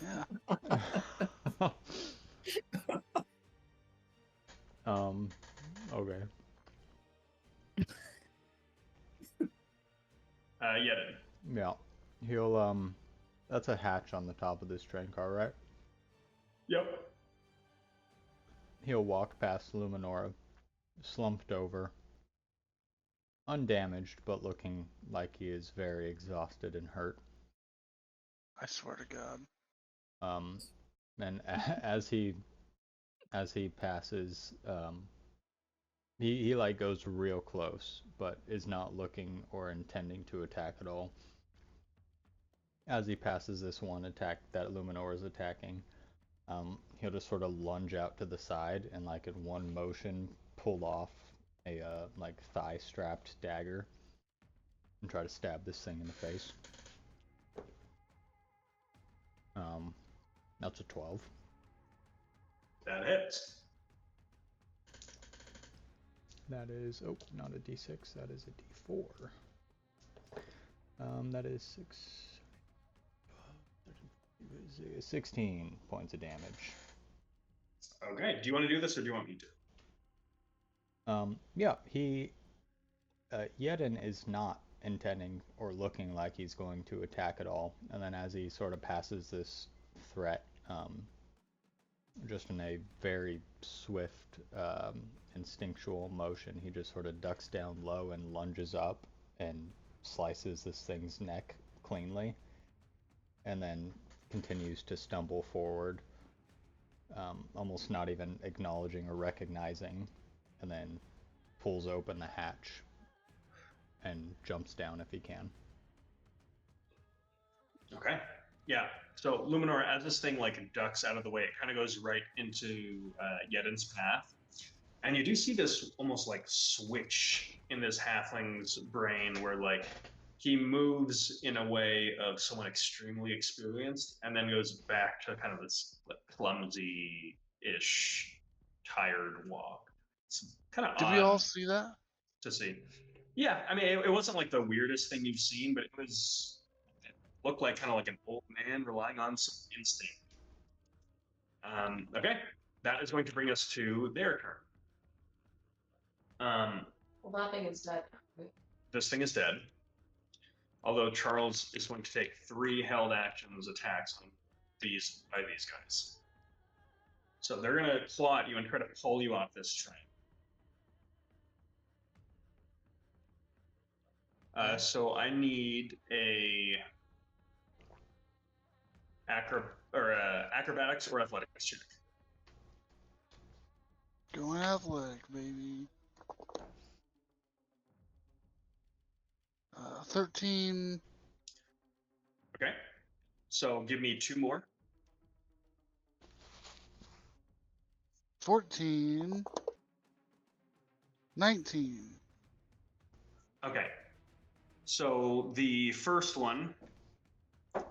Yeah. Okay. Yedin. Yeah. He'll that's a hatch on the top of this train car, right? Yep. He'll walk past Luminora, slumped over, undamaged, but looking like he is very exhausted and hurt. I swear to God. And as he passes, he like goes real close, but is not looking or intending to attack at all. As he passes this one attack that Luminor is attacking, he'll just sort of lunge out to the side and like in one motion pull off a like thigh strapped dagger and try to stab this thing in the face. That's a 12. That hits. That is, oh, not a d6, that is a d4. That is 16 points of damage. Okay. Do you want to do this or do you want me to? Yeah, Yedin is not intending or looking like he's going to attack at all. And then as he sort of passes this threat, just in a very swift, instinctual motion, he just sort of ducks down low and lunges up and slices this thing's neck cleanly, and then continues to stumble forward, almost not even acknowledging or recognizing, and then pulls open the hatch and jumps down if he can. Okay. Yeah. So Luminor, as this thing like ducks out of the way, it kind of goes right into Yedin's path, and you do see this almost like switch in this halfling's brain where like he moves in a way of someone extremely experienced, and then goes back to kind of this like, clumsy-ish, tired walk. It's kind of Did we all odd see that? to see. Yeah, I mean, it wasn't like the weirdest thing you've seen, but it looked like kind of like an old man relying on some instinct. Okay, that is going to bring us to their turn. Well, that thing is dead. This thing is dead. Although Charles is going to take 3 held actions attacks on these guys. So they're going to claw at you and try to pull you off this train. So I need a acrobatics or athletics check. Going athletic, baby. 13. Okay. So give me 2 more. 14. 19. Okay. So the first one,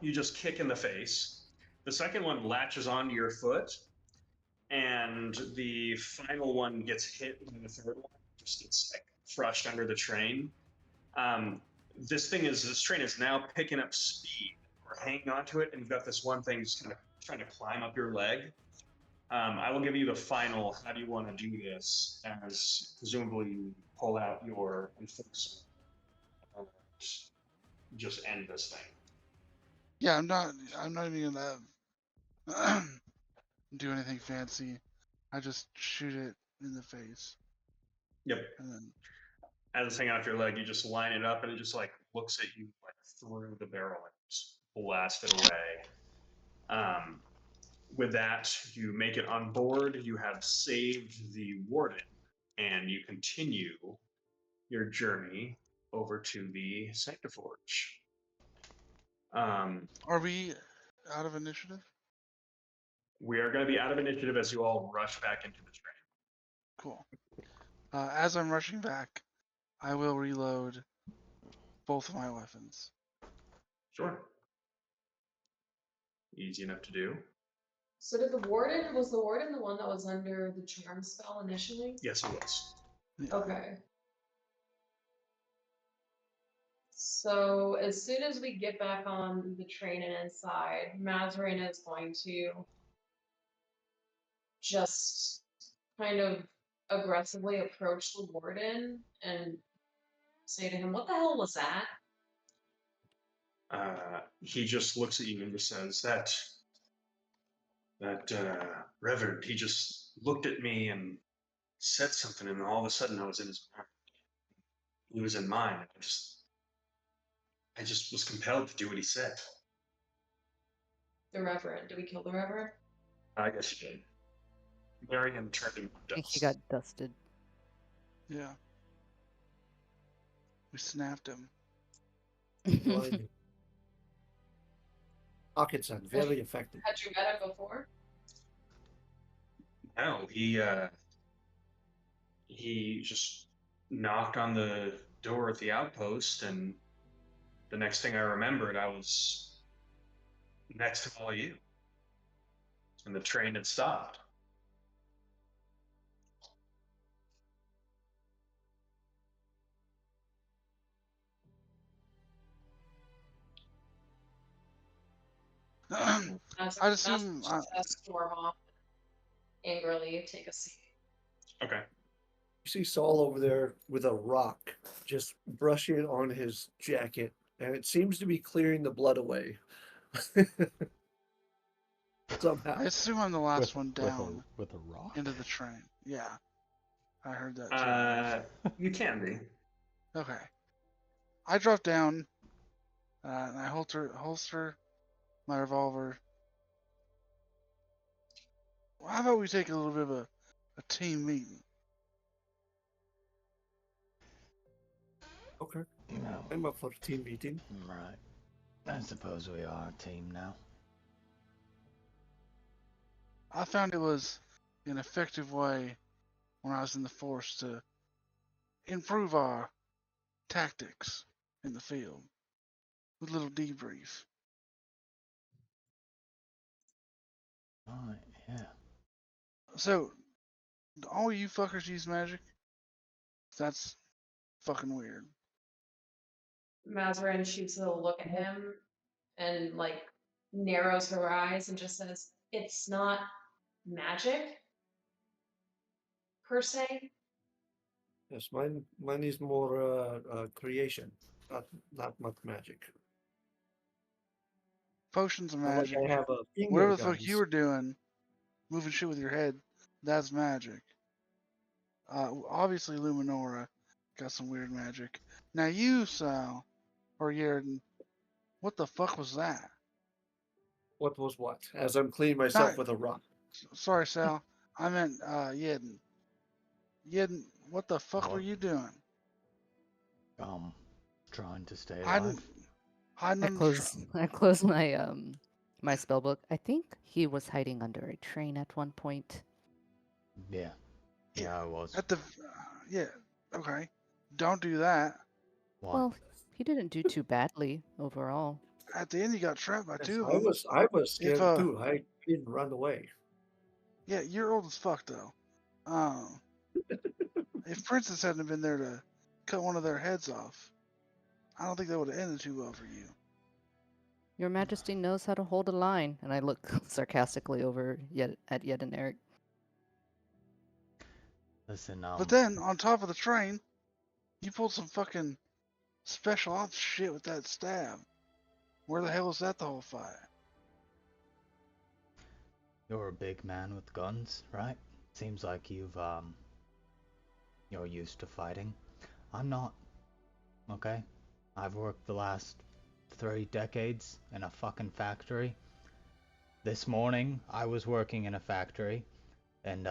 you just kick in the face. The second one latches onto your foot. And the final one gets hit, and the third one just gets like crushed under the train. This train is now picking up speed. We're hanging onto it, and you've got this one thing just kind of trying to climb up your leg. I will give you the final. How do you want to do this? As presumably you pull out your enforcement and just end this thing. Yeah, I'm not even gonna do anything fancy. I just shoot it in the face. Yep. And then As it's hanging off your leg, you just line it up, and it just like looks at you like through the barrel and just blast it away. With that, you make it on board. You have saved the warden, and you continue your journey over to the Sanctiforge. are we out of initiative? We are going to be out of initiative as you all rush back into the train. Cool. As I'm rushing back, I will reload both of my weapons. Sure. Easy enough to do. So was the warden the one that was under the charm spell initially? Yes, it was. Yeah. Okay. So as soon as we get back on the train and inside, Mazarin is going to just kind of aggressively approach the warden and say to him, "What the hell was that?" He just looks at you and just says, that Reverend, he just looked at me and said something, and all of a sudden I was in his mind. He was in mine. I just was compelled to do what he said. The Reverend. Did we kill the Reverend? I guess you did. Marion turned him I think he dust. got dusted. Yeah. We snapped him. Blinding. Pocket-san, very effective. Had you met him before? No, he just knocked on the door at the outpost, and the next thing I remembered, I was next to all of you, and the train had stopped. I'd assume. Just gonna storm off angrily. Take a seat. Okay. You see Saul over there with a rock, just brushing it on his jacket, and it seems to be clearing the blood away. Somehow. I assume I'm the last one down with a rock. into the train. Yeah, I heard that too. You can be. Okay. I drop down, and I holster my revolver. Well, how about we take a little bit of a team meeting? Okay. No. I'm up for a team meeting. Right. I suppose we are a team now. I found it was an effective way when I was in the force to improve our tactics in the field with a little debrief. Right, yeah. So, do all you fuckers use magic? That's fucking weird. Mazarin shoots a little look at him and like narrows her eyes and just says, "It's not magic per se." Yes, mine is more creation, not much magic. Potions of Not like magic. I have a finger Whatever the guns. fuck you were doing, moving shit with your head, that's magic. Obviously Luminora got some weird magic. Now you, Sal, or Yerden, what the fuck was that? What was what? As I'm cleaning myself Not, with a rock. sorry, Sal. I meant Yerden. Yerden, what the fuck were What? you doing? Trying to stay Hiding, alive. hiding I under close my my spell book. I think he was hiding under a train at one point. Yeah. Yeah, I was. at the, yeah, okay. Don't do that. Why? Well, he didn't do too badly overall. At the end, you got trapped by Yes, two of I them. was scared If too. I didn't run away. Yeah, you're old as fuck though. If Princess hadn't been there to cut one of their heads off, I don't think that would have ended too well for you. Your Majesty knows how to hold a line, and I look sarcastically over at Yed and Eric. Listen, But then, on top of the train, you pulled some fucking special ops shit with that stab. Where the hell was that the whole fight? you're a big man with guns, right? Seems like you're used to fighting. I'm not. Okay? I've worked the last 3 decades in a fucking factory. This morning, I was working in a factory, and,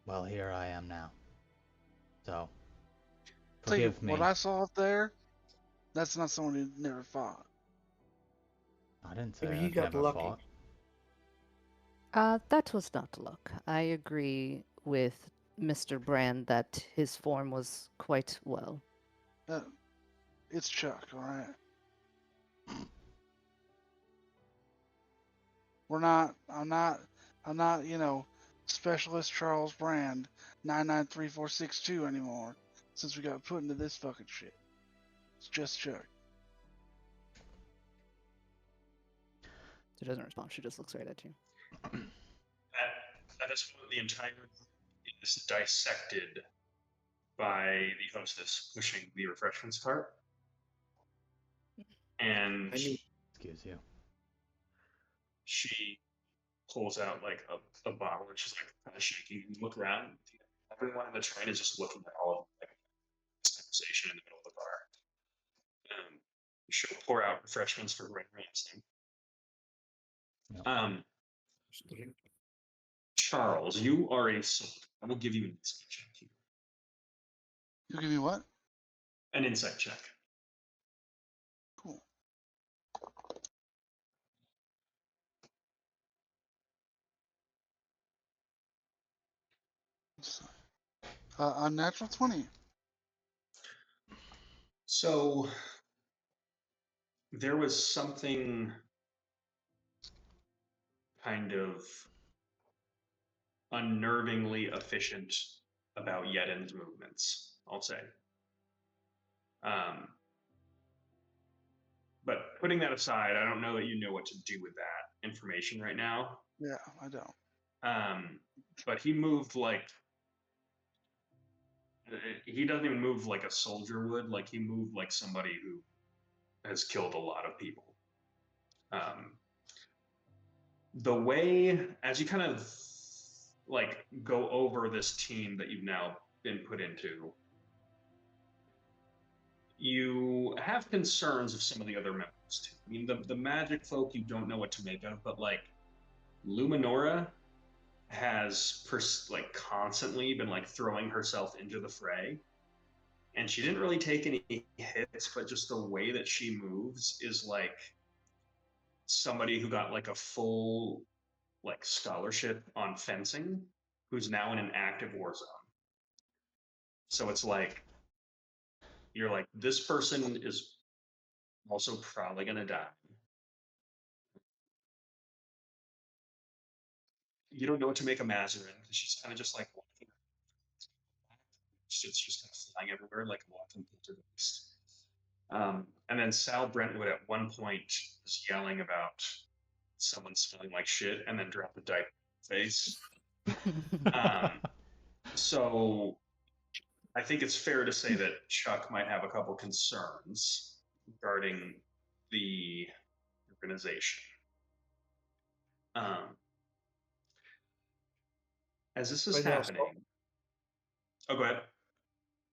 well, here I am now. So, Tell you forgive me. what I saw up there, that's not someone who never fought. I didn't say Maybe he I've got never lucky. fought. That was not luck. I agree with Mr. Brand that his form was quite well. It's Chuck, alright? I'm not, Specialist Charles Brand 993462 anymore, since we got put into this fucking shit. Just check. She doesn't respond. She just looks right at you. At this point, the entire is dissected by the hostess pushing the refreshments cart. And Excuse you. she pulls out like a bottle and she's like kind of shaking. You look around, everyone in the train is just looking at all of like, this conversation in the middle of the bar. She'll pour out refreshments for Red Ramsey. Yep. Charles, you are a soldier. I will give you an insight check here. You give me what? An insight check. Cool. A natural 20. So there was something kind of unnervingly efficient about Yedin's movements, I'll say. But putting that aside, I don't know that you know what to do with that information right now. Yeah, I don't. But he moved like he doesn't even move like a soldier would. Like he moved like somebody who has killed a lot of people. The way, as you kind of like go over this team that you've now been put into, you have concerns of some of the other members too. I mean, the magic folk you don't know what to make of, but like Luminora has like constantly been like throwing herself into the fray, and she didn't really take any hits, but just the way that she moves is like somebody who got like a full like scholarship on fencing who's now in an active war zone. So it's like you're like, this person is also probably gonna die. You don't know what to make of Mazarin because she's kind of just like walking. It's just kind of flying everywhere like a walking poltergeist. And then Sal Brentwood at one point was yelling about someone smelling like shit and then dropped a diaper face. So I think it's fair to say that Chuck might have a couple concerns regarding the organization. As this is Right now, Saul, happening, oh, go ahead.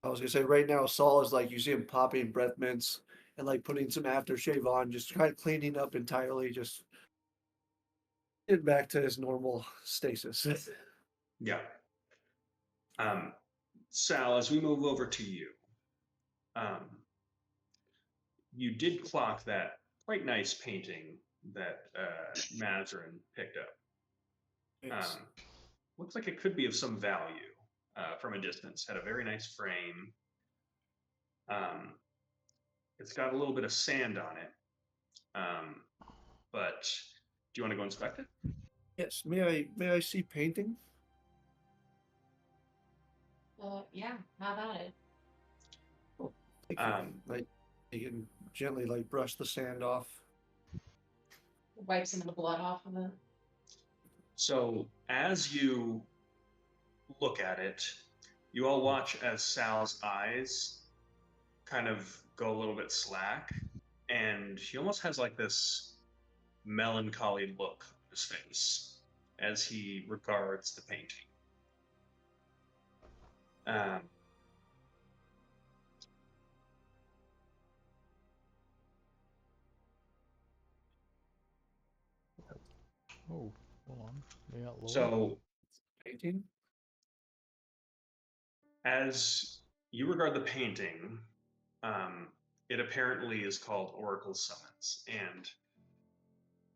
I was gonna say right now, Saul is like you see him popping breath mints and like putting some aftershave on, just kind of cleaning up entirely, just getting back to his normal stasis. Yeah. Sal, as we move over to you, you did clock that quite nice painting that Mazarin picked up. Yes. Looks like it could be of some value from a distance. Had a very nice frame. It's got a little bit of sand on it. But do you want to go inspect it? Yes. May I see painting? Yeah, how about it? Oh, thank you. Like you can gently like brush the sand off. Wipe some of the blood off of it. So as you look at it, you all watch as Sal's eyes kind of go a little bit slack, and he almost has like this melancholy look on his face as he regards the painting. Oh, hold on. We got lower. So, Painting? as you regard the painting, it apparently is called Oracle Summons, and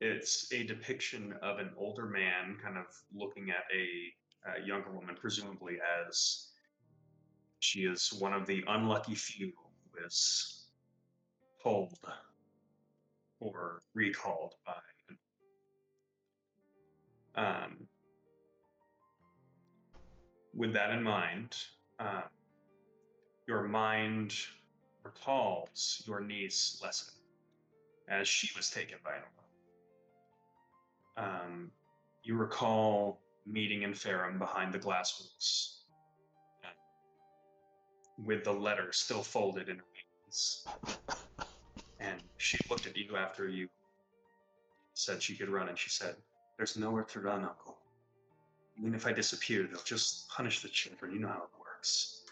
it's a depiction of an older man kind of looking at a younger woman, presumably as she is one of the unlucky few who is pulled or recalled by. With that in mind, your mind recalls your niece, Lesson, as she was taken by Nora. You recall meeting in Ferrum behind the glass works, with the letter still folded in her hands. And she looked at you after you said she could run, and she said, "There's nowhere to run, Uncle. Even if I disappear, they'll just punish the children. You know how it works.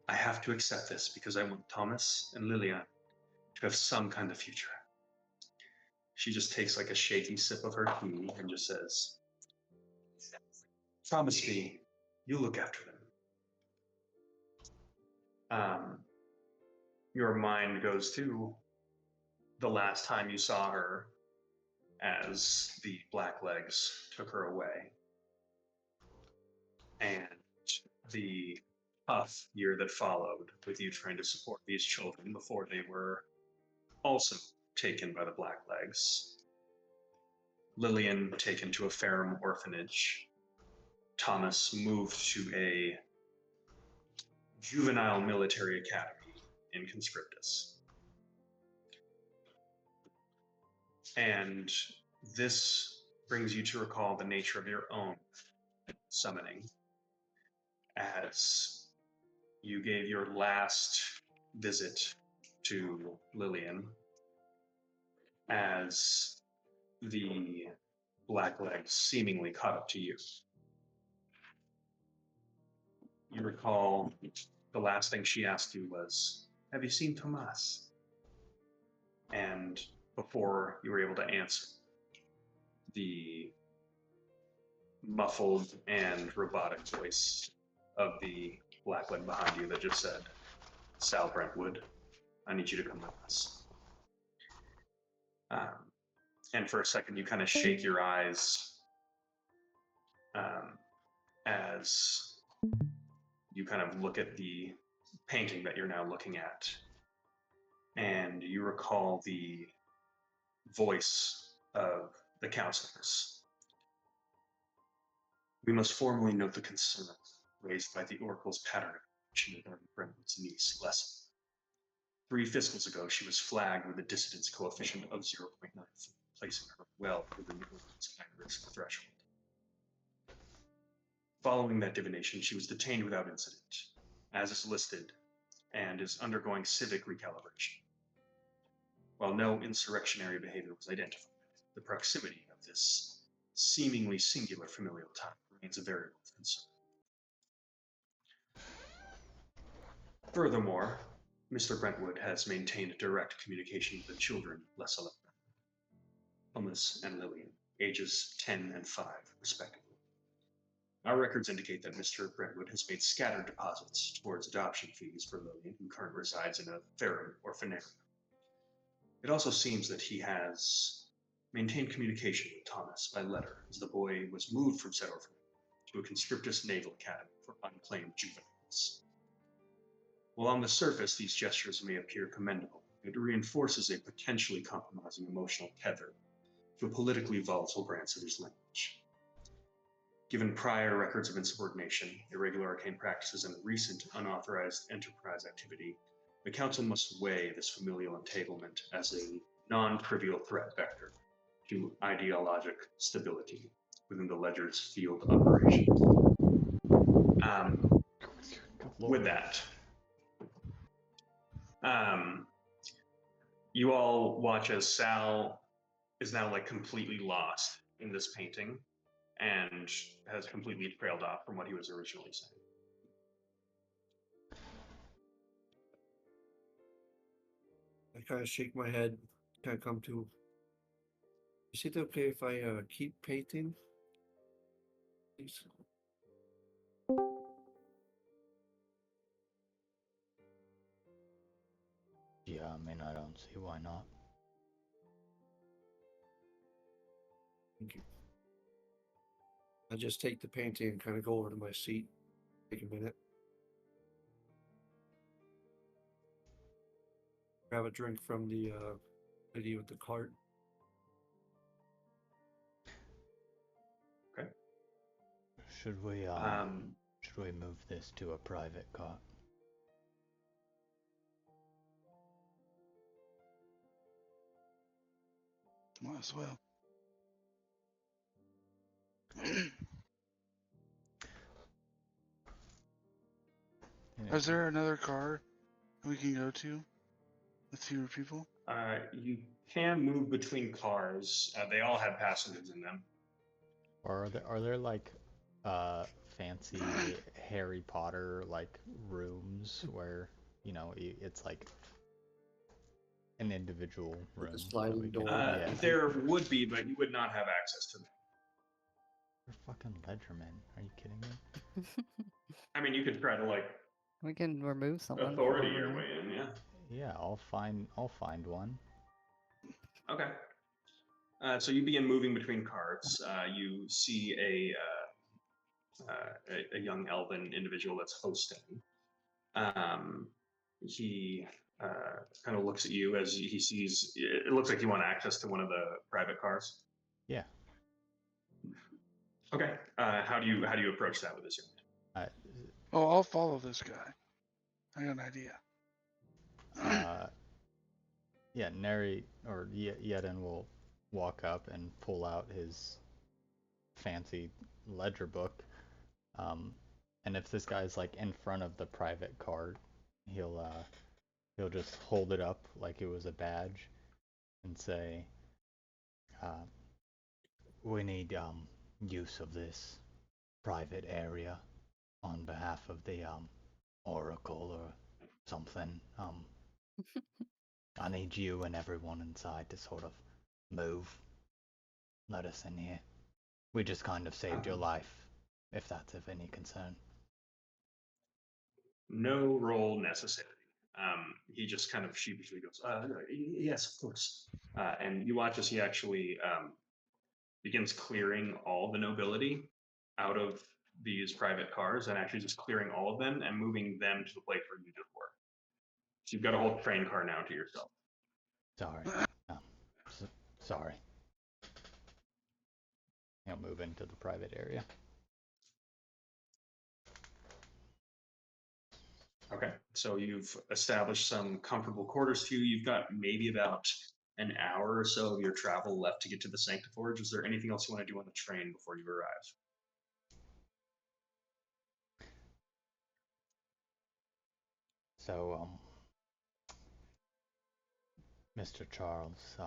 I have to accept this because I want Thomas and Lillian to have some kind of future." She just takes like a shaky sip of her tea and just says, "Promise me, you look after them." Your mind goes to the last time you saw her as the Blacklegs took her away, and the tough year that followed with you trying to support these children before they were also taken by the Blacklegs. Lillian taken to a Ferrum orphanage. Thomas moved to a juvenile military academy in Conscriptus. And this brings you to recall the nature of your own summoning, as you gave your last visit to Lillian as the Blacklegs seemingly caught up to you. You recall the last thing she asked you was, "Have you seen Tomas?" And before you were able to answer, the muffled and robotic voice of the Blackleg behind you that just said, "Sal Brentwood, I need you to come with us." And for a second, you kind of shake your eyes as you kind of look at the painting that you're now looking at, and you recall the voice of the counselors. "We must formally note the concern raised by the Oracle's pattern regarding Brentwood's niece, Leslie. 3 fiscals ago, she was flagged with a dissidence coefficient of 0.9, placing her well within the Oracle's high-risk threshold. Following that divination, she was detained without incident, as is listed, and is undergoing civic recalibration. While no insurrectionary behavior was identified, the proximity of this seemingly singular familial type remains a variable of concern. Furthermore, Mr. Brentwood has maintained direct communication with the children less alone, Thomas and Lillian, ages 10 and 5, respectively. Our records indicate that Mr. Brentwood has made scattered deposits towards adoption fees for Lillian, who currently resides in a Ferrum orphanarium. It also seems that he has maintained communication with Thomas by letter, as the boy was moved from said orphanage to a conscriptus naval academy for unclaimed juveniles. While on the surface these gestures may appear commendable, it reinforces a potentially compromising emotional tether to a politically volatile branch of his lineage. Given prior records of insubordination, irregular arcane practices, and recent unauthorized enterprise activity, the Council must weigh this familial entanglement as a non-trivial threat vector to ideologic stability within the Ledger's field operations. With that, you all watch as Sal is now like completely lost in this painting and has completely trailed off from what he was originally saying. I kind of shake my head, kind of come to. Is it okay if I keep painting? Please. Yeah, I mean, I don't see why not. Thank you. I just take the painting and kind of go over to my seat. Take a minute. Grab a drink from the lady with the cart. Okay. Should we move this to a private cot? as well. Is there another car we can go to with fewer people? You can move between cars. They all have passengers in them. Or are there like fancy Harry Potter like rooms where, you know, it's like an individual room Like a that sliding we can, door. yeah. There would be, but you would not have access to them. We're fucking ledgermen. Are you kidding me? I mean, you could try to like We can remove someone authority from a your room. way in, yeah. Yeah, I'll find one. Okay. So you begin moving between cars. You see a young elven individual that's hosting. He kind of looks at you as he sees. It looks like you want access to one of the private cars. Yeah. Okay. How do you approach that with this young man? Oh, I'll follow this guy. I got an idea. Yeah, Neri or Yeden will walk up and pull out his fancy ledger book. And if this guy's like in front of the private car, he'll just hold it up like it was a badge and say, "We need use of this private area on behalf of the Oracle or something. I need you and everyone inside to sort of move. Let us in here. We just kind of saved your life, if that's of any concern." No roll necessary. He just kind of sheepishly goes, "Yes, of course." And you watch as he actually begins clearing all the nobility out of these private cars and actually just clearing all of them and moving them to the place where you just were. So you've got a whole train car now to yourself. Sorry. Sorry. He'll move into the private area. Okay, so you've established some comfortable quarters for you. You've got maybe about an hour or so of your travel left to get to the Sanctiforge. Is there anything else you want to do on the train before you arrive? So, Mr. Charles,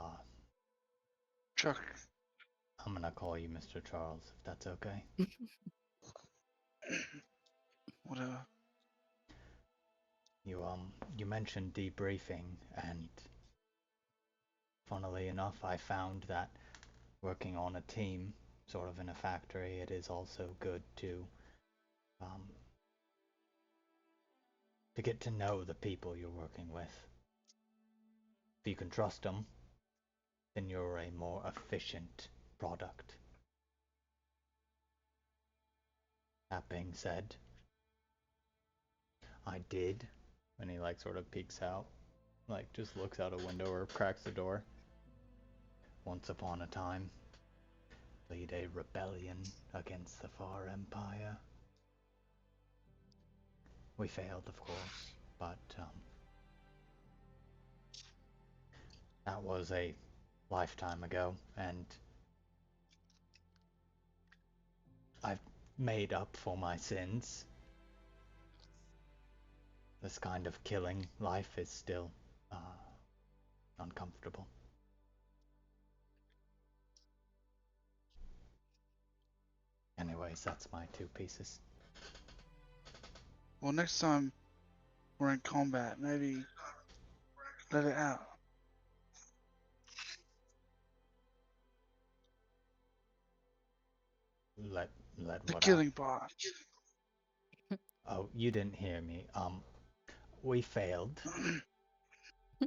Chuck. I'm gonna call you Mr. Charles, if that's okay. What You mentioned debriefing, and funnily enough, I found that working on a team, sort of in a factory, it is also good to get to know the people you're working with. If you can trust them, then you're a more efficient product. That being said, I did, when he like sort of peeks out, like just looks out a window or cracks the door. Once upon a time, lead a rebellion against the Far Empire. We failed, of course, but that was a lifetime ago, and I've made up for my sins. This kind of killing life is still uncomfortable. Anyways, that's my 2 pieces. Well, next time we're in combat, maybe let it out. Let The what killing out? part. Oh, you didn't hear me. We failed.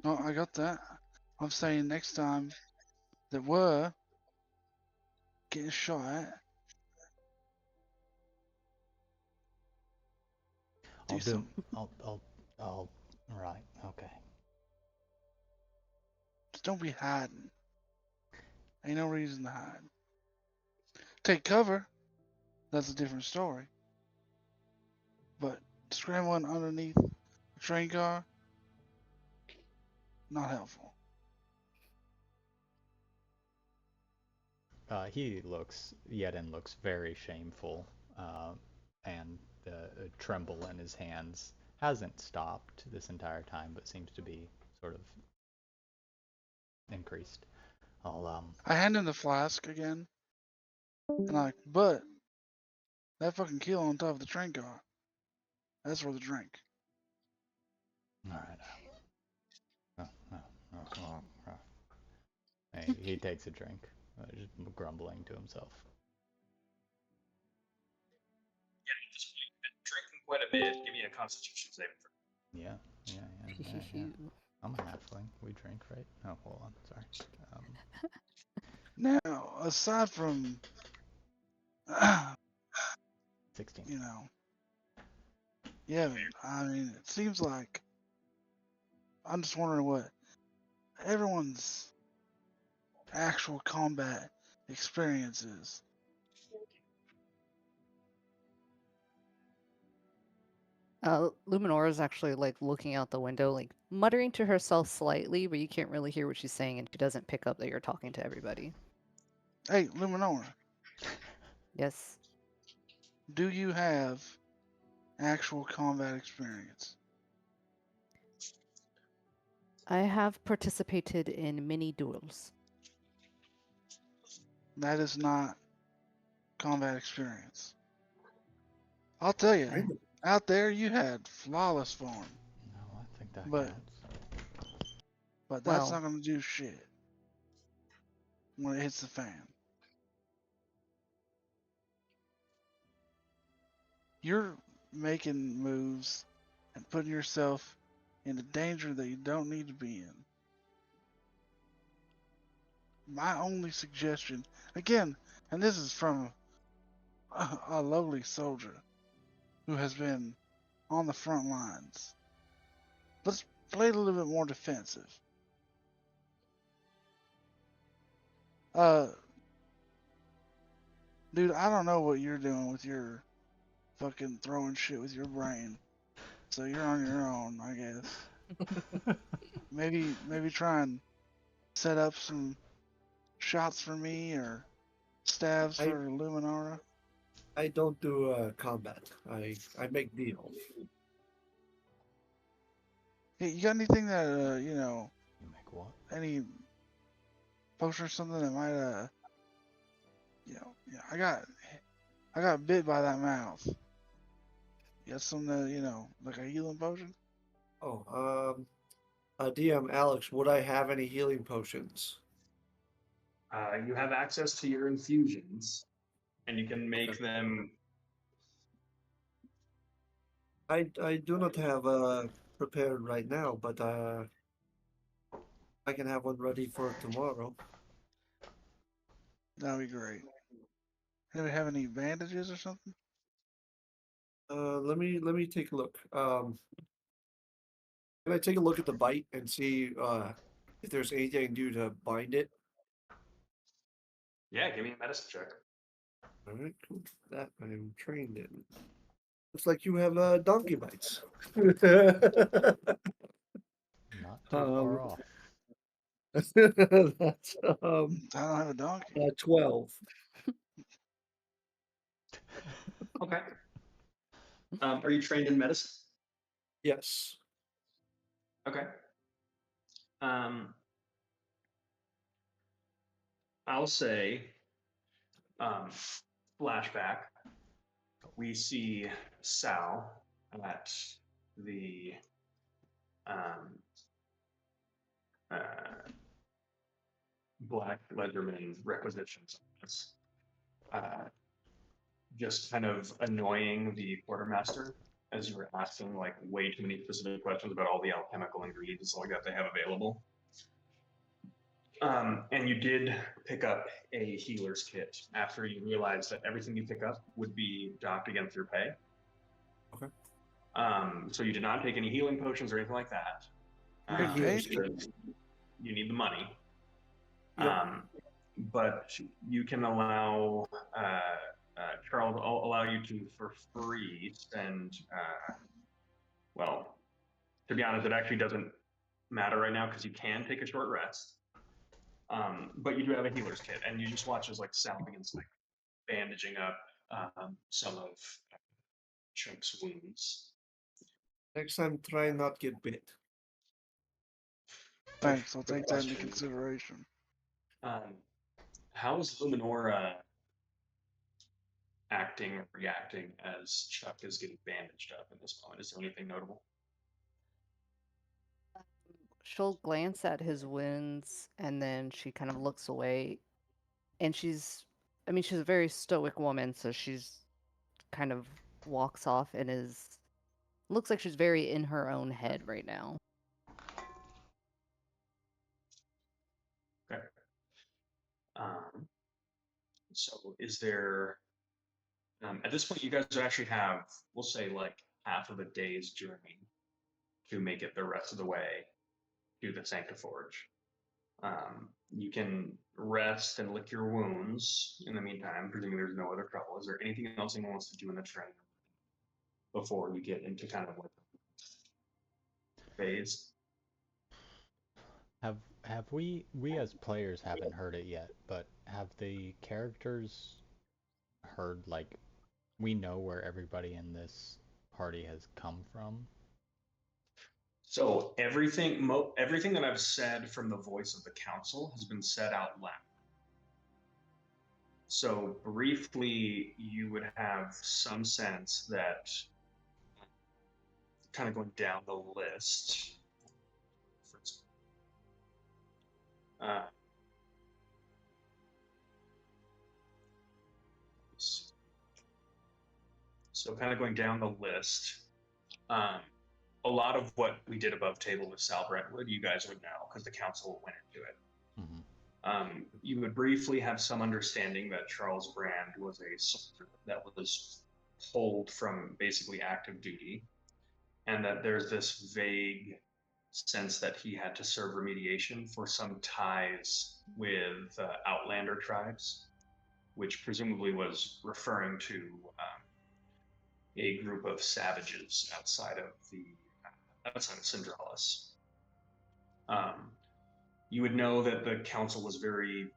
No, I got that. I'm saying next time that we're getting shot at, do something. Right, okay. Just don't be hiding. Ain't no reason to hide. Take cover. That's a different story. But scrambling underneath a train car, not helpful. Yedin looks very shameful, and the tremble in his hands hasn't stopped this entire time, but seems to be sort of increased. I hand him the flask again, and but that fucking keel on top of the train car, that's for the drink. All right. He takes a drink, just grumbling to himself. Yeah, at this point, you've been drinking quite a bit. Give me a Constitution saving throw. Yeah. I'm a halfling. We drink, right? Oh, hold on. Sorry. Now, aside from, 16. Yeah, I mean, it seems like I'm just wondering what everyone's actual combat experience is. Luminora's actually like looking out the window, like muttering to herself slightly, but you can't really hear what she's saying, and she doesn't pick up that you're talking to everybody. Hey, Luminora, Yes. do you have actual combat experience? I have participated in many duels. That is not combat experience. I'll tell you, out there you had flawless form. No, I think that But counts. but that's Well, not gonna do shit when it hits the fan. You're making moves and putting yourself in a danger that you don't need to be in. My only suggestion, again, and this is from a lowly soldier who has been on the front lines. Let's play a little bit more defensive. Uh, dude, I don't know what you're doing with your fucking throwing shit with your brain. So you're on your own, I guess. maybe try and set up some shots for me or stabs for Luminara. I don't do combat. I make deals. Hey, you got anything that You make what? any potion or something that might yeah, I got bit by that mouth. You got something that, like a healing potion? Oh, DM Alex, would I have any healing potions? You have access to your infusions, and you can make them. I do not have prepared right now, but I can have one ready for tomorrow. That'd be great. Anybody have any bandages or something? Let me take a look. Can I take a look at the bite and see if there's anything I can do to bind it? Yeah, give me a medicine check. All right, cool. That I'm trained in. Looks like you have donkey bites. Not too far off. That's I don't have a donkey. 12. Okay. Are you trained in medicine? Yes. Okay. I'll say, flashback. We see Sal at the Black Leatherman requisitions office, just kind of annoying the quartermaster as you were asking like way too many specific questions about all the alchemical ingredients like that they have available. And you did pick up a healer's kit after you realized that everything you pick up would be docked against your pay. Okay. So you did not take any healing potions or anything like that. You need the money. Yep. But you can allow Charles. I'll allow you to for free spend. Well, to be honest, it actually doesn't matter right now because you can take a short rest. But you do have a healer's kit, and you just watch as like Sal begins like bandaging up some of Chunk's wounds. Next time, try not get bit. Thanks, I'll Quick take that into question. consideration. How is Luminora acting or reacting as Chuck is getting bandaged up in this moment? Is there anything notable? She'll glance at his wounds and then she kind of looks away. And she's a very stoic woman, so she's kind of walks off and looks like she's very in her own head right now. Okay. So is there at this point you guys actually have, we'll say, like half of a day's journey to make it the rest of the way to the Sanctiforge. You can rest and lick your wounds in the meantime, presuming there's no other trouble. Is there anything else anyone wants to do in the train before you get into kind of like phase? Have we as players haven't heard it yet, but have the characters heard, like, we know where everybody in this party has come from? So everything that I've said from the voice of the council has been said out loud. So briefly, you would have some sense that kind of going down the list. Uh, so kind of going down the list, a lot of what we did above table with Sal Brentwood, you guys would know because the council went into it. You would briefly have some understanding that Charles Brand was a soldier that was pulled from basically active duty, and that there's this vague sense that he had to serve remediation for some ties with Outlander tribes, which presumably was referring to a group of savages outside of Syndralis. You would know that the council was very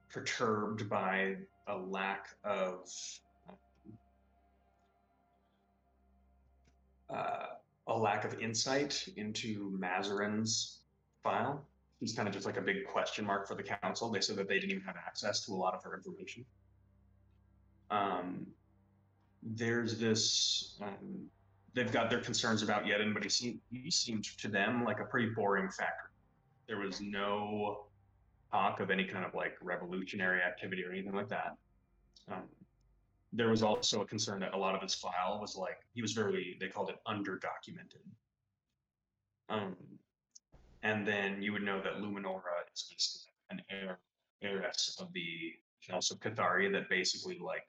perturbed by a lack of insight into Mazarin's file. He's kind of just like a big question mark for the council. They said that they didn't even have access to a lot of her information. There's this. They've got their concerns about Yedin, but he seemed to them like a pretty boring factor. There was no talk of any kind of like revolutionary activity or anything like that. There was also a concern that a lot of his file was like, he was very, they called it underdocumented. And then you would know that Luminora is an heiress of the House of Cathari that basically like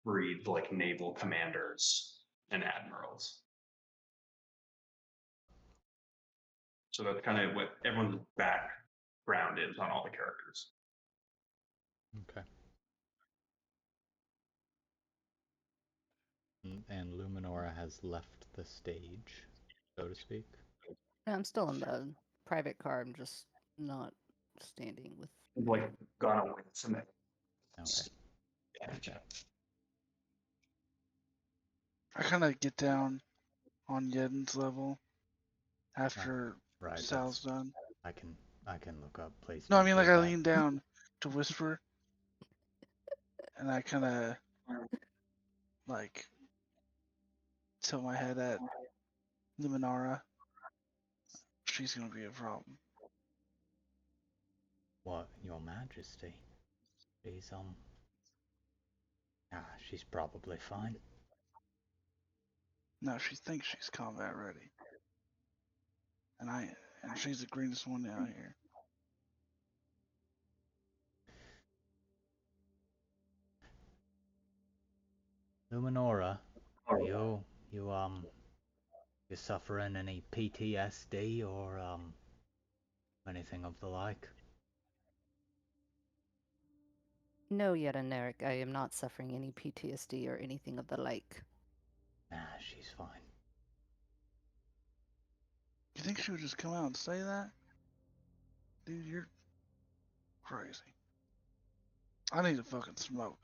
breed like naval commanders and admirals. So that's kind of what everyone's background is on all the characters. Okay. And Luminora has left the stage, so to speak. I'm still in the private car. I'm just not standing with. Like gone away from it. Okay. Yeah. I kind of get down on Yedin's level after Right. Sal's done. I can look up places. No, I mean, like, I lean down to whisper, and I kind of like tilt my head at Luminara. She's gonna be a problem. What, Your Majesty? She's probably fine. No, she thinks she's combat ready, and she's the greenest one out here. Luminora, you suffering any PTSD or anything of the like? No, yet, Eric. I am not suffering any PTSD or anything of the like. She's fine. You think she would just come out and say that? Dude, crazy. I need to fucking smoke.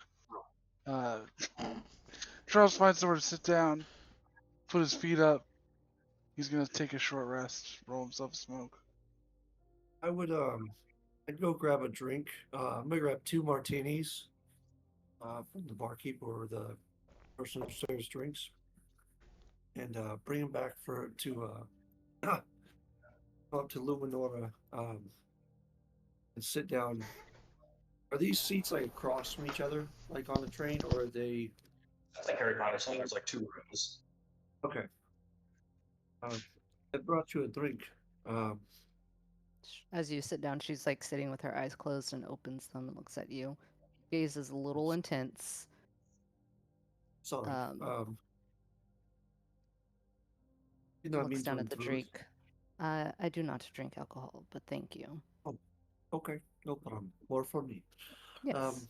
Charles finds somewhere to sit down, put his feet up. He's gonna take a short rest, roll himself a smoke. I would I'd go grab a drink. I'm gonna grab 2 martinis from the barkeep or the person who serves drinks, and bring them back for to go up to Luminora and sit down. Are these seats like across from each other, like on a train, or are they That's like Harry Potter. So there's like 2 rooms. okay? I brought you a drink. Um, As you sit down, she's like sitting with her eyes closed and opens them and looks at you. Gaze is a little intense. sorry. Um, Did not looks mean to down at the intrude. drink. I do not drink alcohol, but thank you. Oh, okay, no problem. More for me. Yes. Um,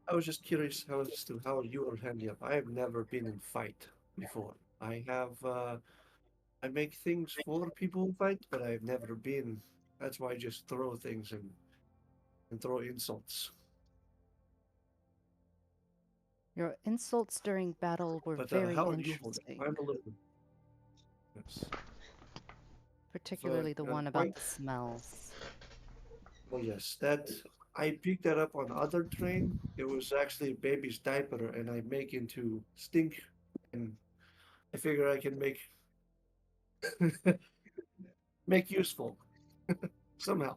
I was just curious as to how you are handling up. I have never been in fight before. I make things for people who fight, but I've never been. That's why I just throw things and throw insults. Your insults during battle were But very how are you holding? interesting, I'm a little. Yes. particularly the one about Quite. the smells. Oh yes, that I picked that up on other train. It was actually a baby's diaper, and I make into stink, and I figure I can make make useful somehow.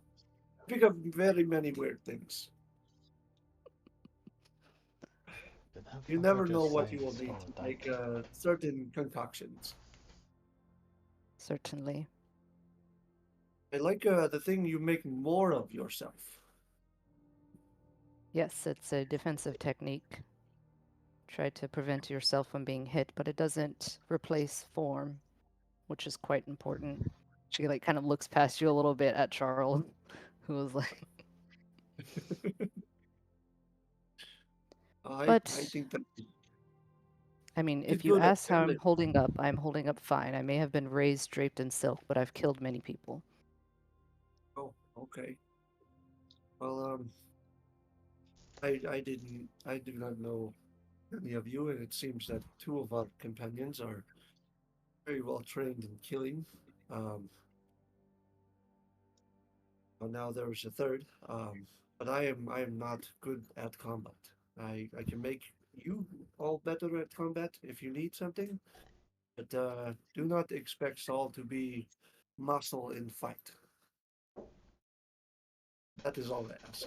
Pick up very many weird things. Did that You fucker never know just what say you will need stole to a make diaper? certain concoctions. Certainly. I like the thing you make more of yourself. Yes, it's a defensive technique. Try to prevent yourself from being hit, but it doesn't replace form, which is quite important. She like kind of looks past you a little bit at Charles, who was like, I but think that I mean, get if you good at ask how selling. I'm holding up fine. I may have been raised draped in silk, but I've killed many people. Oh, okay. Well, I do not know any of you, and it seems that 2 of our companions are very well trained in killing. Um, well, now there is a third. But I am not good at combat. I can make you all better at combat if you need something, but do not expect Saul to be muscle in fight. That is all I ask.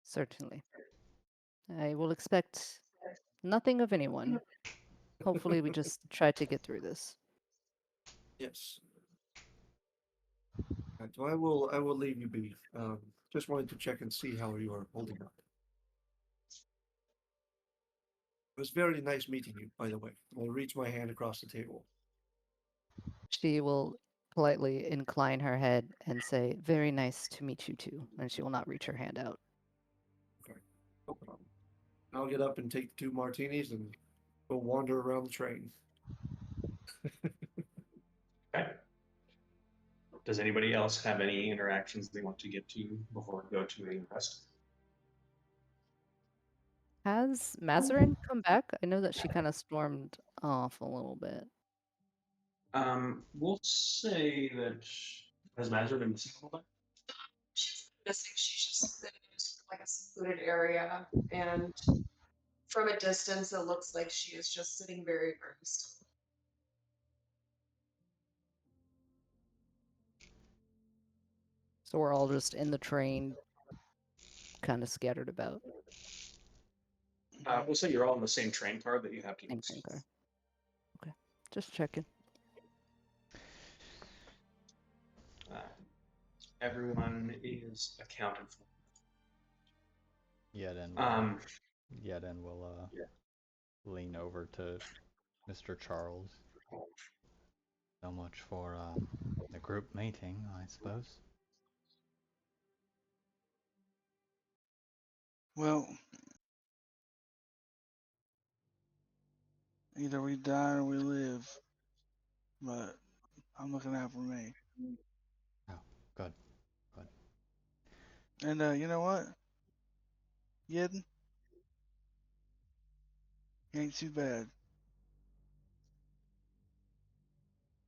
Certainly. I will expect nothing of anyone. Hopefully, we just try to get through this. Yes. Right, so I will leave you be. Just wanted to check and see how you are holding up. It was very nice meeting you, by the way. I'll reach my hand across the table. She will politely incline her head and say, "Very nice to meet you too," and she will not reach her hand out. Okay. No problem. I'll get up and take the 2 martinis and go wander around the train. Okay. Does anybody else have any interactions they want to get to before we go to a rest? Has Mazarin come back? I know that she kind of stormed off a little bit. We'll say that has Mazur been missing a little bit? She's missing. She's just in like a secluded area, and from a distance, it looks like she is just sitting very, very still. So we're all just in the train, kind of scattered about. We'll say you're all in the same train car that you have Same keys. train car. Okay, just checking. Uh, everyone is accounted for. Yeah, then Um, we'll yeah. lean over to Mr. Charles. So much for the group meeting, I suppose. Well, either we die or we live. But I'm looking out for me. Oh, good, good. And you know what, Yidden, you ain't too bad.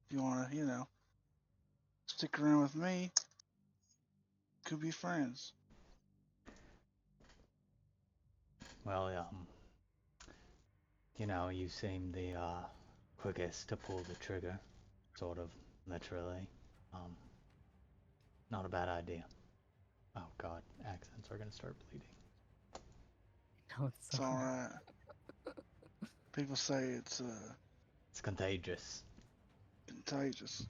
If you wanna, stick around with me, could be friends. Well, you seem the quickest to pull the trigger, sort of literally. Um, Not a bad idea. Oh God, accents are gonna start bleeding. No, It's all right. People say it's It's contagious. contagious,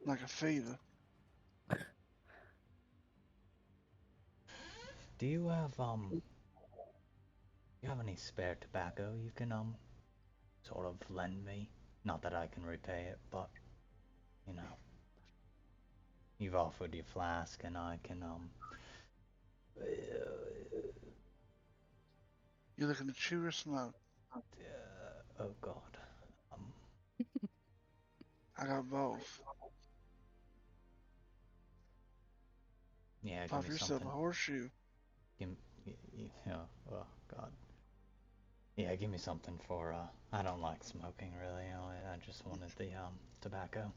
like a fever. Do you have any spare tobacco you can sort of lend me? Not that I can repay it, but you know, you've offered your flask, and I can You looking to chew or smoke? oh God, um, I got both. yeah, give Pop me yourself a something. horseshoe. Give, yeah, oh God. Yeah, give me something for, I don't like smoking really, I just wanted the, tobacco.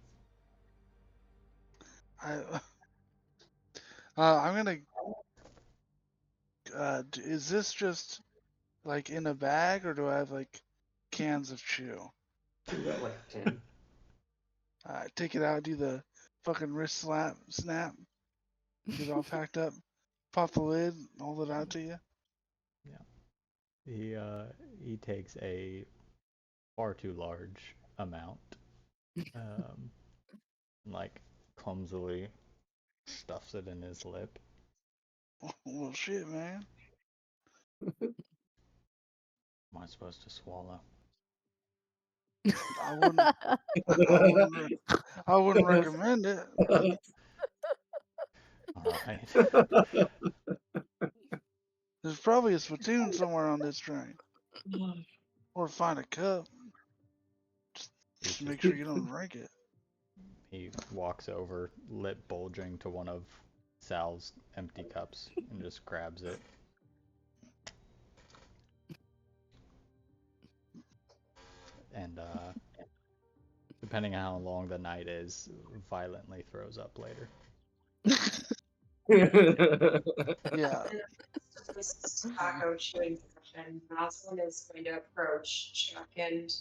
I, I'm gonna. Is this just like in a bag, or do I have like cans of chew? You got like 10. Take it out, do the fucking wrist snap, get it all packed up, pop the lid, hold it out to you. Yeah. He takes a far too large amount, um, like clumsily stuffs it in his lip. Well, shit, man. Am I supposed to swallow? I wouldn't. I wouldn't. I wouldn't recommend it. Alright. There's probably a spittoon somewhere on this train, or find a cup. He Just just make sure you don't drink it. he walks over, lip bulging, to one of Sal's empty cups and just grabs it. And depending on how long the night is, violently throws up later. Yeah, This is tobacco chewing session. Maslin is going to approach Chuck and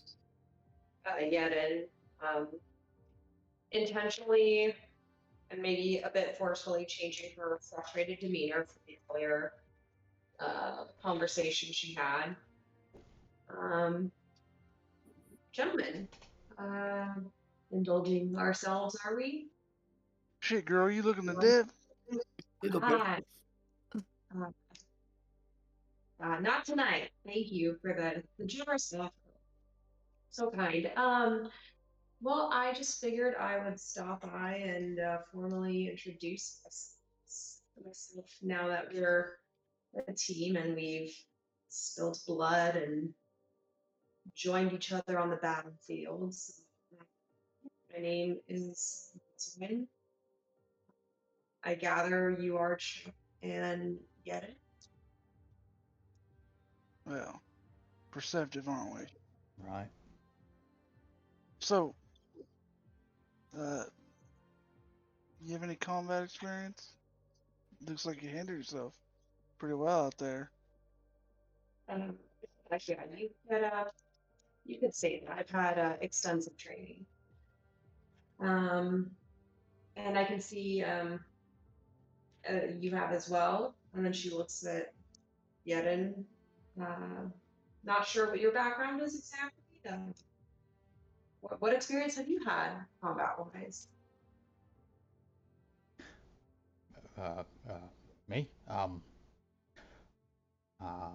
Yedin, um, intentionally and maybe a bit forcefully changing her frustrated demeanor from the earlier conversation she had. Um, Gentlemen, uh, indulging ourselves, are we? shit, girl, you looking to dip? In a bit. Ah, uh, not tonight. Thank you for the generous offer. So kind. Well, I just figured I would stop by and formally introduce myself now that we're a team and we've spilled blood and joined each other on the battlefields. My name is Swin. I gather you are Chuck and get it. Well, perceptive, aren't we? Right. So, uh, you have any combat experience? Looks like you handled yourself pretty well out there. Um, Actually, you could say that I've had extensive training. Um, and I can see you have as well. And then she looks at Yedin. Uh, Not sure what your background is exactly. What experience have you had combat wise? Uh, uh, Me? Uh,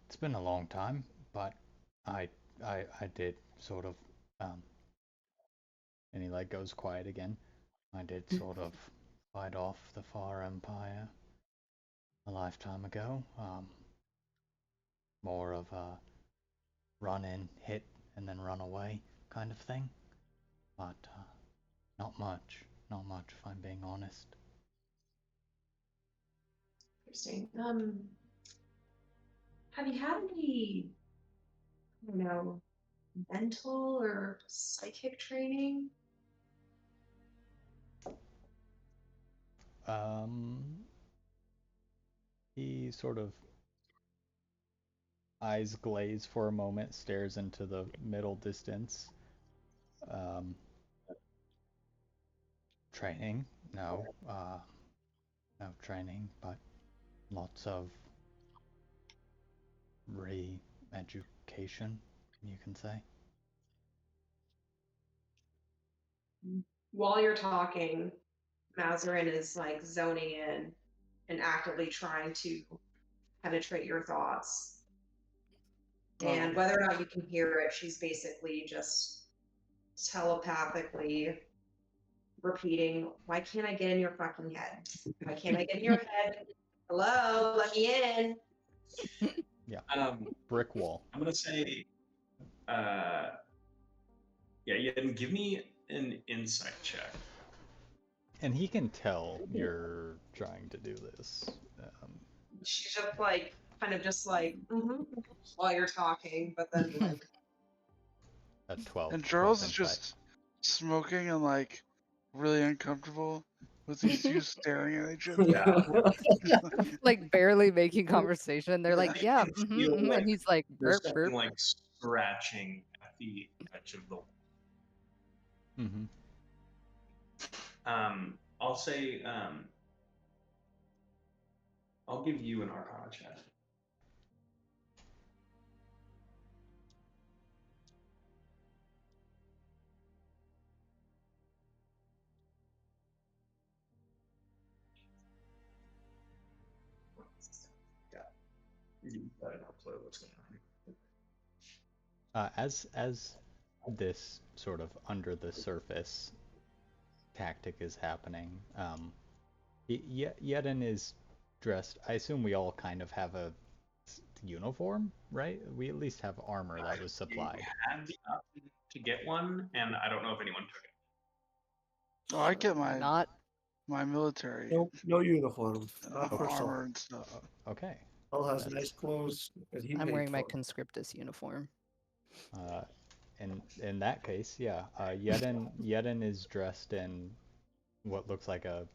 it's been a long time, but I, I did sort of, um, and he like goes quiet again. I did sort of fight off the Far Empire a lifetime ago. More of a run in, hit, and then run away kind of thing. But not much. Not much, if I'm being honest. Interesting. Have you had any, I don't know, mental or psychic training? He sort of eyes glaze for a moment, stares into the middle distance. Training? No. No training, but lots of re-education, you can say. While you're talking, Mazarin is like zoning in and actively trying to penetrate your thoughts. And whether or not you can hear it, she's basically just telepathically repeating, "Why can't I get in your fucking head? Why can't I get in your head? Hello, let me in." Yeah. Um, Brick wall. I'm gonna say, give me an insight check. And he can tell you're trying to do this. She's just like, kind of just like, while you're talking, but then like, At 12. And Charles 12 is insight. just smoking and like really uncomfortable with these two staring at each other. Yeah. Like barely making conversation. They're like, You yeah, can feel like and he's like, there's burp, something burp. like scratching at the edge of the wall. Mm-hmm. I'll say, I'll give you an Arcana check. Yeah, you better not play what's going on. As this sort of under the surface tactic is happening, Yedin is dressed. I assume we all kind of have a uniform, right? We at least have armor that was supplied. You had the option to get one, and I don't know if anyone took it. Oh, I get my Not military No uniform. Not for Saul. armor and stuff. Okay. Saul has That's- nice clothes, and he I'm paid wearing my for it. conscriptus uniform. In that case, yeah, Yedin is dressed in what looks like a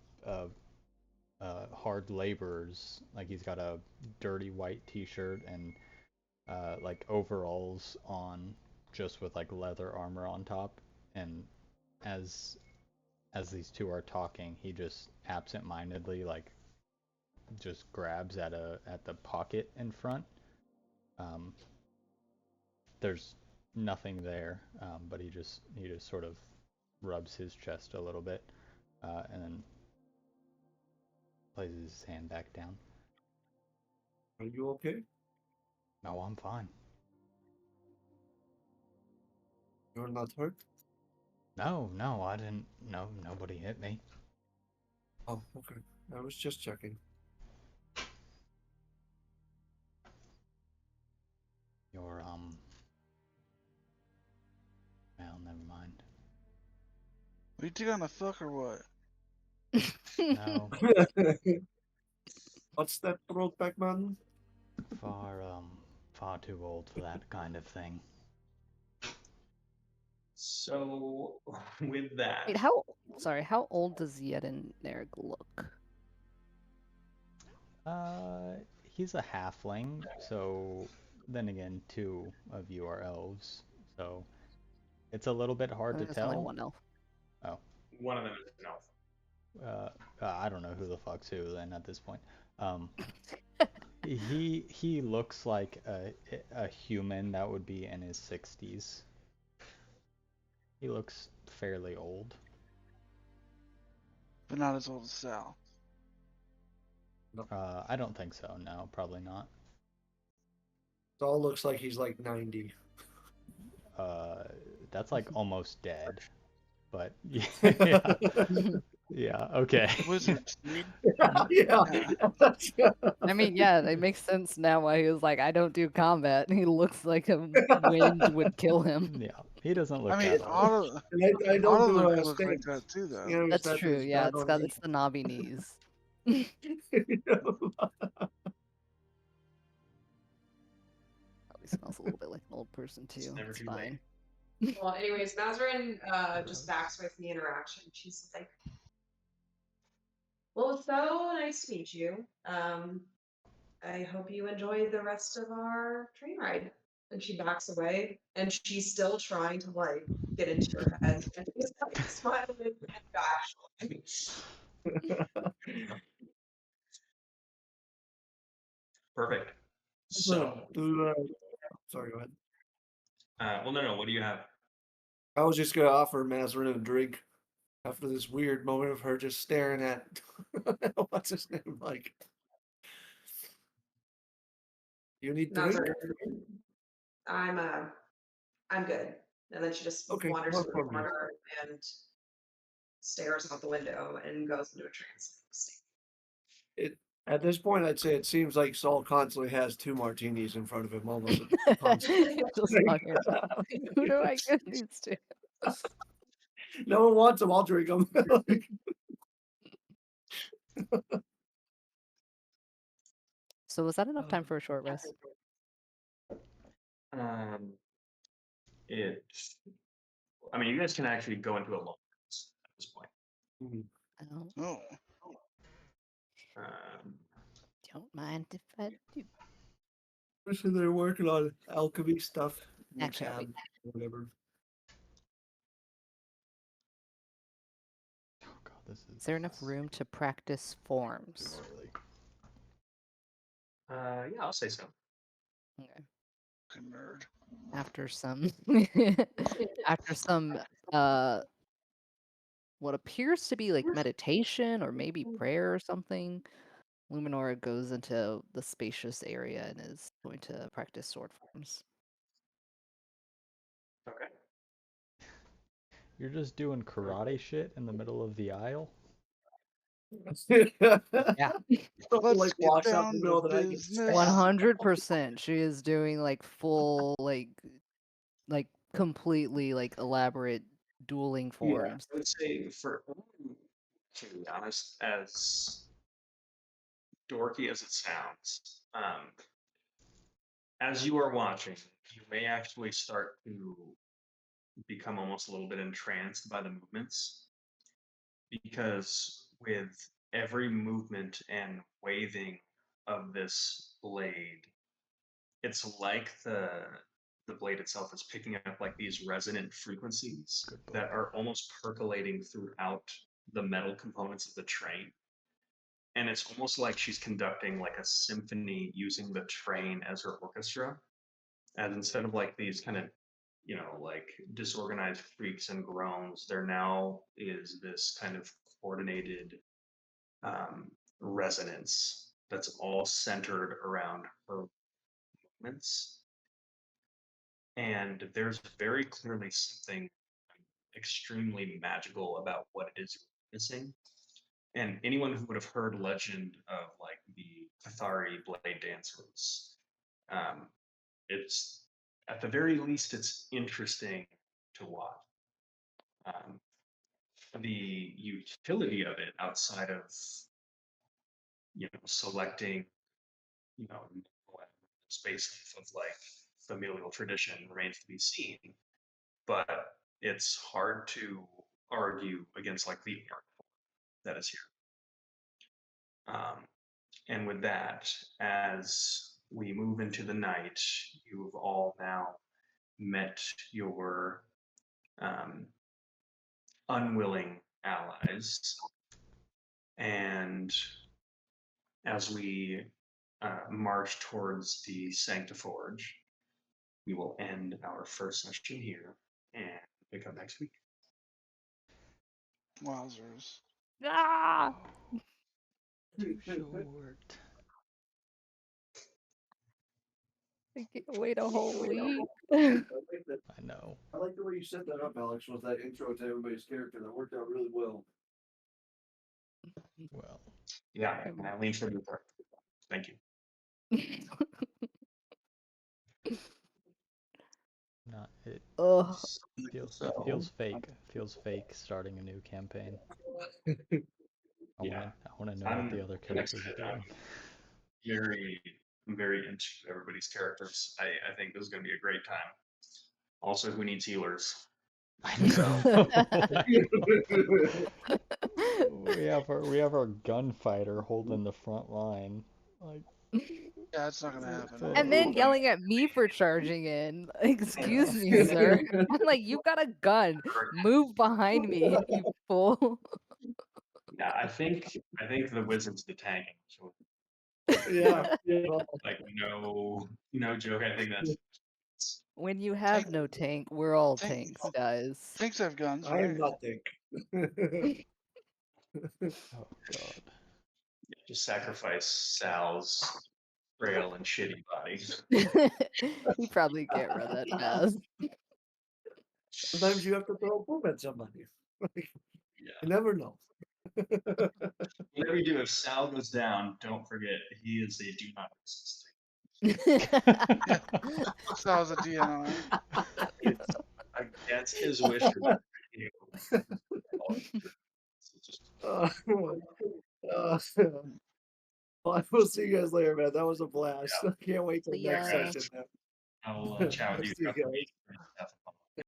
hard laborer's. Like he's got a dirty white T-shirt and like overalls on, just with like leather armor on top. And as these two are talking, he just absent-mindedly like just grabs at the pocket in front. There's nothing there, but he just sort of rubs his chest a little bit, and then places his hand back down. Are you okay? No, I'm fine. You're not hurt? No, I didn't. No, nobody hit me. Oh, okay. I was just checking. You're well, never mind. Are you two gonna fuck or what? No, What's that, Brokeback Mountain? far too old for that kind of thing. So, with that, Wait, how old does Yedin Nerg look? He's a halfling, so then again, two of you are elves, so it's a little bit hard to There's only tell. one elf. Oh. one of them is an elf. I don't know who the fuck's who then at this point. He looks like a human that would be in his 60s. He looks fairly old. But not as old as Sal. I don't think so. No, probably not. Saul looks like he's like 90. That's like almost dead. But yeah, yeah, okay. Wizards. Yeah. I mean, yeah, it makes sense now why he was like, I don't do combat. He looks like a wind would kill him. Yeah. He doesn't look I mean, that old. Otto, And I don't Otto do looks like stance. that too, though. You know, your That's statue true. is Yeah, bad on me. it's the knobby knees. Probably smells a little bit like an old person too. never It's too late. fine. Well, anyways, Mazarin just backs away from the interaction. She's like, "Well, it's so nice to meet you. I hope you enjoy the rest of our train ride." And she backs away, and she's still trying to like get into your head, and she's like smiling and Perfect. So, So, sorry, go ahead. well, no. What do you have? I was just gonna offer Mazarin a drink after this weird moment of her just staring at what's his name, like. You need drink? Mazarin, I'm good. And then she just Okay, wanders one to the for me. corner and stares out the window and goes into a trance. It at this point, I'd say it seems like Saul constantly has 2 martinis in front of him, almost constantly. Just talking. Who do I give these to? No one wants them. I'll drink them. So was that enough time for a short rest? Um, it. I mean, you guys can actually go into a long rest at this point. I Oh, don't mind if I do. Especially they're working on alchemy stuff. in the Actually, I'll wait. cab, whatever. Oh god, this Is there enough room to practice forms? early. Yeah, I'll say so. Okay. fucking nerd. After some after some what appears to be like meditation or maybe prayer or something, Luminora goes into the spacious area and is going to practice sword forms. Okay. You're just doing karate shit in the middle of the aisle? Yeah. Let's like get walks out down in the middle to of the night. business. 100%. She is doing like full like completely like elaborate dueling Yeah, forms. I would say to be honest, as dorky as it sounds, as you are watching, you may actually start to become almost a little bit entranced by the movements because with every movement and waving of this blade, it's like the blade itself is picking up like these resonant frequencies Good book. that are almost percolating throughout the metal components of the train. And it's almost like she's conducting like a symphony using the train as her orchestra. And instead of like these kind of, like disorganized creaks and groans, there now is this kind of coordinated resonance that's all centered around her movements. And there's very clearly something extremely magical about what it is you're witnessing. And anyone who would have heard legend of like the Cathari blade dancers, it's at the very least it's interesting to watch. Um, the utility of it outside of selecting space of like familial tradition remains to be seen, but it's hard to argue against like the art that is here. And with that, as we move into the night, you've all now met your um, unwilling allies. And as we march towards the Sanctiforge, we will end our first session here and pick up next week. Wowzers. Ah! Too short. I can't wait a whole week. I know. I like the way you set that up, Alex, with that intro to everybody's character. That worked out really well. Well, Yeah, and I lean for the part. Thank you. not It Ugh. feels fake. Feels fake starting a new campaign. Yeah. I wanna know what the other characters are doing. I'm very into everybody's characters. I think this is going to be a great time. Also, who needs healers? I know. we have our gunfighter holding the front line. Like, Yeah, it's not gonna happen. And then yelling at me for charging in. Excuse me, sir. I'm like, you got a gun. Move behind me, you fool. Yeah, I think the wizard's the tanking. So, Yeah. like no joke. I think that's When you have Tank- no tank, we're all tank- tanks, guys. Tanks have guns, I am right? nothing. oh god. just sacrifice Sal's frail and shitty body. He probably can't run that fast. Sometimes you have to throw a boom at somebody. Like, Yeah. you never know. Whatever you do, if Sal goes down, don't forget he is a do not exist. Sal's a DNR. That's his wish. Uh, well, I will see you guys later, man. That was a blast. Yeah. Can't wait till See next ya. session. Man. I'll chat with you. See you guys.